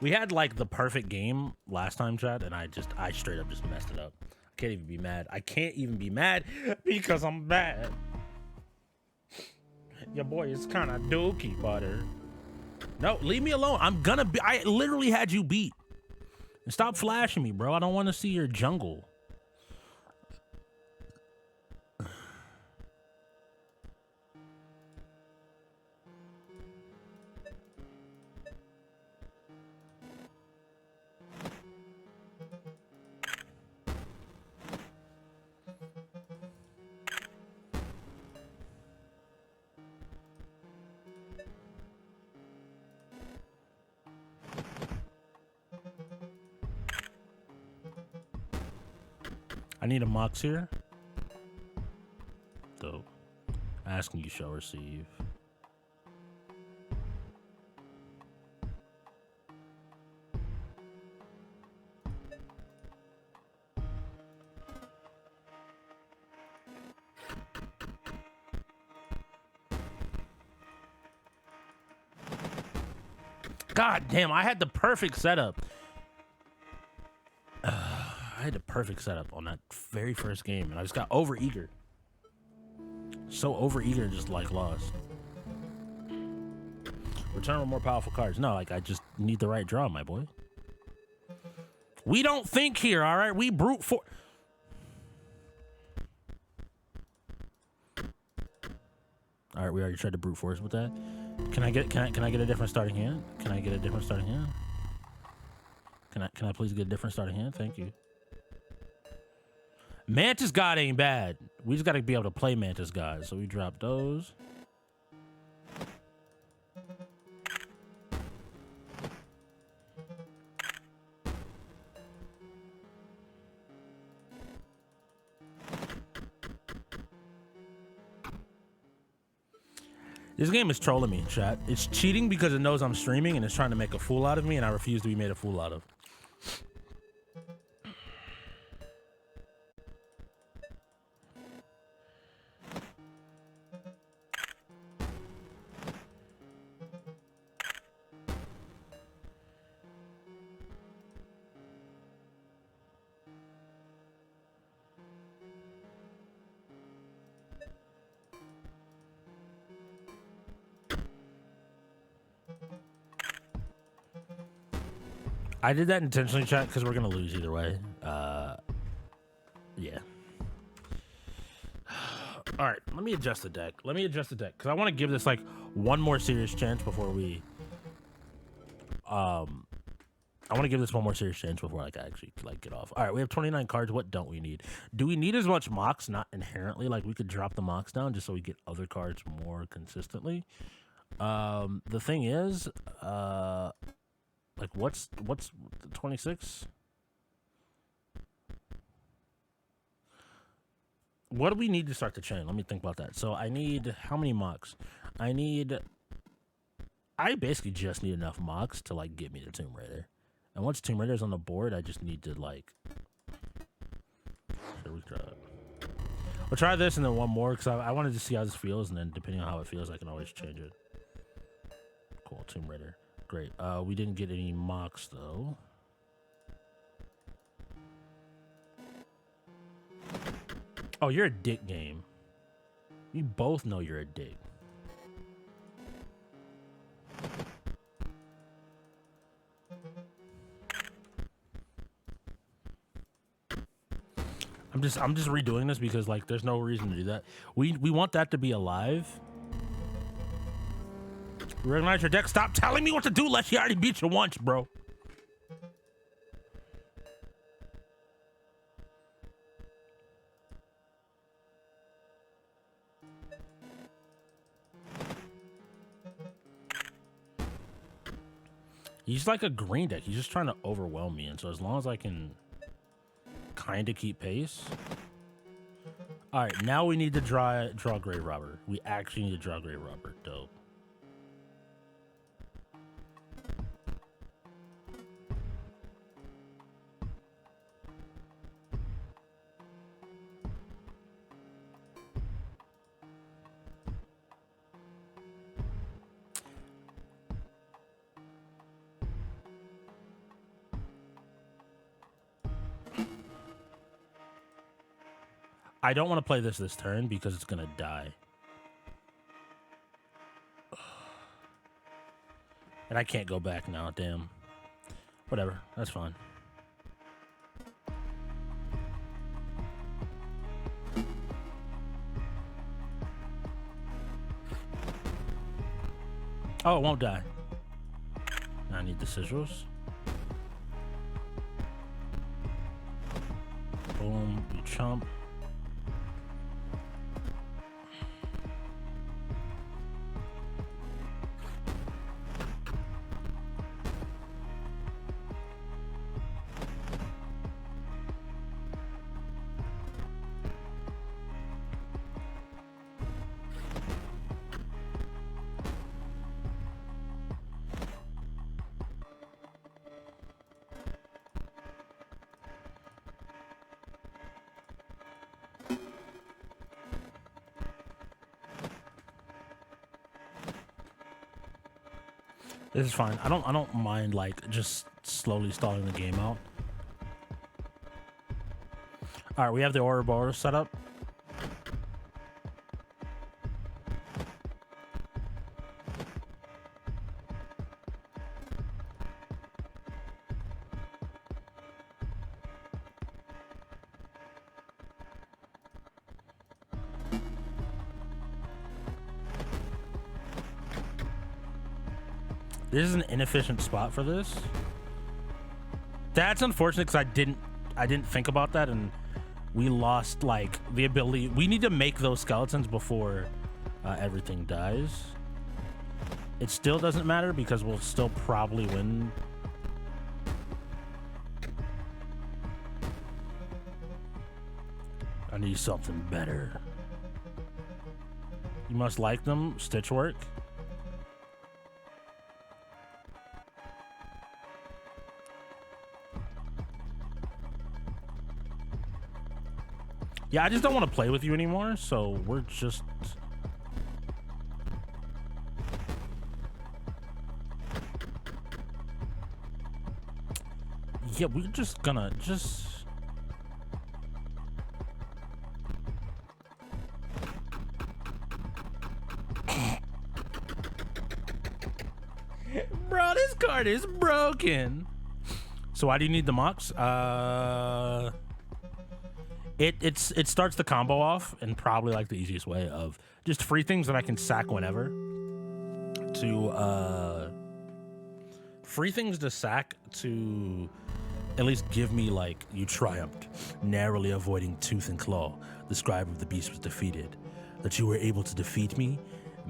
We had, like, the perfect game last time, chat, and I straight up just messed it up. I can't even be mad. I can't even be mad because I'm bad. Your boy is kind of dookie, butter. No, leave me alone. I literally had you beat. And stop flashing me, bro. I don't want to see your jungle. I need a mox here. Dope. Asking you shall receive. God damn, I had the perfect setup. I had the perfect setup on that very first game, and I just got overeager. So overeager, just like lost. Return with more powerful cards. No, like I just need the right draw, my boy. We don't think here, all right? We brute force. All right, we already tried to brute force with that. Can I get a different starting hand? Can I get a different starting hand? Can I please get a different starting hand? Thank you. Mantis God ain't bad. We just gotta be able to play Mantis God. So we drop those. This game is trolling me, chat. It's cheating because it knows I'm streaming and it's trying to make a fool out of me, and I refuse to be made a fool out of. I did that intentionally, chat, because we're gonna lose either way. Yeah. All right, let me adjust the deck. Because I want to give this like one more serious chance before we. I want to give this one more serious chance before like I actually like get off. All right, we have 29 cards. What don't we need? Do we need as much mox? Not inherently. Like we could drop the mox down just so we get other cards more consistently. The thing is, like what's 26? What do we need to start the chain? Let me think about that. So I need how many mox? I basically just need enough mox to like get me the Tomb Raider. And once Tomb Raider's on the board, I just need to like. We'll try this and then one more because I wanted to see how this feels, and then depending on how it feels, I can always change it. Cool. cool. Tomb Raider. Great. We didn't get any mocks, though. Oh, you're a dick game. You both know you're a dick. I'm just redoing this because like there's no reason to do that. We want that to be alive. Recognize your deck. Stop telling me what to do, Les. You already beat you once, bro. He's like a green deck. He's just trying to overwhelm me. And so as long as I can kind of keep pace. All right, now we need to draw Grave Robber. We actually need to draw Grave Robber. Dope. I don't want to play this turn because it's going to die. And I can't go back now, damn. Whatever, that's fine. Oh, it won't die. I need the sigils. Boom, you chump. This is fine. I don't mind like just slowly stalling the game out. All right, we have the Ouroboros set up. This is an inefficient spot for this. That's unfortunate because I didn't think about that, and we lost like the ability. We need to make those skeletons before everything dies. It still doesn't matter because we'll still probably win. I need something better. You must like them. Stitch work. Yeah, I just don't want to play with you anymore, so we're just... Yeah, we're just gonna just... Bro, this card is broken. So why do you need the mocks? It starts the combo off, and probably like the easiest way of just free things that I can sack whenever. To free things to sack to at least give me like, you triumphed, narrowly avoiding tooth and claw. The scribe of the beast was defeated. That you were able to defeat me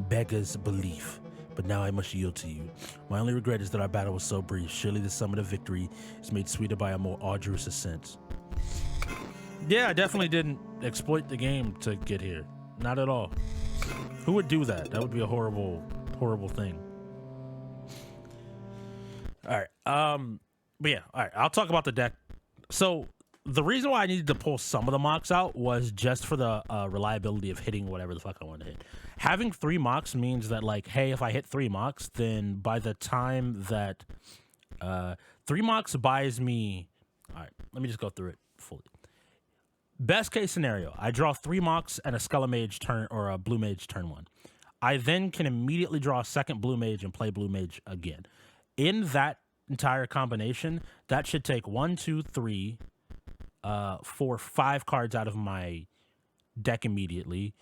beggars belief. But now I must yield to you. My only regret is that our battle was so brief. Surely the summit of victory is made sweeter by a more arduous ascent. Yeah, I definitely didn't exploit the game to get here. Not at all. Who would do that? That would be a horrible, horrible thing. All right. But yeah, all right. I'll talk about the deck. So the reason why I needed to pull some of the mocks out was just for the reliability of hitting whatever the fuck I wanted to hit. Having 3 mocks means that, like, hey, if I hit 3 mocks, then by the time that 3 mocks buys me... All right, let me just go through it fully. Best case scenario, I draw 3 mocks and a Skelemage turn, or a Blue Mage turn 1. I then can immediately draw a second Blue Mage and play Blue Mage again. In that entire combination, that should take 1, 2, 3, 4, 5 cards out of my deck immediately,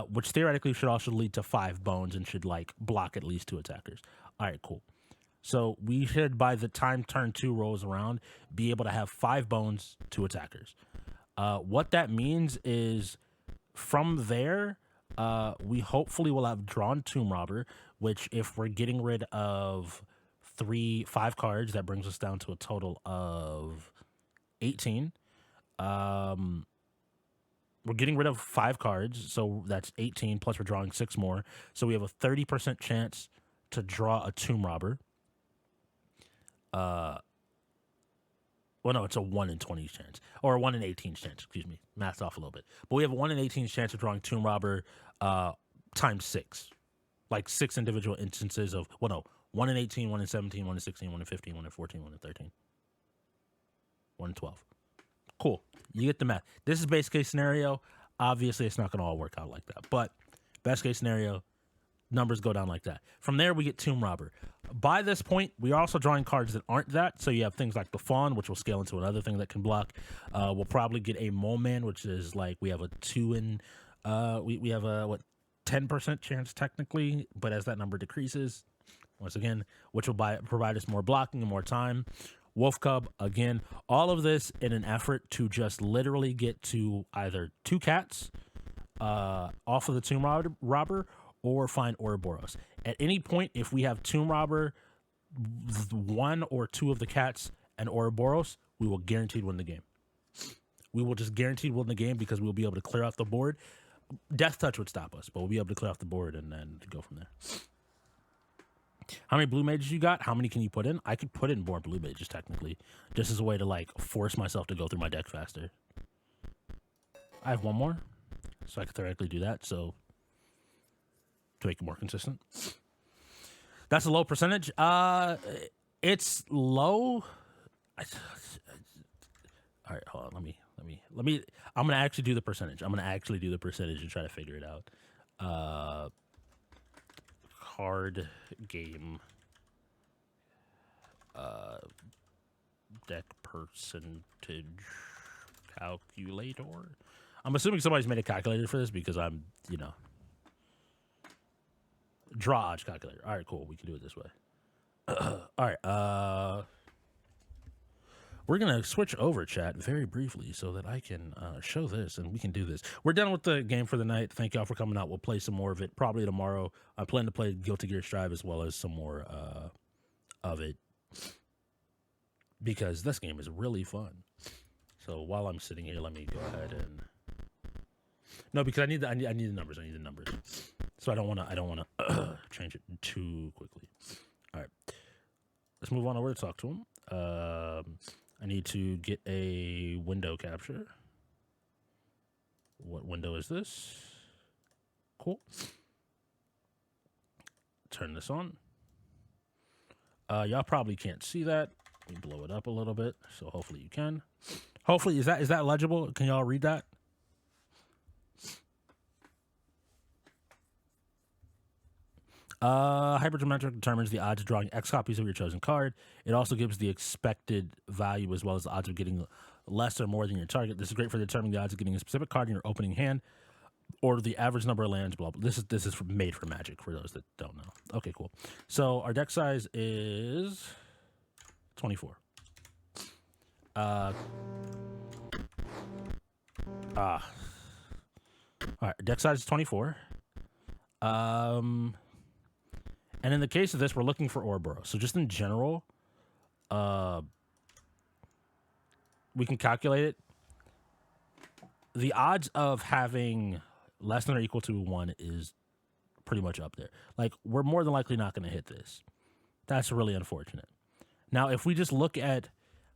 which theoretically should also lead to 5 bones and should, like, block at least 2 attackers. All right, cool. So we should, by the time turn 2 rolls around, be able to have 5 bones, 2 attackers. What that means is from there, we hopefully will have drawn Tomb Robber, which if we're getting rid of 5 cards, that brings us down to a total of 18. We're getting rid of 5 cards, so that's 18, plus we're drawing 6 more. So we have a 30% chance to draw a Tomb Robber. Well, no, it's a 1 in 20 chance, or a 1 in 18 chance, excuse me. Math's off a little bit. But we have a 1 in 18 chance of drawing Tomb Robber times 6. Like 6 individual instances of, 1 in 18, 1 in 17, 1 in 16, 1 in 15, 1 in 14, 1 in 13. 1 in 12. Cool. You get the math. This is base case scenario. Obviously, it's not going to all work out like that. But best case scenario, numbers go down like that. From there, we get Tomb Robber. By this point, we are also drawing cards that aren't that. So you have things like the Fawn, which will scale into another thing that can block. We'll probably get a Mole Man, which is like we have a 2 in... we have a, 10% chance technically, but as that number decreases, once again, which will provide us more blocking and more time. Wolf Cub, again, all of this in an effort to just literally get to either 2 cats off of the Tomb Robber or find Ouroboros. At any point, if we have Tomb Robber, 1 or 2 of the cats, and Ouroboros, we will guaranteed win the game. We will just guaranteed win the game because we'll be able to clear off the board. Death Touch would stop us, but we'll be able to clear off the board and then go from there. How many Blue Mages you got? How many can you put in? I could put in more Blue Mages, technically, just as a way to, like, force myself to go through my deck faster. I have 1 more, so I could theoretically do that, so to make it more consistent. That's a low percentage. It's low. All right, hold on. Let me. I'm gonna actually do the percentage. I'm gonna actually do the percentage and try to figure it out. Card game. Deck percentage calculator. I'm assuming somebody's made a calculator for this because I'm, draw odds calculator. All right, cool. We can do it this way. All right. We're going to switch over, chat, very briefly so that I can show this and we can do this. We're done with the game for the night. Thank y'all for coming out. We'll play some more of it probably tomorrow. I plan to play Guilty Gear Strive as well as some more of it because this game is really fun. So while I'm sitting here, let me go ahead and... No, because I need the numbers. I need the numbers. So I don't want to change it too quickly. All right. Let's move on over to talk to him. I need to get a window capture. What window is this? Cool. Turn this on. Y'all probably can't see that. Let me blow it up a little bit, so hopefully you can. Hopefully, is that legible? Can y'all read that? Hypergeometric determines the odds of drawing X copies of your chosen card. It also gives the expected value as well as the odds of getting less or more than your target. This is great for determining the odds of getting a specific card in your opening hand or the average number of lands, blah, blah. This is made for Magic for those that don't know. Okay, cool. So our deck size is 24. All right, deck size is 24. And in the case of this, we're looking for Ouroboros. So just in general, we can calculate it. The odds of having less than or equal to 1 is pretty much up there. Like, we're more than likely not going to hit this. That's really unfortunate. Now, if we just look at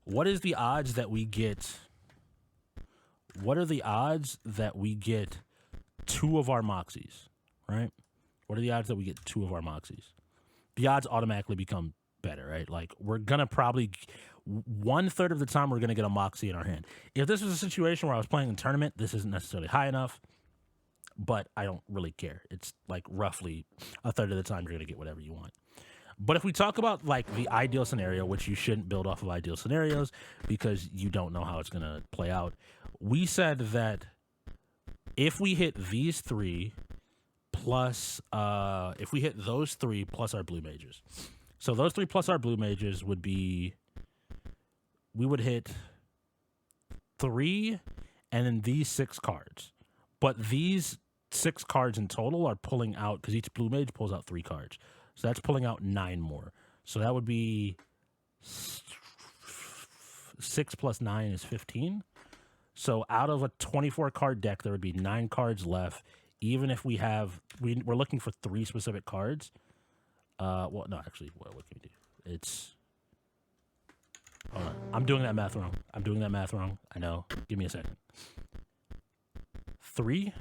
what is the odds that we get what are the odds that we get 2 of our Moxies, right? What are the odds that we get 2 of our Moxies? The odds automatically become better, right? Like, we're going to probably, 1/3 of the time, we're going to get a Moxie in our hand. If this was a situation where I was playing in a tournament, this isn't necessarily high enough, but I don't really care. It's like roughly 1/3 of the time, you're going to get whatever you want. But if we talk about like the ideal scenario, which you shouldn't build off of ideal scenarios because you don't know how it's going to play out, we said that if we hit these 3 plus, if we hit those 3 plus our blue mages, so those 3 plus our blue mages would be, we would hit 3 and then these 6 cards. But these 6 cards in total are pulling out, because each blue mage pulls out 3 cards. So that's pulling out 9 more. So that would be 6 plus 9 is 15. So out of a 24 card deck, there would be 9 cards left. Even if we have, we're looking for 3 specific cards. Well, no, actually, what can we do? It's, hold on. I'm doing that math wrong. I know. Give me a second. 3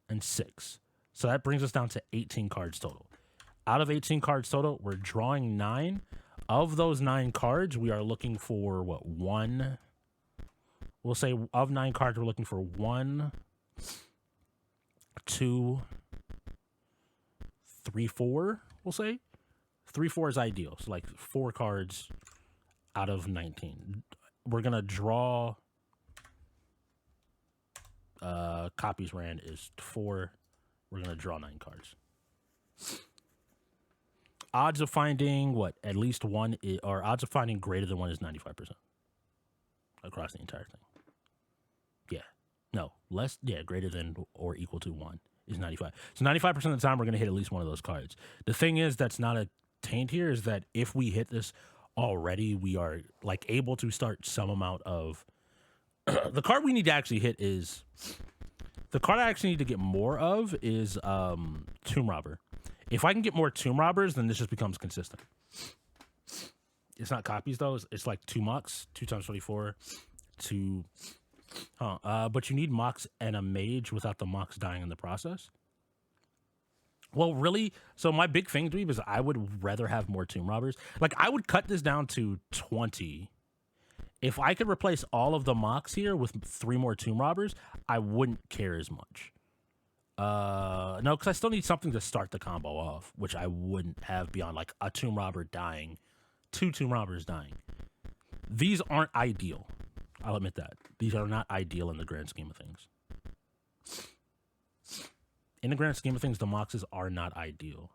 and 6. So that brings us down to 18 cards total. Out of 18 cards total, we're drawing 9. Of those 9 cards, we are looking for, what, 1? We'll say of 9 cards, we're looking for 1, 2, 3, 4, we'll say. 3, 4 is ideal. So, like, 4 cards out of 19. We're going to draw... copies ran is 4. We're going to draw 9 cards. Odds of finding, what, at least 1, or odds of finding greater than 1 is 95% across the entire thing. Yeah. No, less, yeah, greater than or equal to 1 is 95. So 95% of the time, we're going to hit at least one of those cards. The thing is, that's not a taint here, is that if we hit this already, we are, like, able to start some amount of... the card we need to actually hit is... The card I actually need to get more of is Tomb Robber. If I can get more Tomb Robbers, then this just becomes consistent. It's not copies, though. It's like 2 Mox, 2 times 24, 2... but you need Mox and a Mage without the Mox dying in the process. Well, really, so my big thing, Dweeb, is I would rather have more Tomb Robbers. Like, I would cut this down to 20. If I could replace all of the Mox here with 3 more Tomb Robbers, I wouldn't care as much. No, because I still need something to start the combo off, which I wouldn't have beyond, like, a Tomb Robber dying, 2 Tomb Robbers dying. These aren't ideal. I'll admit that. These are not ideal in the grand scheme of things. In the grand scheme of things, the Moxes are not ideal.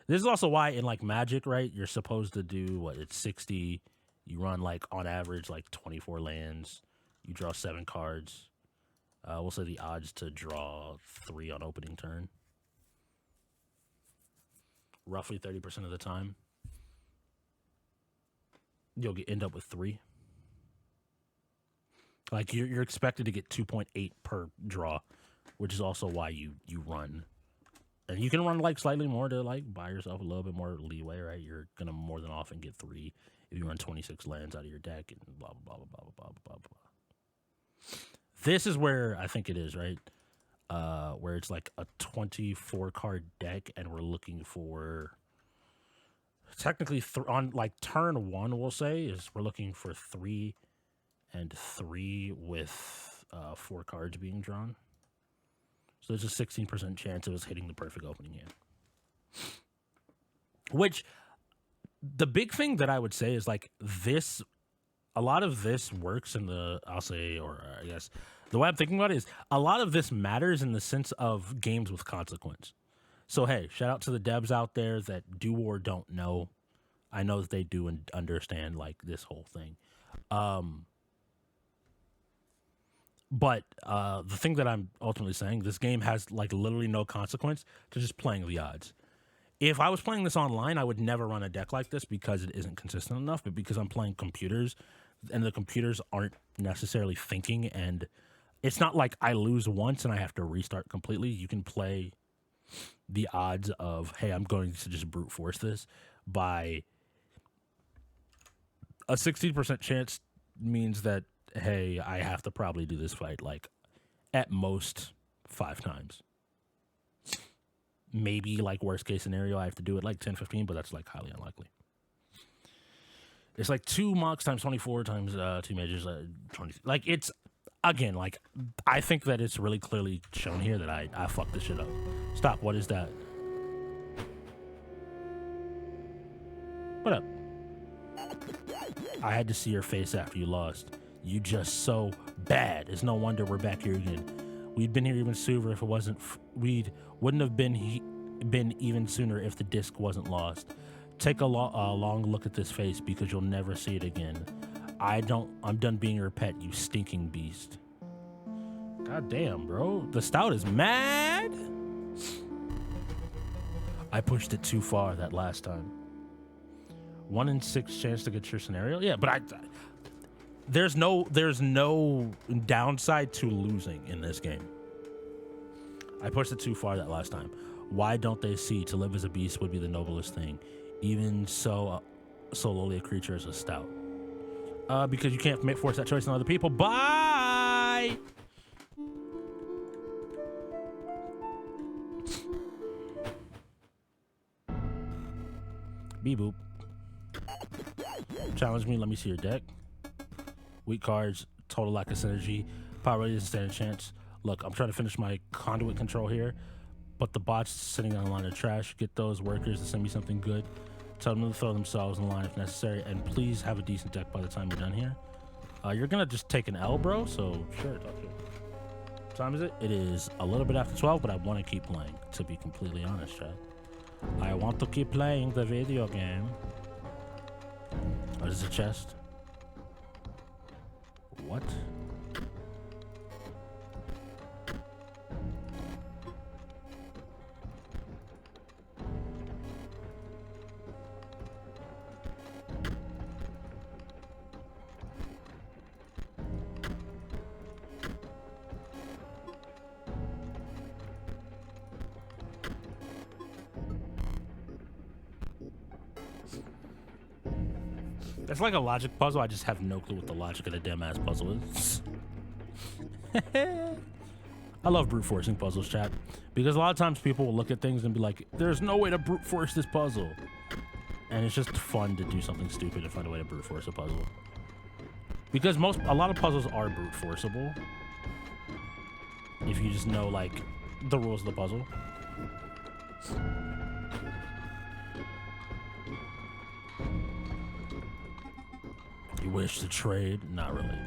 This is also why in, like, Magic, right, you're supposed to do, what, it's 60... You run, like, on average, like, 24 lands. You draw 7 cards. We'll say the odds to draw 3 on opening turn. Roughly 30% of the time. You'll end up with 3. Like, you're expected to get 2.8 per draw, which is also why you run. And you can run, like, slightly more to, like, buy yourself a little bit more leeway, right? You're going to more than often get 3 if you run 26 lands out of your deck and blah, blah, blah, blah, blah, blah, blah. This is where I think it is, right? Where it's like a 24-card deck, and we're looking for... Technically, on, like, turn 1, we'll say, is we're looking for 3 and 3 with 4 cards being drawn. So there's a 16% chance of us hitting the perfect opening hand. Which... The big thing that I would say is, like, this, a lot of this works in the, I'll say, or I guess, the way I'm thinking about it is, a lot of this matters in the sense of games with consequence. So, hey, shout out to the devs out there that do or don't know. I know that they do and understand, like, this whole thing. But the thing that I'm ultimately saying, this game has, like, literally no consequence to just playing the odds. If I was playing this online, I would never run a deck like this because it isn't consistent enough, but because I'm playing computers, and the computers aren't necessarily thinking, and it's not like I lose once and I have to restart completely. You can play the odds of, hey, I'm going to just brute force this by a 16% chance means that, hey, I have to probably do this fight like at most 5 times. Maybe like worst case scenario, I have to do it like 10, 15, but that's like highly unlikely. It's like 2 mocks times 24 times 2 majors, 20. Like it's, again, like I think that it's really clearly shown here that I fucked this shit up. Stop, what is that? What up? I had to see your face after you lost. You just so bad. It's no wonder we're back here again. We'd been here even sooner if it wasn't. Wouldn't have been even sooner if the disc wasn't lost. Take a long look at this face because you'll never see it again. I'm done being your pet, you stinking beast. God damn, bro. The stout is mad. I pushed it too far that last time. 1 in 6 chance to get your scenario. Yeah, but there's no downside to losing in this game. I pushed it too far that last time. Why don't they see to live as a beast would be the noblest thing? Even so lowly a creature as a stout. Because you can't force that choice on other people. Bye! Beep boop. Challenge me, let me see your deck. Weak cards, total lack of synergy. Power really doesn't stand a chance. Look, I'm trying to finish my conduit control here, but the bot's sitting on a line of trash. Get those workers to send me something good. Tell them to throw themselves in line if necessary, and please have a decent deck by the time you're done here. You're gonna just take an L, bro, so sure, talk to you. What time is it? It is a little bit after 12, but I want to keep playing, to be completely honest, Chad. I want to keep playing the video game. What is a chest? What? It's like a logic puzzle. I just have no clue what the logic of the damn ass puzzle is. I love brute forcing puzzles, chat, because a lot of times people will look at things and be like, there's no way to brute force this puzzle. And it's just fun to do something stupid and find a way to brute force a puzzle. Because a lot of puzzles are brute forceable. If you just know like the rules of the puzzle. You wish to trade? Not really.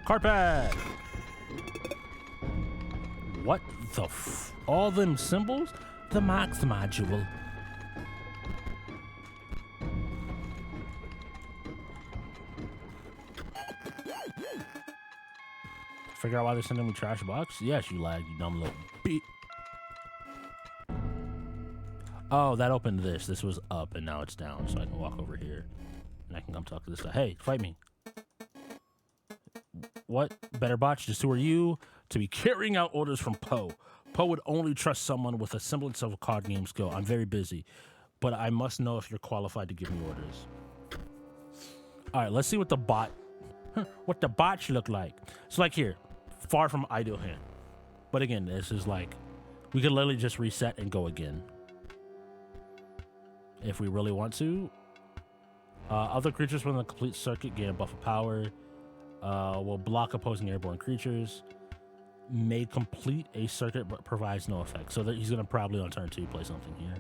Carpet! What the all them symbols? The Max module. Figure out why they're sending me trash box? Yes, you lag, you dumb little beat. Oh, that opened this. This was up and now it's down, so I can walk over here and I can come talk to this guy. Hey, fight me. What? Better botch? Just who are you? To be carrying out orders from Poe. Poe would only trust someone with a semblance of a card game skill. I'm very busy, but I must know if you're qualified to give me orders. All right, let's see what the bot should look like. So like here, far from ideal hand. But again, this is like, we could literally just reset and go again. If we really want to. Other creatures from the complete circuit gain a buff of power. Will block opposing airborne creatures. May complete a circuit but provides no effect. So that he's going to probably on turn 2 play something here.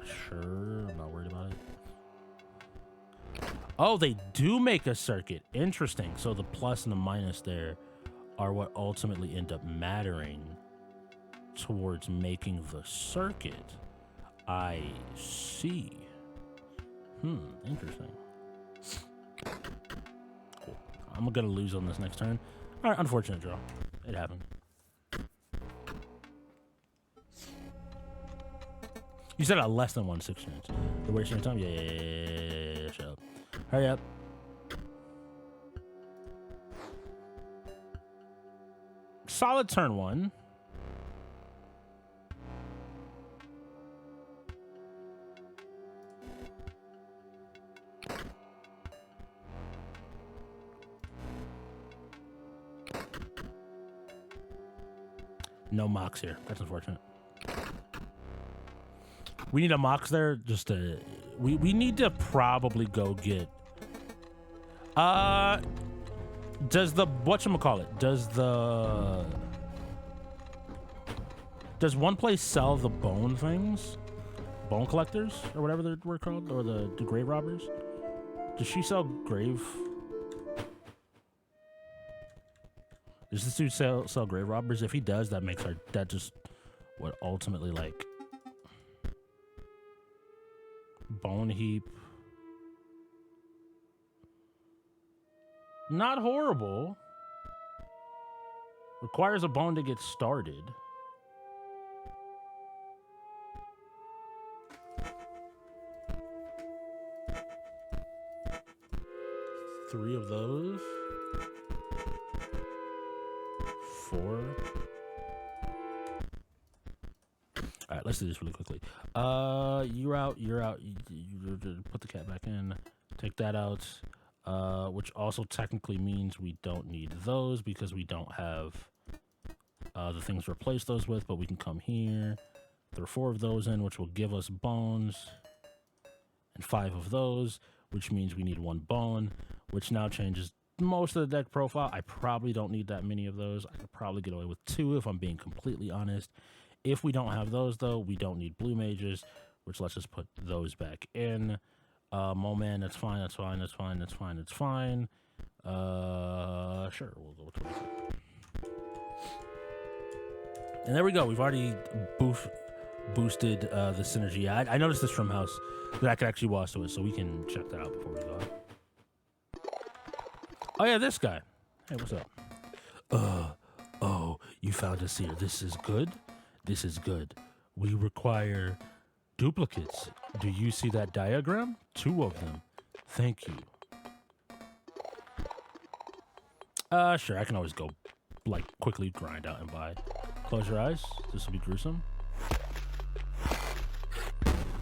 Sure, I'm not worried about it. Oh, they do make a circuit. Interesting. So the plus and the minus there are what ultimately end up mattering towards making the circuit. I see. Interesting. Cool. I'm gonna lose on this next turn. All right, unfortunate draw. It happened. You said a less than 1/6 chance. You're wasting your time? Yeah. Shut up. Hurry up. Solid turn 1. No Mox here. That's unfortunate. We need a Mox there just to... We need to probably go get... Does the... Whatchamacallit? Does one place sell the bone things? Bone collectors? Or whatever they were called? Or the grave robbers? Does she sell grave... Does this dude sell grave robbers? If he does, that makes our... That just would ultimately, like... Bone heap. Not horrible. Requires a bone to get started. Three of those. 4. All right, let's do this really quickly. You're out. You put the cat back in. Take that out. Which also technically means we don't need those because we don't have the things to replace those with, but we can come here. There are 4 of those in, which will give us bones. And 5 of those, which means we need 1 bone, which now changes most of the deck profile. I probably don't need that many of those. I could probably get away with 2 if I'm being completely honest. If we don't have those, though, we don't need blue mages, which let's just put those back in. Moman, that's fine. Sure, we'll go with 22. And there we go. We've already boosted the synergy. I noticed this from house that I could actually watch to it, so we can check that out before we go. Oh yeah, this guy. Hey, what's up? Oh, you found us here. This is good. This is good. We require duplicates. Do you see that diagram? 2 of them. Thank you. Sure, I can always go, like, quickly grind out and buy. Close your eyes. This will be gruesome.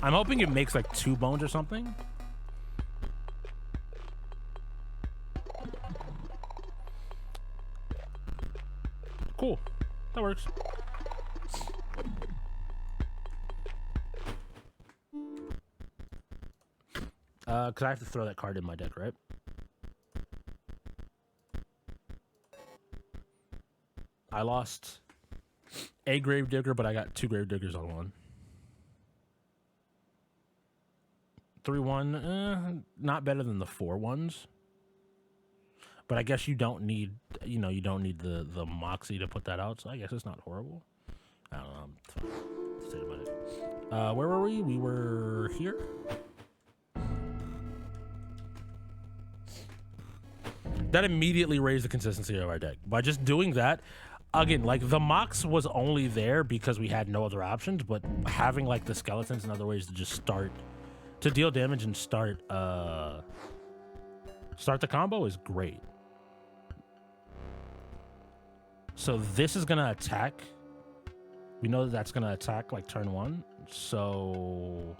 I'm hoping it makes, like, 2 bones or something. Cool. That works. Because I have to throw that card in my deck, right? I lost a Gravedigger, but I got 2 Gravediggers on one. 3-1, not better than the 4 ones. But I guess you don't need, you don't need the Moxie to put that out, so I guess it's not horrible. I don't know, it's fine. Let's think about it. Where were we? We were here? That immediately raised the consistency of our deck. By just doing that, again, like, the Mox was only there because we had no other options, but having, like, the skeletons and other ways to just start, to deal damage and start the combo is great. So this is gonna attack. We know that that's gonna attack, like, turn 1, so...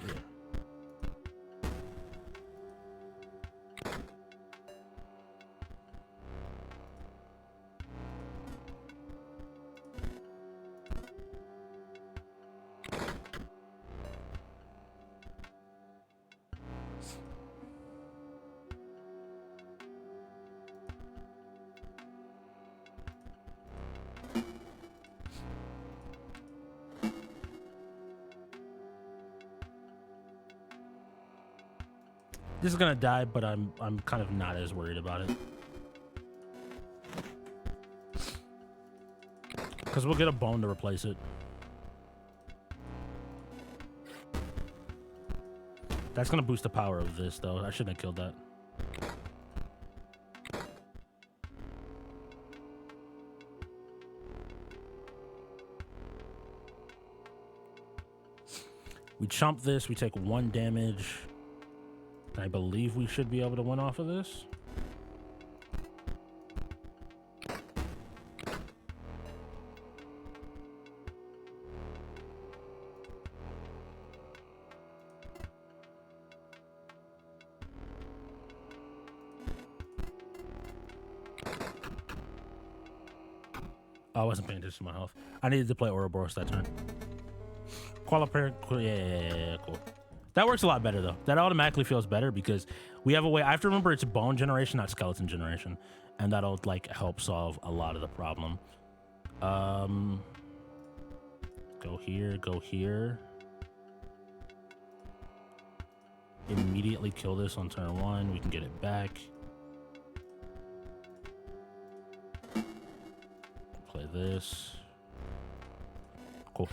yeah. This is gonna die, but I'm kind of not as worried about it. Because we'll get a bone to replace it. That's gonna boost the power of this, though. I shouldn't have killed that. We chump this, we take 1 damage. I believe we should be able to win off of this. Oh, I wasn't paying attention to my health. I needed to play Ouroboros that turn. Qualifier, yeah, cool. That works a lot better though. That automatically feels better because we have a way. I have to remember it's bone generation, not skeleton generation, and that'll like help solve a lot of the problem. Go here, go here. Immediately kill this on turn 1. We can get it back. Play this. Cool.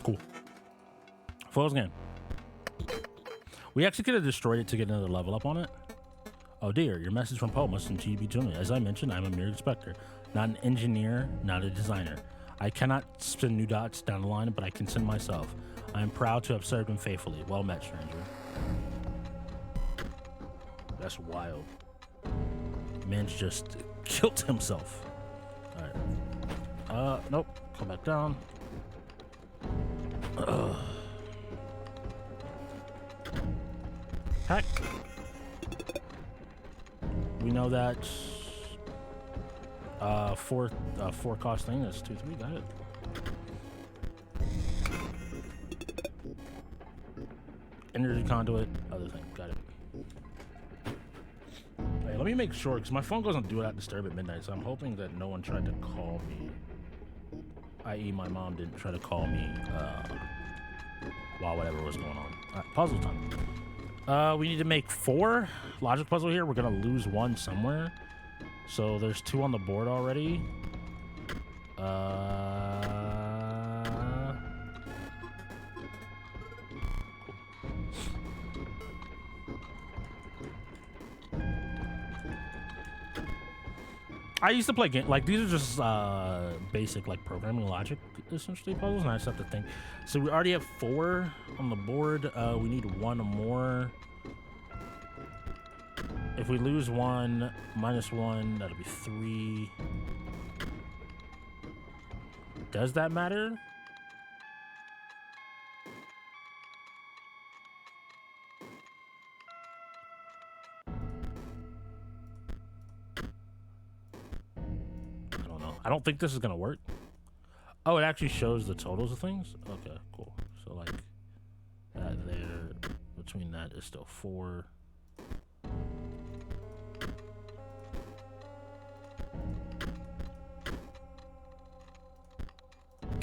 Cool. Foils game. We actually could have destroyed it to get another level up on it. Oh dear, your message from Poe must indeed be genuine. As I mentioned, I'm a mere inspector, not an engineer, not a designer. I cannot spin new dots down the line, but I can send myself. I am proud to have served him faithfully. Well met, stranger. That's wild. Man's just killed himself. Alright. Nope. Come back down. Heck. We know that four cost thing is 2-3. Got it. Energy conduit, other thing. Got it. Hey, let me make sure because my phone doesn't do not disturb at midnight, so I'm hoping that no one tried to call me. I.e., my mom didn't try to call me while whatever was going on. All right, puzzle time. We need to make 4 logic puzzle here. We're gonna lose 1 somewhere, so there's 2 on the board already. I used to play like these are just basic like programming logic essentially puzzles, and I just have to think. So we already have 4 on the board. We need 1 more. If we lose 1, -1, that'll be 3. Does that matter? I don't think this is gonna work. Oh, it actually shows the totals of things? Okay, cool. So like that there, between that is still 4.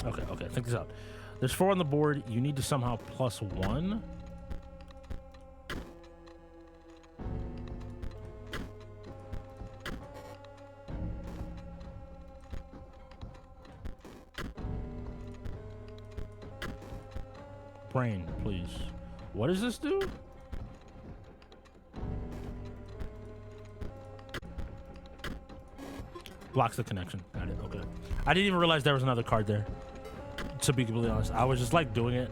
Okay, think this out. There's 4 on the board. You need to somehow +1. Brain, please. What does this do? Blocks the connection. Got it. Okay. I didn't even realize there was another card there. To be completely honest, I was just like doing it,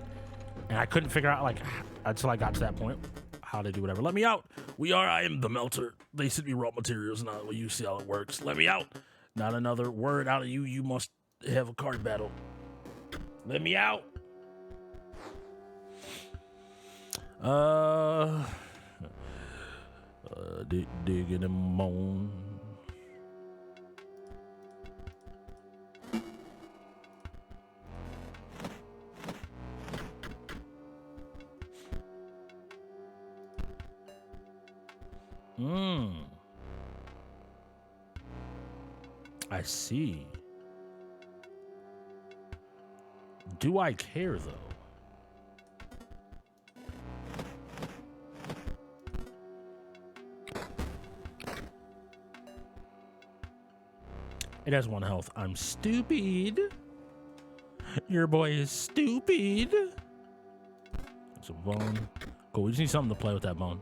and I couldn't figure out like until I got to that point how to do whatever. Let me out. I am the melter. They sent me raw materials, not what you see how it works. Let me out. Not another word out of you. You must have a card battle. Let me out. Digging and moan. I see. Do I care though? It has 1 health. I'm stupid. Your boy is stupid. It's a bone. Cool. We just need something to play with that bone.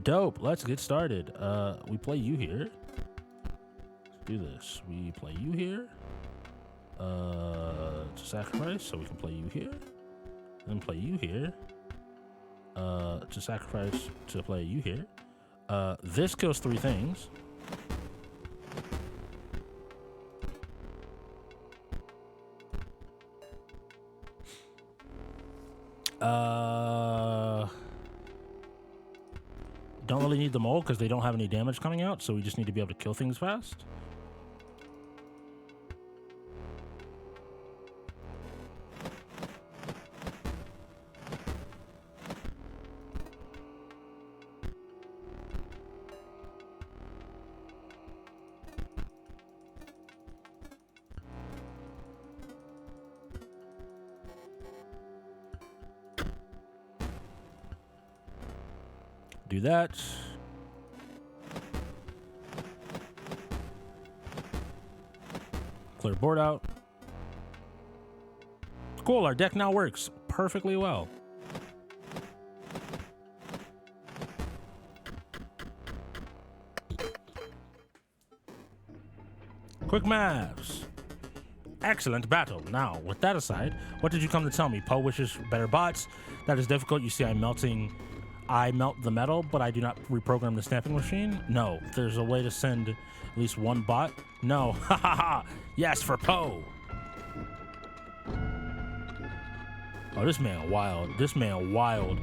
Dope. Let's get started. We play you here. Let's do this. We play you here. It's a sacrifice, so we can play you here. Then play you here. to sacrifice to play you here. This kills 3 things. Don't really need the mole because they don't have any damage coming out, so we just need to be able to kill things fast. Do that. Clear board out. Cool, our deck now works perfectly well. Quick maths. Excellent battle. Now, with that aside, what did you come to tell me? Poe wishes better bots. That is difficult. You see, I melt the metal, but I do not reprogram the stamping machine. No, there's a way to send at least one bot. No, ha ha ha. Yes, for Poe. Oh, this man wild. This man wild.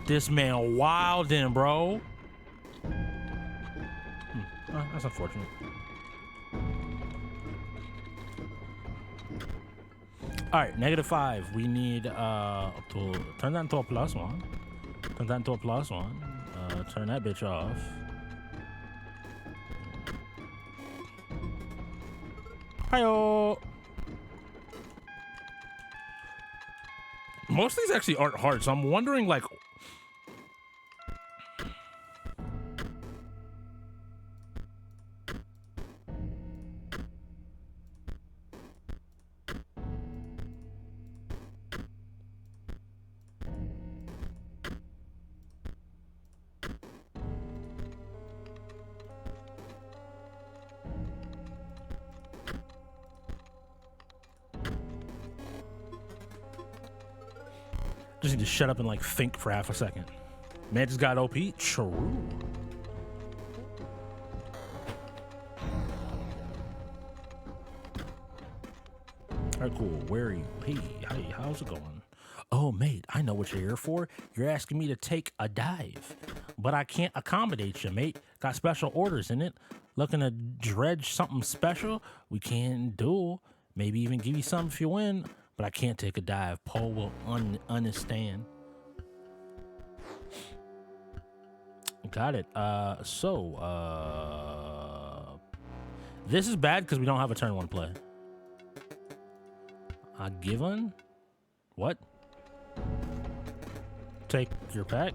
This man wildin', bro. That's unfortunate. All right, -5. We need to turn that into a +1. Turn that into a +1. Turn that bitch off. Hi-yo. Most of these actually aren't hard, so I'm wondering, like... Just need to shut up and like think for half a second. Man just got OP. True. All right, cool. Where are you? Hey, how's it going? Oh, mate, I know what you're here for. You're asking me to take a dive, but I can't accommodate you, mate. Got special orders in it. Looking to dredge something special? We can do. Maybe even give you something if you win. But I can't take a dive. Paul will understand. Got it. This is bad because we don't have a turn 1 play. Given? What? Take your pack?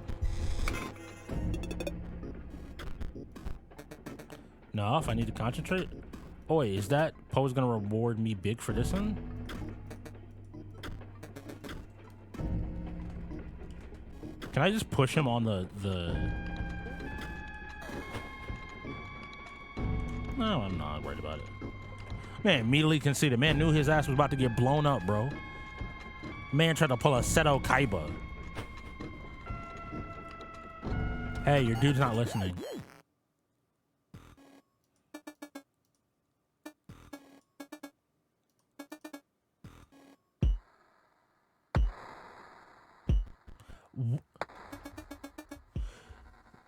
No, if I need to concentrate? Oh wait, is that Poe's gonna reward me big for this one? Can I just push him on the... No, I'm not worried about it. Man immediately conceded. Man knew his ass was about to get blown up, bro. Man tried to pull a Seto Kaiba. Hey, your dude's not listening.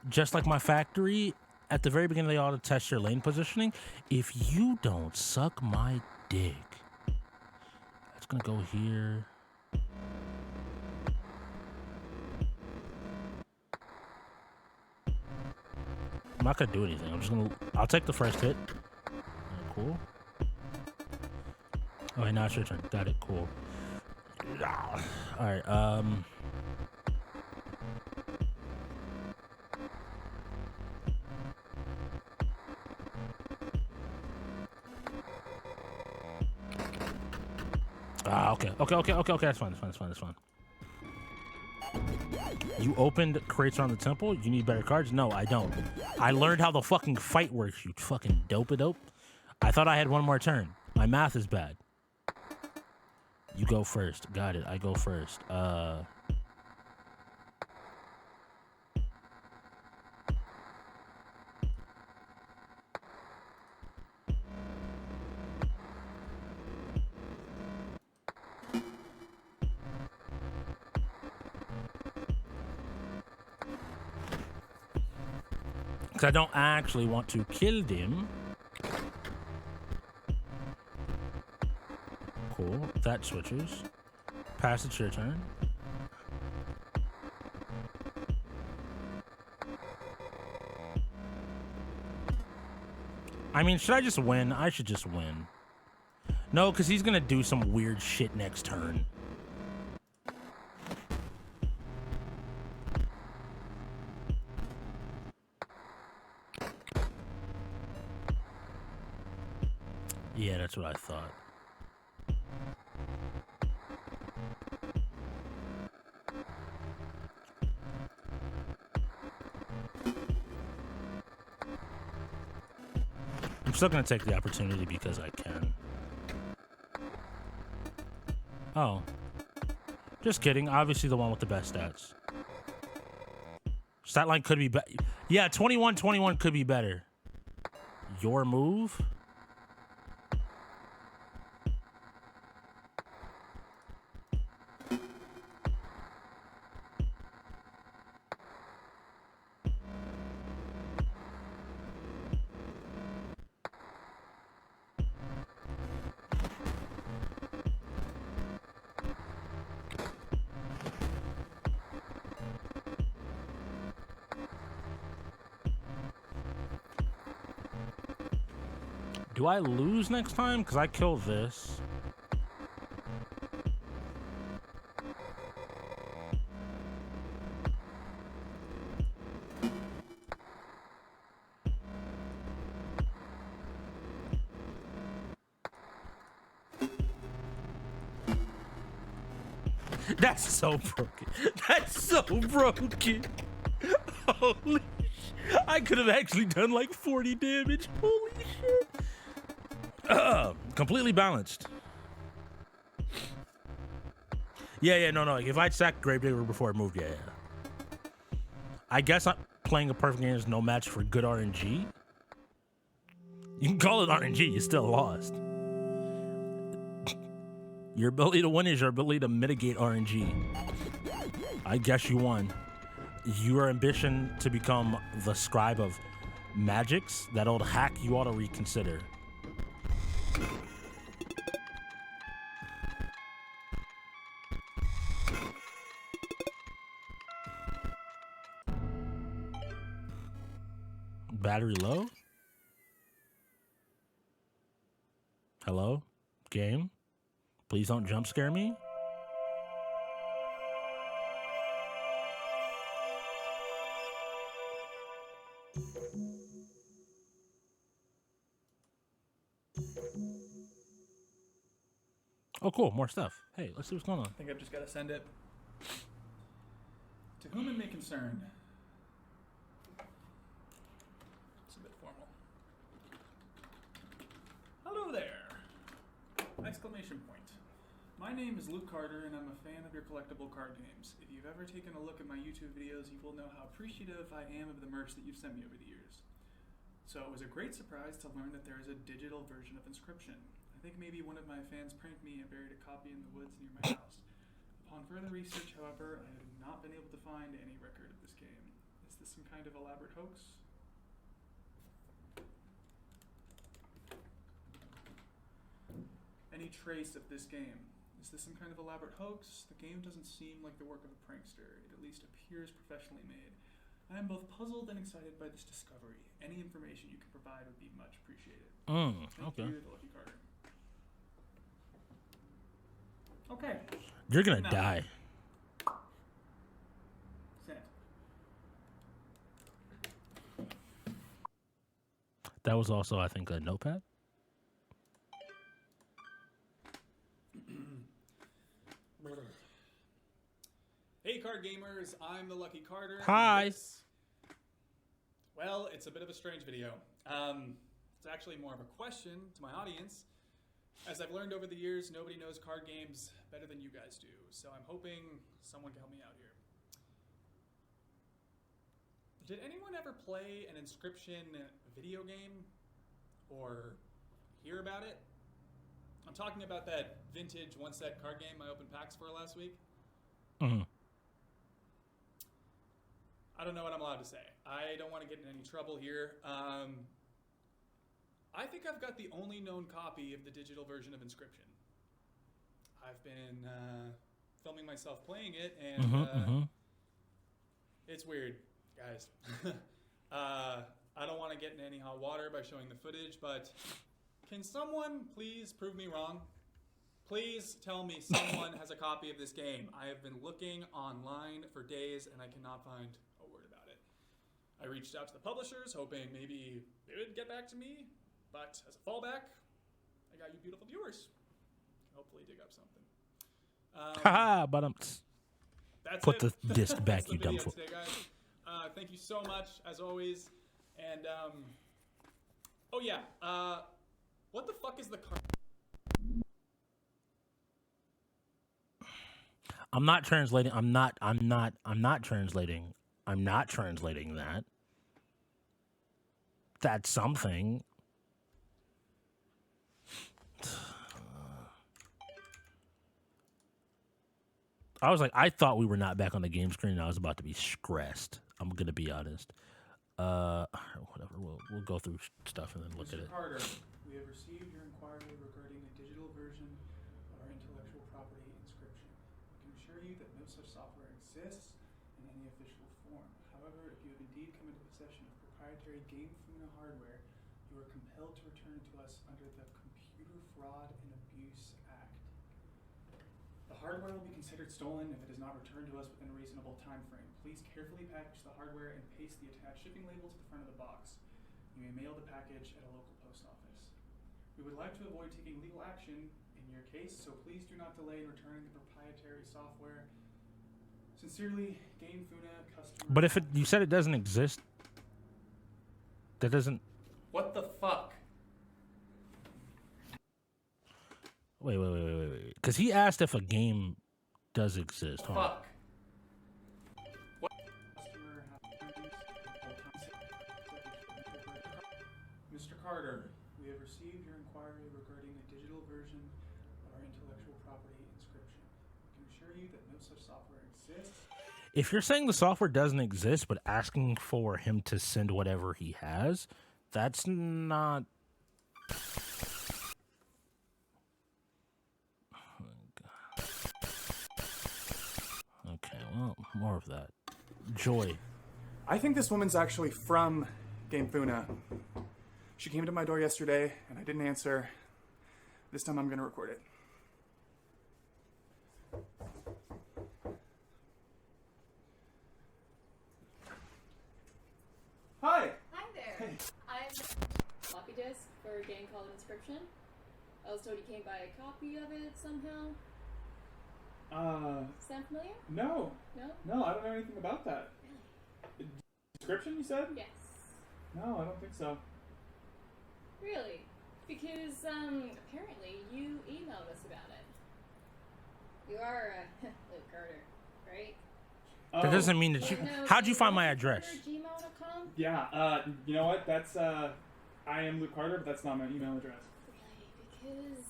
Just like my factory, at the very beginning they ought to test your lane positioning. If you don't suck my dick, it's gonna go here. I'm not gonna do anything. I'll take the first hit. Cool. Oh, wait, now it's your turn. Got it. Cool. All right. Okay. That's fine. You opened crates around the temple? You need better cards? No, I don't. I learned how the fucking fight works, you fucking dope-a-dope. I thought I had one more turn. My math is bad. You go first. Got it. I go first. Because I don't actually want to kill them. Cool. That switches. Pass, it's your turn. I mean, should I just win? I should just win. No, because he's going to do some weird shit next turn. Yeah, that's what I thought. I'm still going to take the opportunity because I can. Oh. Just kidding. Obviously the one with the best stats. Stat line could be better. Yeah, 21-21 could be better. Your move? Do I lose next time? Because I kill this. That's so broken. That's so broken. Holy shit. I could have actually done like 40 damage. Holy shit. Completely balanced. Yeah, no. If I'd sacked Gravedigger before I moved, yeah. I guess I'm playing a perfect game is no match for good RNG. You can call it RNG, you still lost. Your ability to win is your ability to mitigate RNG. I guess you won. Your ambition to become the scribe of magics, that old hack, you ought to reconsider. Battery low? Hello? Game? Please don't jump scare me? Oh, cool. More stuff. Hey, let's see what's going on. I think I've just got to send it. To whom it may concern. It's a bit formal. Hello there! Exclamation point. My name is Luke Carter, and I'm a fan of your collectible card games. If you've ever taken a look at my YouTube videos, you will know how appreciative I am of the merch that you've sent me over the years. So it was a great surprise to learn that there is a digital version of Inscryption. I think maybe one of my fans pranked me and buried a copy in the woods near my house. Upon further research, however, I have not been able to find any record of this game. Is this some kind of elaborate hoax? Any trace of this game? Is this some kind of elaborate hoax? The game doesn't seem like the work of a prankster. It at least appears professionally made. I am both puzzled and excited by this discovery. Any information you can provide would be much appreciated. Okay. Thank you, the Lucky Carter. Okay. You're gonna die. Sent. That was also, I think, a notepad. Hey, card gamers, I'm the Lucky Carter. Hi. Well, it's a bit of a strange video. It's actually more of a question to my audience. As I've learned over the years, nobody knows card games better than you guys do, so I'm hoping someone can help me out here. Did anyone ever play an Inscryption video game or hear about it? I'm talking about that vintage one-set card game I opened packs for last week. Mm-hmm. I don't know what I'm allowed to say. I don't want to get in any trouble here. I think I've got the only known copy of the digital version of Inscryption. I've been filming myself playing it, and it's weird, guys. I don't want to get in any hot water by showing the footage, but can someone please prove me wrong? Please tell me someone has a copy of this game. I have been looking online for days, and I cannot find a word about it. I reached out to the publishers, hoping maybe they would get back to me, but as a fallback, I got you beautiful viewers. Hopefully dig up something. Haha, but That's put it. the disc back, That's the you dumb video fool. today, guys. Thank you so much, as always. And, oh yeah, what the fuck is the card? I'm not translating. I'm not translating. I'm not translating that. That's something. I was like, I thought we were not back on the game screen, and I was about to be stressed. I'm gonna be honest. Whatever. We'll go through stuff and then look at Mr. it. Carter, we have received your inquiry regarding a digital version of our intellectual property Inscryption. I can assure you that no such software exists in any official form. However, if you have indeed come into possession of proprietary Game Funa hardware, you are compelled to return it to us under the Computer Fraud and Abuse Act. The hardware will be considered stolen if it is not returned to us within a reasonable time frame. Please carefully package the hardware and paste the attached shipping label to the front of the box. You may mail the package at a local post office. We would like to avoid taking legal action in your case, so please do not delay in returning the proprietary software. Sincerely, Game Funa, customer... But if you said it doesn't exist, that doesn't... What the fuck? Wait. Because he asked if a game does exist. Hold on. Fuck. What? Customer Mr. Carter, we have received your inquiry regarding a digital version of our intellectual property Inscryption. I can assure you that no such software exists. If you're saying the software doesn't exist, but asking for him to send whatever he has, that's not... Okay, well, more of that. Joy. I think this woman's actually from Game Funa. She came to my door yesterday, and I didn't answer. This time I'm gonna record it. Hi! Hi there. I'm floppy disk for a game called Inscryption. I was told you came by a copy of it somehow. Sound familiar? No. No? No, I don't know anything about that. Really? Inscryption, you said? Yes. No, I don't think so. Really? Because, apparently you emailed us about it. You are, Luke Carter, right? That doesn't mean that you... How'd you find my address? gmail.com? Yeah, you know what? That's, I am Luke Carter, but that's not my email address. Really? Because,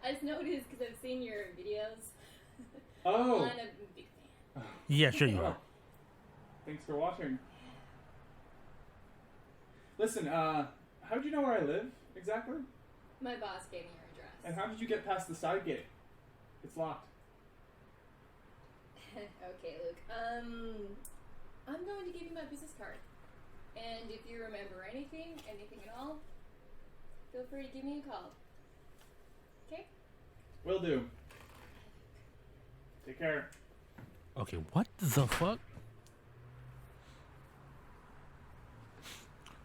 I just noticed because I've seen your videos. Oh! I'm a big fan. Yeah, sure you are. Thanks for watching. Listen, how'd you know where I live, exactly? My boss gave me your address. And how did you get past the side gate? It's locked. Okay, Luke. I'm going to give you my business card. And if you remember anything at all, feel free to give me a call. Okay? Will do. Take care. Okay, what the fuck?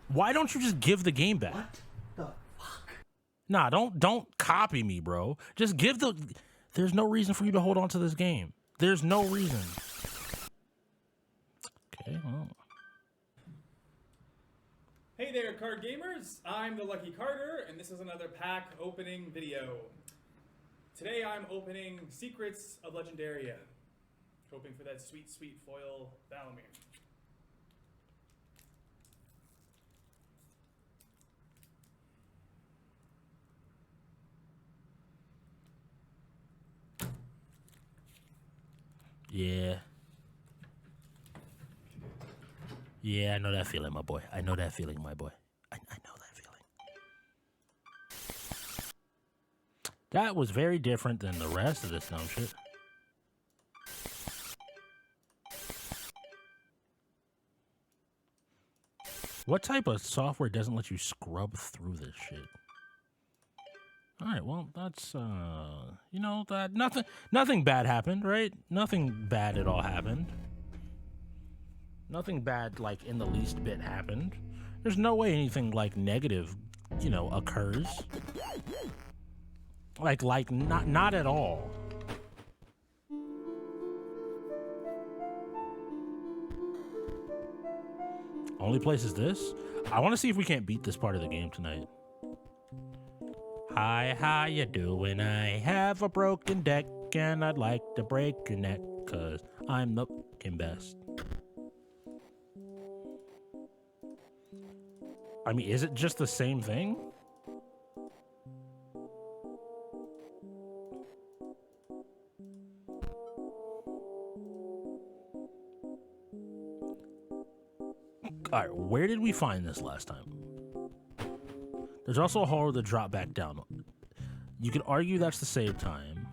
Why don't you just give the game back? What the fuck? Nah, don't copy me, bro. Just give the... There's no reason for you to hold on to this game. There's no reason. Okay, well... Hey there, card gamers! I'm the Lucky Carter, and this is another pack opening video. Today I'm opening Secrets of Legendaria, hoping for that sweet, sweet foil Valamir. Yeah. Yeah, I know that feeling, my boy. I know that feeling, my boy. I know that feeling. That was very different than the rest of this dumb shit. What type of software doesn't let you scrub through this shit? All right, well, that's you know, that nothing bad happened, right? Nothing bad at all happened. Nothing bad, like, in the least bit happened. There's no way anything, like, negative, you know, occurs. Like, not at all. Only place is this? I want to see if we can't beat this part of the game tonight. Hi, how you doing? I have a broken deck and I'd like to break your neck, 'cause I'm the fucking best. I mean, is it just the same thing? Alright, where did we find this last time? There's also a hole to drop back down. You could argue that's the save time.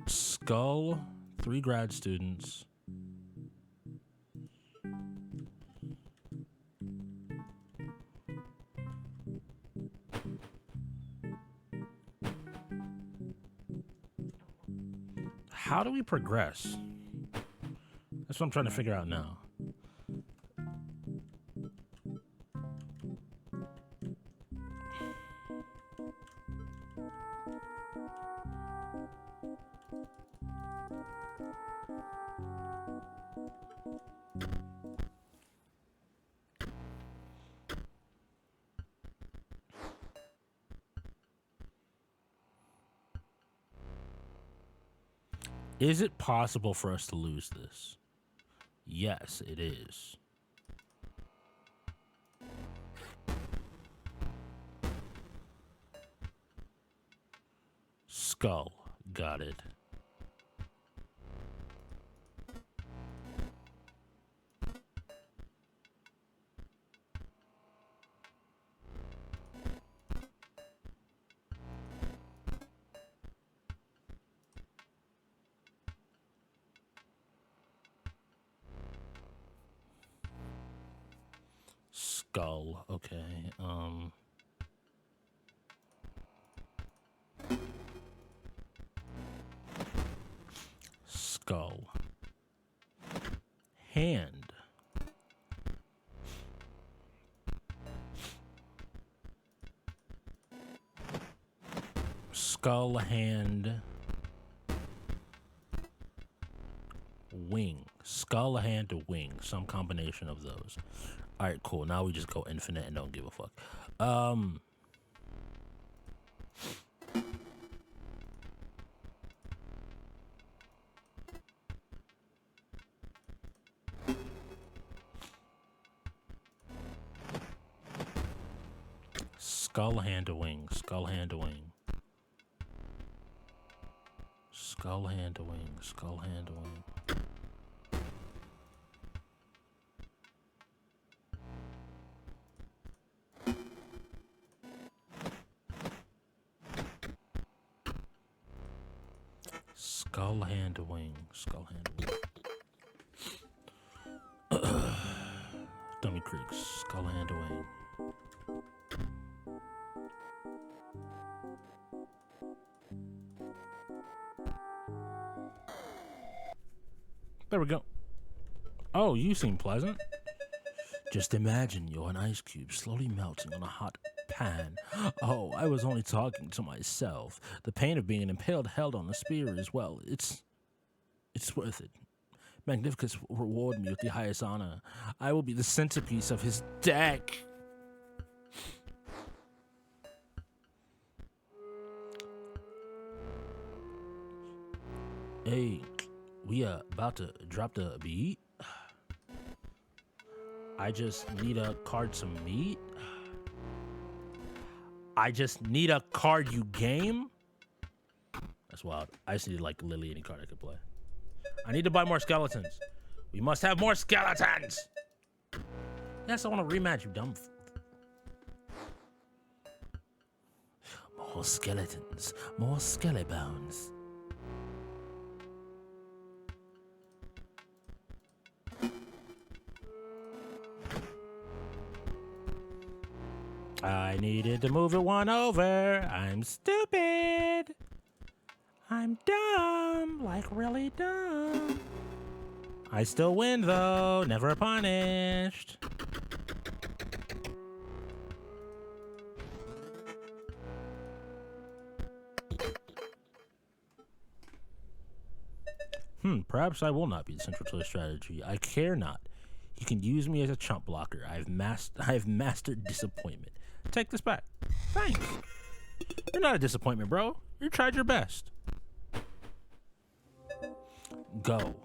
Skull, 3 grad students. How do we progress? That's what I'm trying to figure out now. Is it possible for us to lose this? Yes, it is. Skull. Got it. Skull. Okay. Skull. Hand. Skull, hand. Wing. Skull, hand to wing. Some combination of those. Alright, cool. Now we just go infinite and don't give a fuck. Skull, hand to wing. Skull, hand to wing. Skull, hand to wing. Skull, hand to wing. Skull, hand to wing. Skull, hand to wing. Dummy Creek. Skull, hand to wing. There we go. Oh, you seem pleasant. Just imagine you're an ice cube slowly melting on a hot pan. Oh, I was only talking to myself. The pain of being impaled held on a spear as well. It's worth it. Magnificus will reward me with the highest honor. I will be the centerpiece of his deck. Hey, we are about to drop the beat. I just need a card some meat. I just need a card you game. That's wild. I just need like literally any card I could play. I need to buy more skeletons. We must have more skeletons. Yes, I want a rematch, you dumb. More skeletons, more skelly bones. I needed to move it one over. I'm stupid. I'm dumb, like really dumb. I still win though, never punished. Perhaps I will not be the central to the strategy. I care not. You can use me as a chump blocker. I've mastered disappointment. Take this back. Thanks. You're not a disappointment, bro. You tried your best. Go.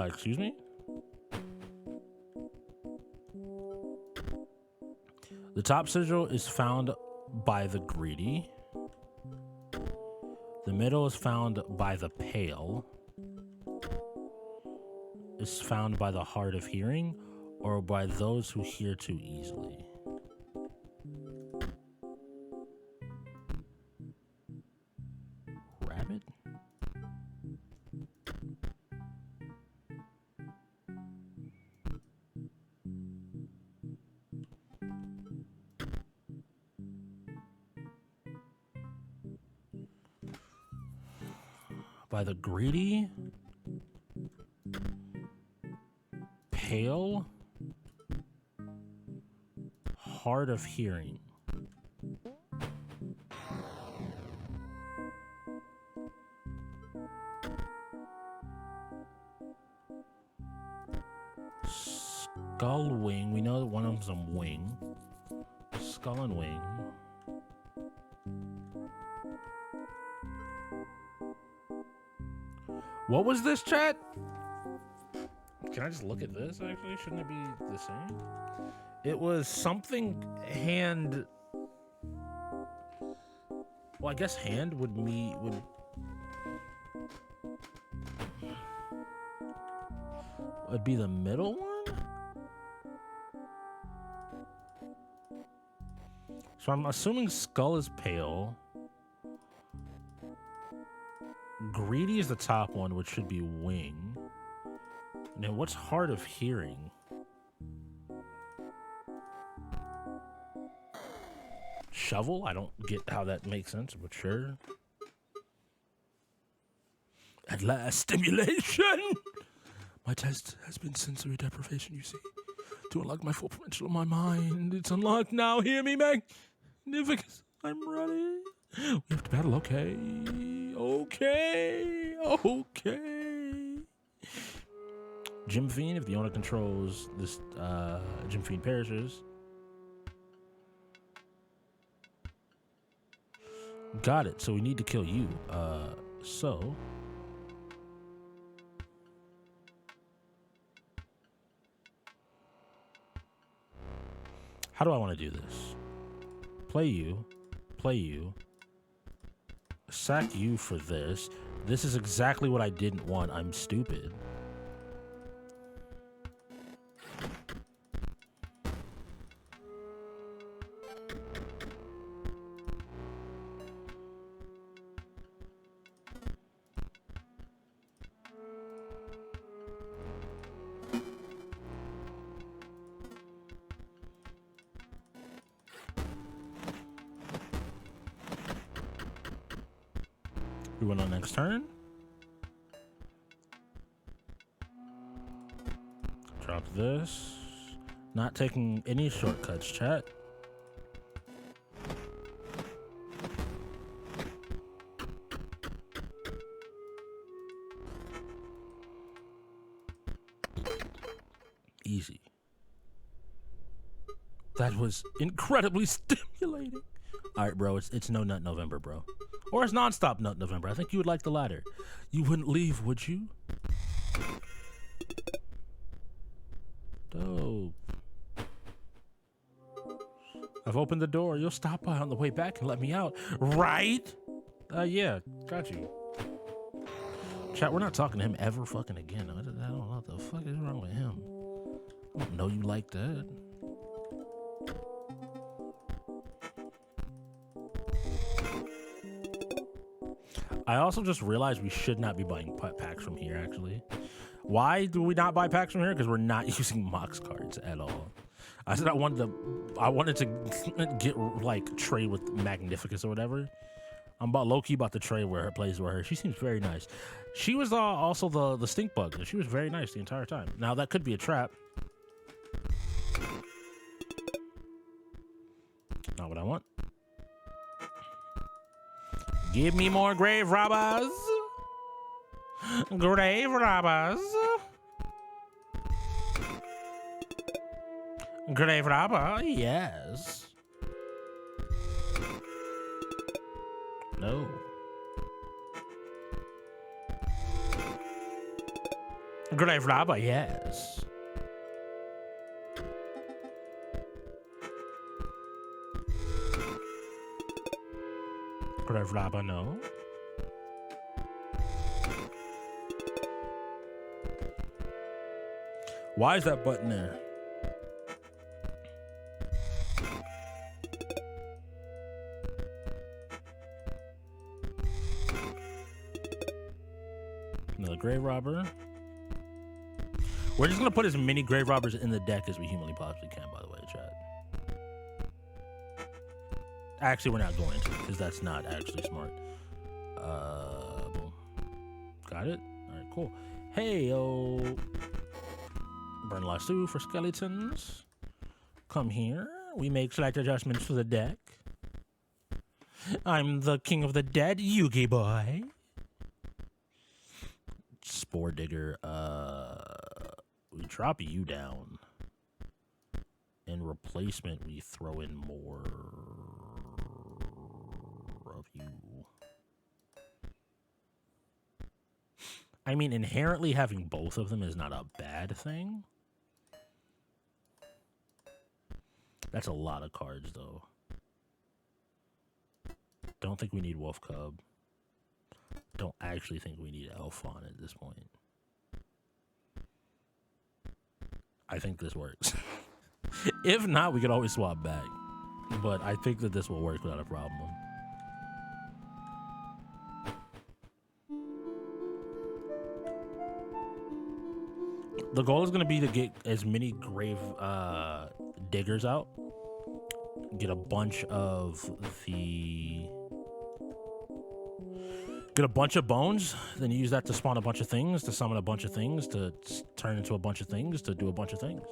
Excuse me? The top sigil is found by the greedy. The middle is found by the pale. Is found by the hard of hearing, or by those who hear too easily. Rabbit? By the greedy, pale, hard of hearing. Skull wing. We know that one of them's a wing. Skull and wing. What was this, chat? Can I just look at this, actually? Shouldn't it be the same? It was something hand... Well, I guess hand would... Would be the middle one? So I'm assuming skull is pale. Greedy is the top one, which should be wing. Now, what's hard of hearing? Shovel? I don't get how that makes sense, but sure. At last, stimulation! My test has been sensory deprivation, you see. To unlock my full potential of my mind. It's unlocked now. Hear me, Magnificus. I'm ready. We have to battle, okay. Okay. Gym Fiend, if the owner controls this, Gym Fiend perishes. Got it. So we need to kill you. So... How do I want to do this? Play you. Sack you for this. This is exactly what I didn't want. I'm stupid. We went on next turn. Drop this. Not taking any shortcuts, chat. Easy. That was incredibly stimulating. All right, bro, it's no nut November, bro. Or it's nonstop nut November. I think you would like the latter. You wouldn't leave, would you? Dope. I've opened the door. You'll stop by on the way back and let me out. Right? Yeah, got you. Chat, we're not talking to him ever fucking again. I don't know what the fuck is wrong with him. I don't know you like that. I also just realized we should not be buying packs from here, actually. Why do we not buy packs from here? Because we're not using Mox cards at all. I said I wanted to get, like, trade with Magnificus or whatever. I'm low-key about to trade where her plays where her. She seems very nice. She was also the stink bug. She was very nice the entire time. Now, that could be a trap. Not what I want. Give me more grave robbers. Grave robbers. Grave robber, yes. No. Grave robber, yes. Grave robber, no. Why is that button there? Another grave robber. We're just gonna put as many grave robbers in the deck as we humanly possibly can, by the way, chat. Actually, we're not going to, because that's not actually smart. Boom. Got it? Alright, cool. Hey, yo. Burn lasso for skeletons. Come here. We make slight adjustments to the deck. I'm the king of the dead, Yugi boy. Spore digger. We drop you down. In replacement, we throw in more of you. I mean, inherently having both of them is not a bad thing. That's a lot of cards, though. Don't think we need Wolf Cub. Don't actually think we need Elfon at this point. I think this works. If not, we could always swap back. But I think that this will work without a problem. The goal is going to be to get as many grave diggers out. Get a bunch of the... Get a bunch of bones, then use that to spawn a bunch of things, to summon a bunch of things, to turn into a bunch of things, to do a bunch of things.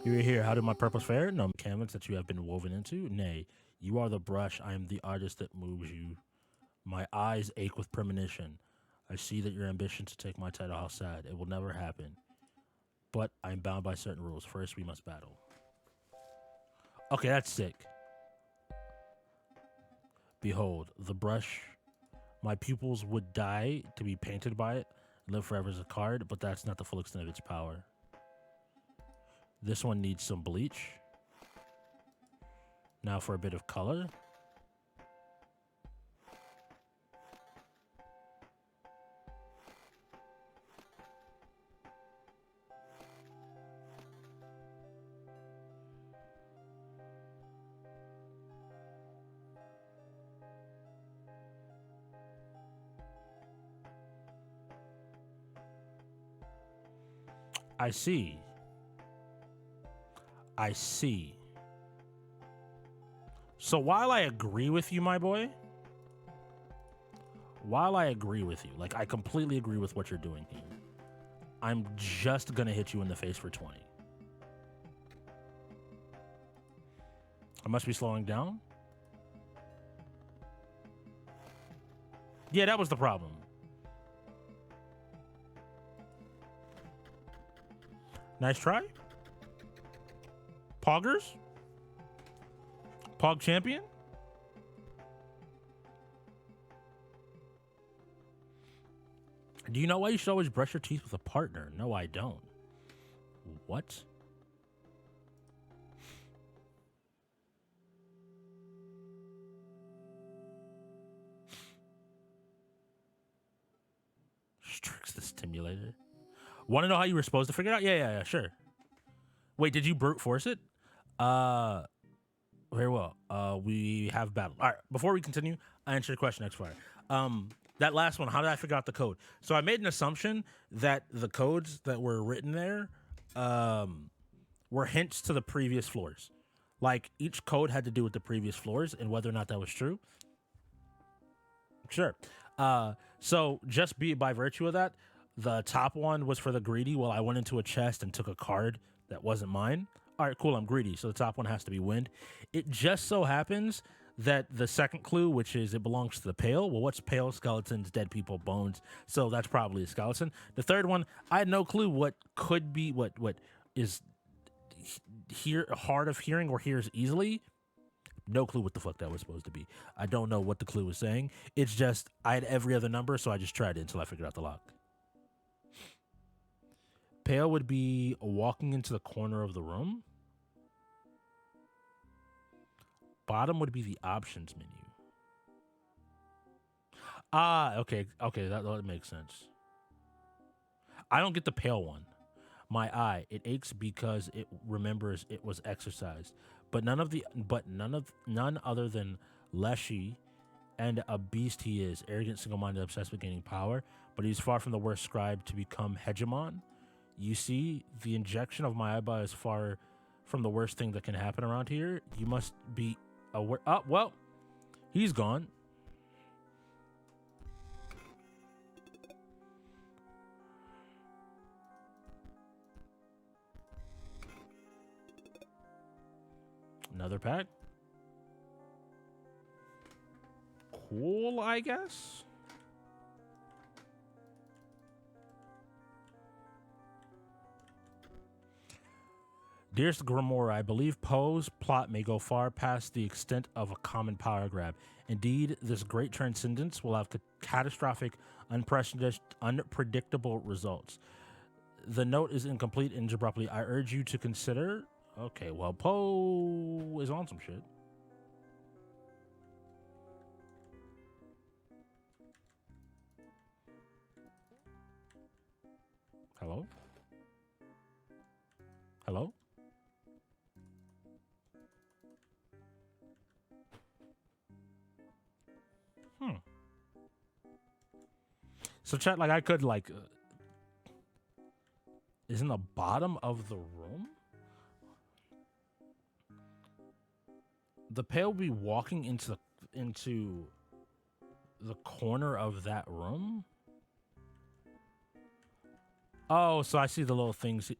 You were here. How did my purpose fare? No mechanics that you have been woven into? Nay, you are the brush. I am the artist that moves you. My eyes ache with premonition. I see that your ambition to take my title, how sad. It will never happen. But I am bound by certain rules. First, we must battle. Okay, that's sick. Behold, the brush. My pupils would die to be painted by it, live forever as a card, but that's not the full extent of its power. This one needs some bleach. Now for a bit of color. I see. I see. So while I agree with you, my boy, like I completely agree with what you're doing here, I'm just gonna hit you in the face for 20. I must be slowing down. Yeah, that was the problem. Nice try. Poggers? Pog champion? Do you know why you should always brush your teeth with a partner? No, I don't. What? Tricks the stimulator. Want to know how you were supposed to figure it out? Yeah, sure. Wait, did you brute force it? Very well. We have battle. All right, before we continue, I answer your question, X-Fire. That last one, how did I figure out the code? So I made an assumption that the codes that were written there were hints to the previous floors. Like, each code had to do with the previous floors, and whether or not that was true. Sure. So just by virtue of that, the top one was for the greedy. Well, I went into a chest and took a card that wasn't mine. All right, cool, I'm greedy, so the top one has to be wind. It just so happens that the second clue, which is it belongs to the pale. Well, what's pale? Skeletons, dead people, bones. So that's probably a skeleton. The third one, I had no clue what could be, what is hard of hearing or hears easily. No clue what the fuck that was supposed to be. I don't know what the clue was saying. It's just, I had every other number, so I just tried it until I figured out the lock. Pale would be walking into the corner of the room. Bottom would be the options menu. Okay, that makes sense. I don't get the pale one. My eye, it aches because it remembers it was exercised. But none other than Leshy, and a beast he is, arrogant, single-minded, obsessed with gaining power, but he's far from the worst scribe to become hegemon. You see, the injection of my eyeball is far from the worst thing that can happen around here. You must be aware. Oh, well, he's gone. Another pack. Cool, I guess. Dearest Grimoire, I believe Poe's plot may go far past the extent of a common power grab. Indeed, this great transcendence will have catastrophic, unpredictable results. The note is incomplete and abruptly. I urge you to consider... Okay, well, Poe is on some shit. Hello? Hello? So chat, like, I could, like... is in the bottom of the room? The pale will be walking into the corner of that room? Oh, so I see the little things.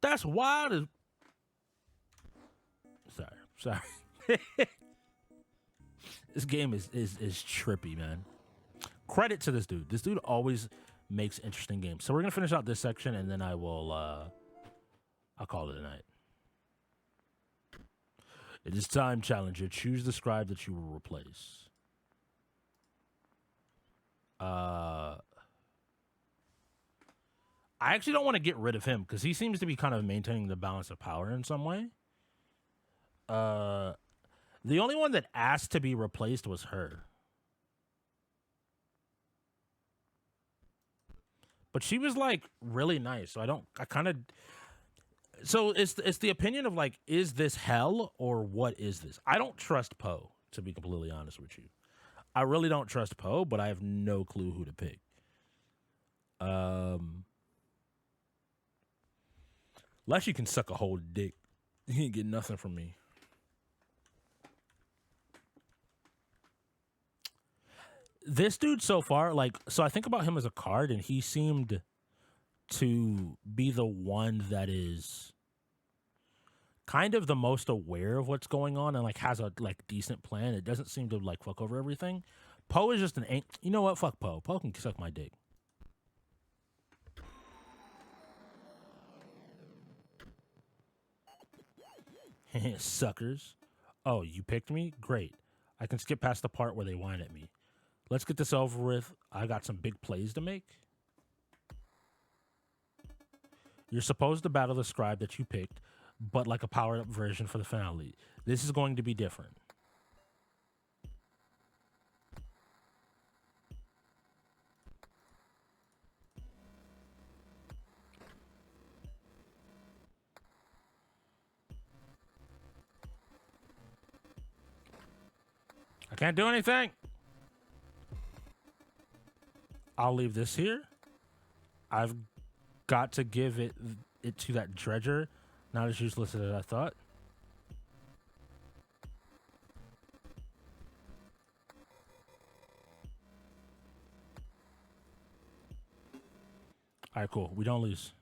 That's wild. Sorry. This game is trippy, man. Credit to this dude. This dude always makes interesting games. So we're gonna finish out this section, and then I will I'll call it a night. It is time, challenger. Choose the scribe that you will replace. I actually don't want to get rid of him because he seems to be kind of maintaining the balance of power in some way. The only one that asked to be replaced was her. But she was, like, really nice. So so it's the opinion of, like, is this hell or what is this? I don't trust Poe, to be completely honest with you. I really don't trust Poe, but I have no clue who to pick. Leshy can suck a whole dick. He ain't get nothing from me. This dude so far, like, so I think about him as a card, and he seemed to be the one that is kind of the most aware of what's going on and, like, has a, like, decent plan. It doesn't seem to, like, fuck over everything. Poe is just you know what? Fuck Poe. Poe can suck my dick. Suckers. Oh, you picked me? Great. I can skip past the part where they whine at me. Let's get this over with. I got some big plays to make. You're supposed to battle the scribe that you picked, but like a powered-up version for the finale. This is going to be different. I can't do anything. I'll leave this here. I've got to give it to that dredger. Not as useless as I thought. All right, cool. We don't lose.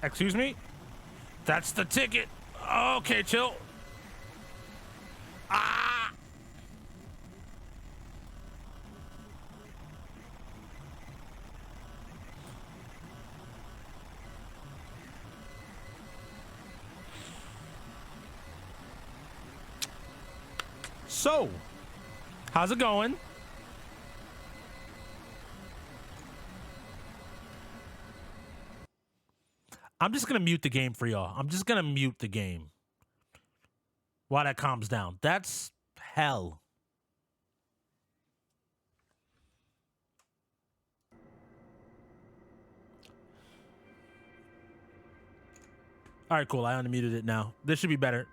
Excuse me? That's the ticket. Okay, chill. Ah! So, how's it going? I'm just going to mute the game for y'all. I'm just going to mute the game while that calms down. That's hell. All right, cool. I unmuted it now. This should be better.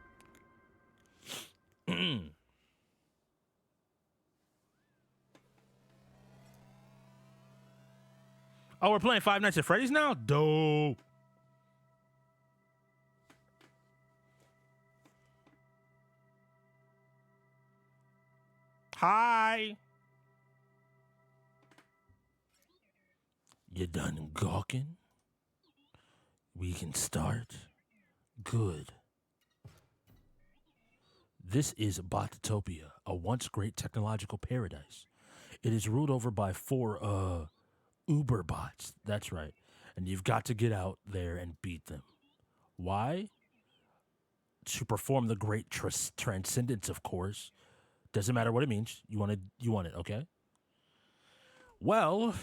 Oh, we're playing Five Nights at Freddy's now? Dope. Hi. You done gawking? We can start? Good. This is Botatopia, a once great technological paradise. It is ruled over by 4, Uber bots. That's right. And you've got to get out there and beat them. Why? To perform the great transcendence, of course. Doesn't matter what it means. You want it, okay? Well,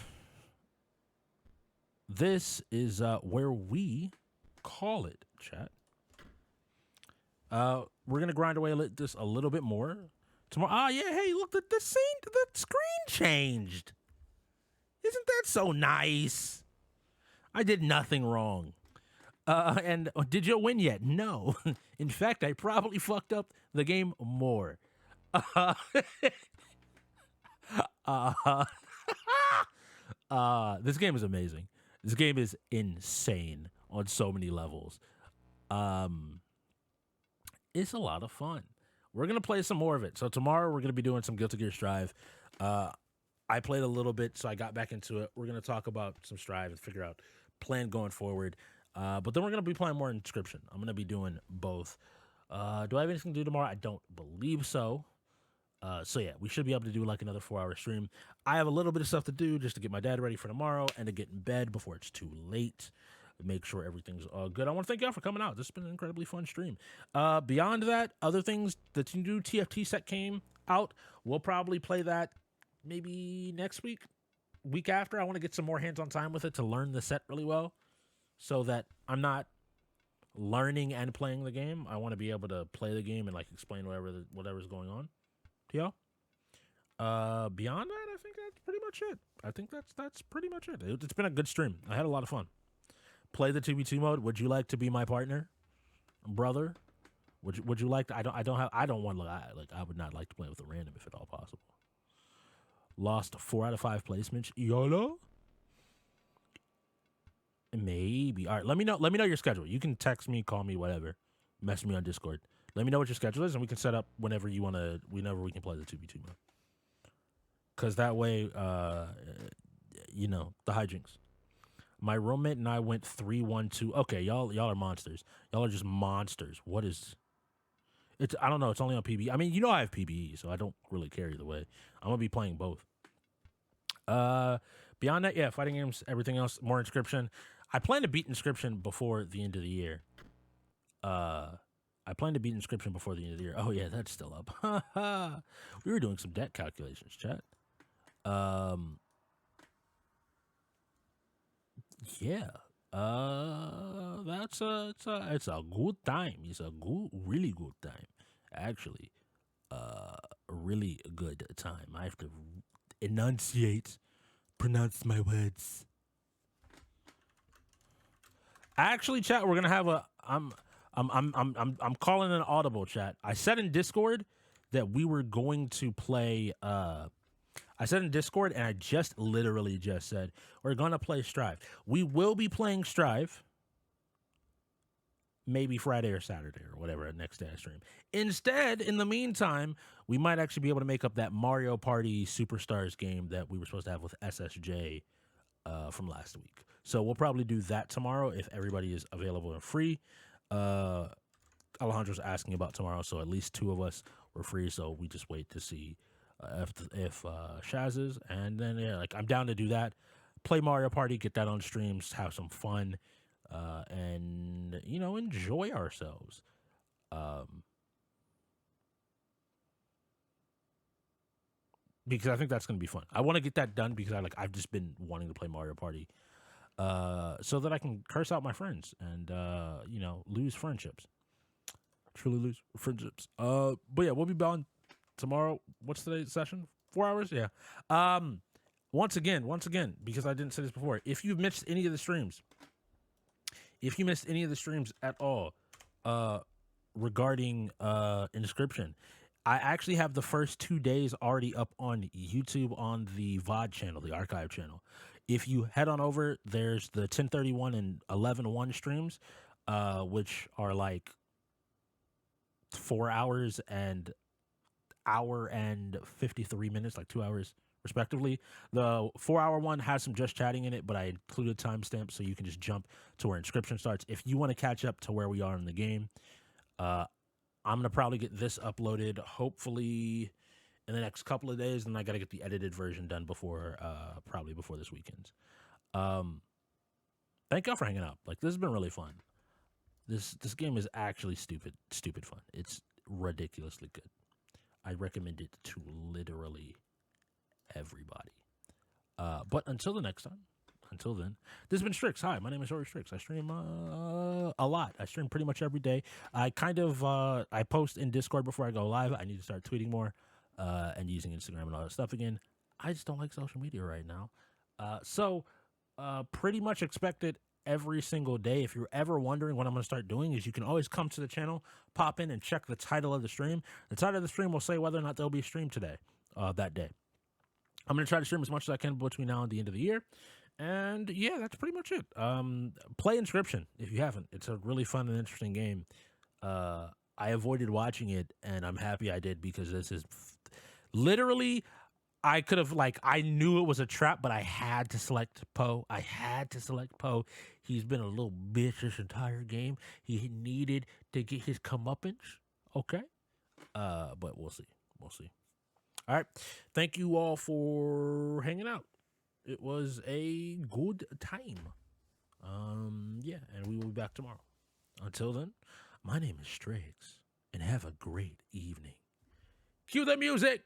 this is where we call it, chat. We're gonna grind away this a little bit more tomorrow. Ah, yeah. Hey, look, the screen changed. Isn't that so nice? I did nothing wrong. And did you win yet? No. In fact, I probably fucked up the game more. This game is amazing. This game is insane on so many levels. It's a lot of fun. We're going to play some more of it. So tomorrow we're going to be doing some Guilty Gear Strive. I played a little bit, so I got back into it. We're going to talk about some Strive and figure out plan going forward. But then we're going to be playing more Inscryption. I'm going to be doing both. Do I have anything to do tomorrow? I don't believe so. So yeah, we should be able to do like another 4-hour stream. I have a little bit of stuff to do just to get my dad ready for tomorrow and to get in bed before it's too late. Make sure everything's all good. I want to thank y'all for coming out. This has been an incredibly fun stream. Beyond that, other things, the new TFT set came out. We'll probably play that maybe next week after. I want to get some more hands-on time with it to learn the set really well so that I'm not learning and playing the game. I want to be able to play the game and like explain whatever's going on to y'all. Beyond that, I think that's pretty much it. I think that's pretty much it. It's been a good stream. I had a lot of fun. Play the 2v2 mode. Would you like to be my partner, brother? Would you like to? I don't want I would not like to play with a random if at all possible. Lost 4 out of 5 placements. YOLO. Maybe. All right. Let me know your schedule. You can text me, call me, whatever. Message me on Discord. Let me know what your schedule is, and we can set up whenever we can play the 2v2 mode. Because that way, the hijinks. My roommate and I went 3-1-2. Okay, y'all are monsters. Y'all are just monsters. What is I don't know. It's only on PBE. I mean, you know I have PBE, so I don't really care either way. I'm gonna be playing both. Beyond that, yeah, fighting games, everything else, more Inscryption. I plan to beat Inscryption before the end of the year. I plan to beat Inscryption before the end of the year. Oh yeah, that's still up. We were doing some debt calculations, chat. Yeah. That's it's a good time. It's a really good time, actually. A really good time. I have to pronounce my words. Actually, chat, we're gonna have I'm calling an audible, chat. I said in Discord that we were going to play. I said in Discord, and I literally just said we're gonna play Strive. We will be playing Strive. Maybe Friday or Saturday or whatever next day I stream. Instead, in the meantime, we might actually be able to make up that Mario Party Superstars game that we were supposed to have with SSJ from last week. So we'll probably do that tomorrow if everybody is available and free. Alejandro's asking about tomorrow, so at least 2 of us were free. So we just wait to see if Shaz is, and then yeah, like I'm down to do that. Play Mario Party, get that on streams, have some fun. And enjoy ourselves. Because I think that's going to be fun. I want to get that done because I've just been wanting to play Mario Party, so that I can curse out my friends and lose friendships. Truly lose friendships. But yeah, we'll be back tomorrow. What's today's session? 4 hours? Yeah. Once again, because I didn't say this before, if you've missed any of the streams. If you missed any of the streams at all regarding Inscryption, I actually have the first 2 days already up on YouTube on the VOD channel, the archive channel. If you head on over, there's the 10:31 and 11:01 streams, which are like 4 hours and hour and 53 minutes, like 2 hours respectively. The 4-hour one has some just chatting in it, but I included timestamps so you can just jump to where Inscryption starts. If you want to catch up to where we are in the game, I'm going to probably get this uploaded hopefully in the next couple of days, and I got to get the edited version done probably before this weekend. Thank y'all for hanging out. Like, this has been really fun. This game is actually stupid fun. It's ridiculously good. I recommend it to literally everybody. But until the next time, until then, this has been Strix. Hi, my name is Ori Strix. I stream a lot. I stream pretty much every day. I post in Discord before I go live. I need to start tweeting more and using Instagram and all that stuff again. I just don't like social media right now. So pretty much expect it every single day. If you're ever wondering what I'm going to start doing, is you can always come to the channel, pop in and check the title of the stream. The title of the stream will say whether or not there'll be a stream today, that day. I'm going to try to stream as much as I can between now and the end of the year. And yeah, that's pretty much it. Play Inscryption if you haven't. It's a really fun and interesting game. I avoided watching it, and I'm happy I did because this is literally, I could have, I knew it was a trap, but I had to select Poe. He's been a little bitch this entire game. He needed to get his comeuppance. Okay. But we'll see. All right. Thank you all for hanging out. It was a good time. Yeah, and we will be back tomorrow. Until then, my name is Strix, and have a great evening. Cue the music!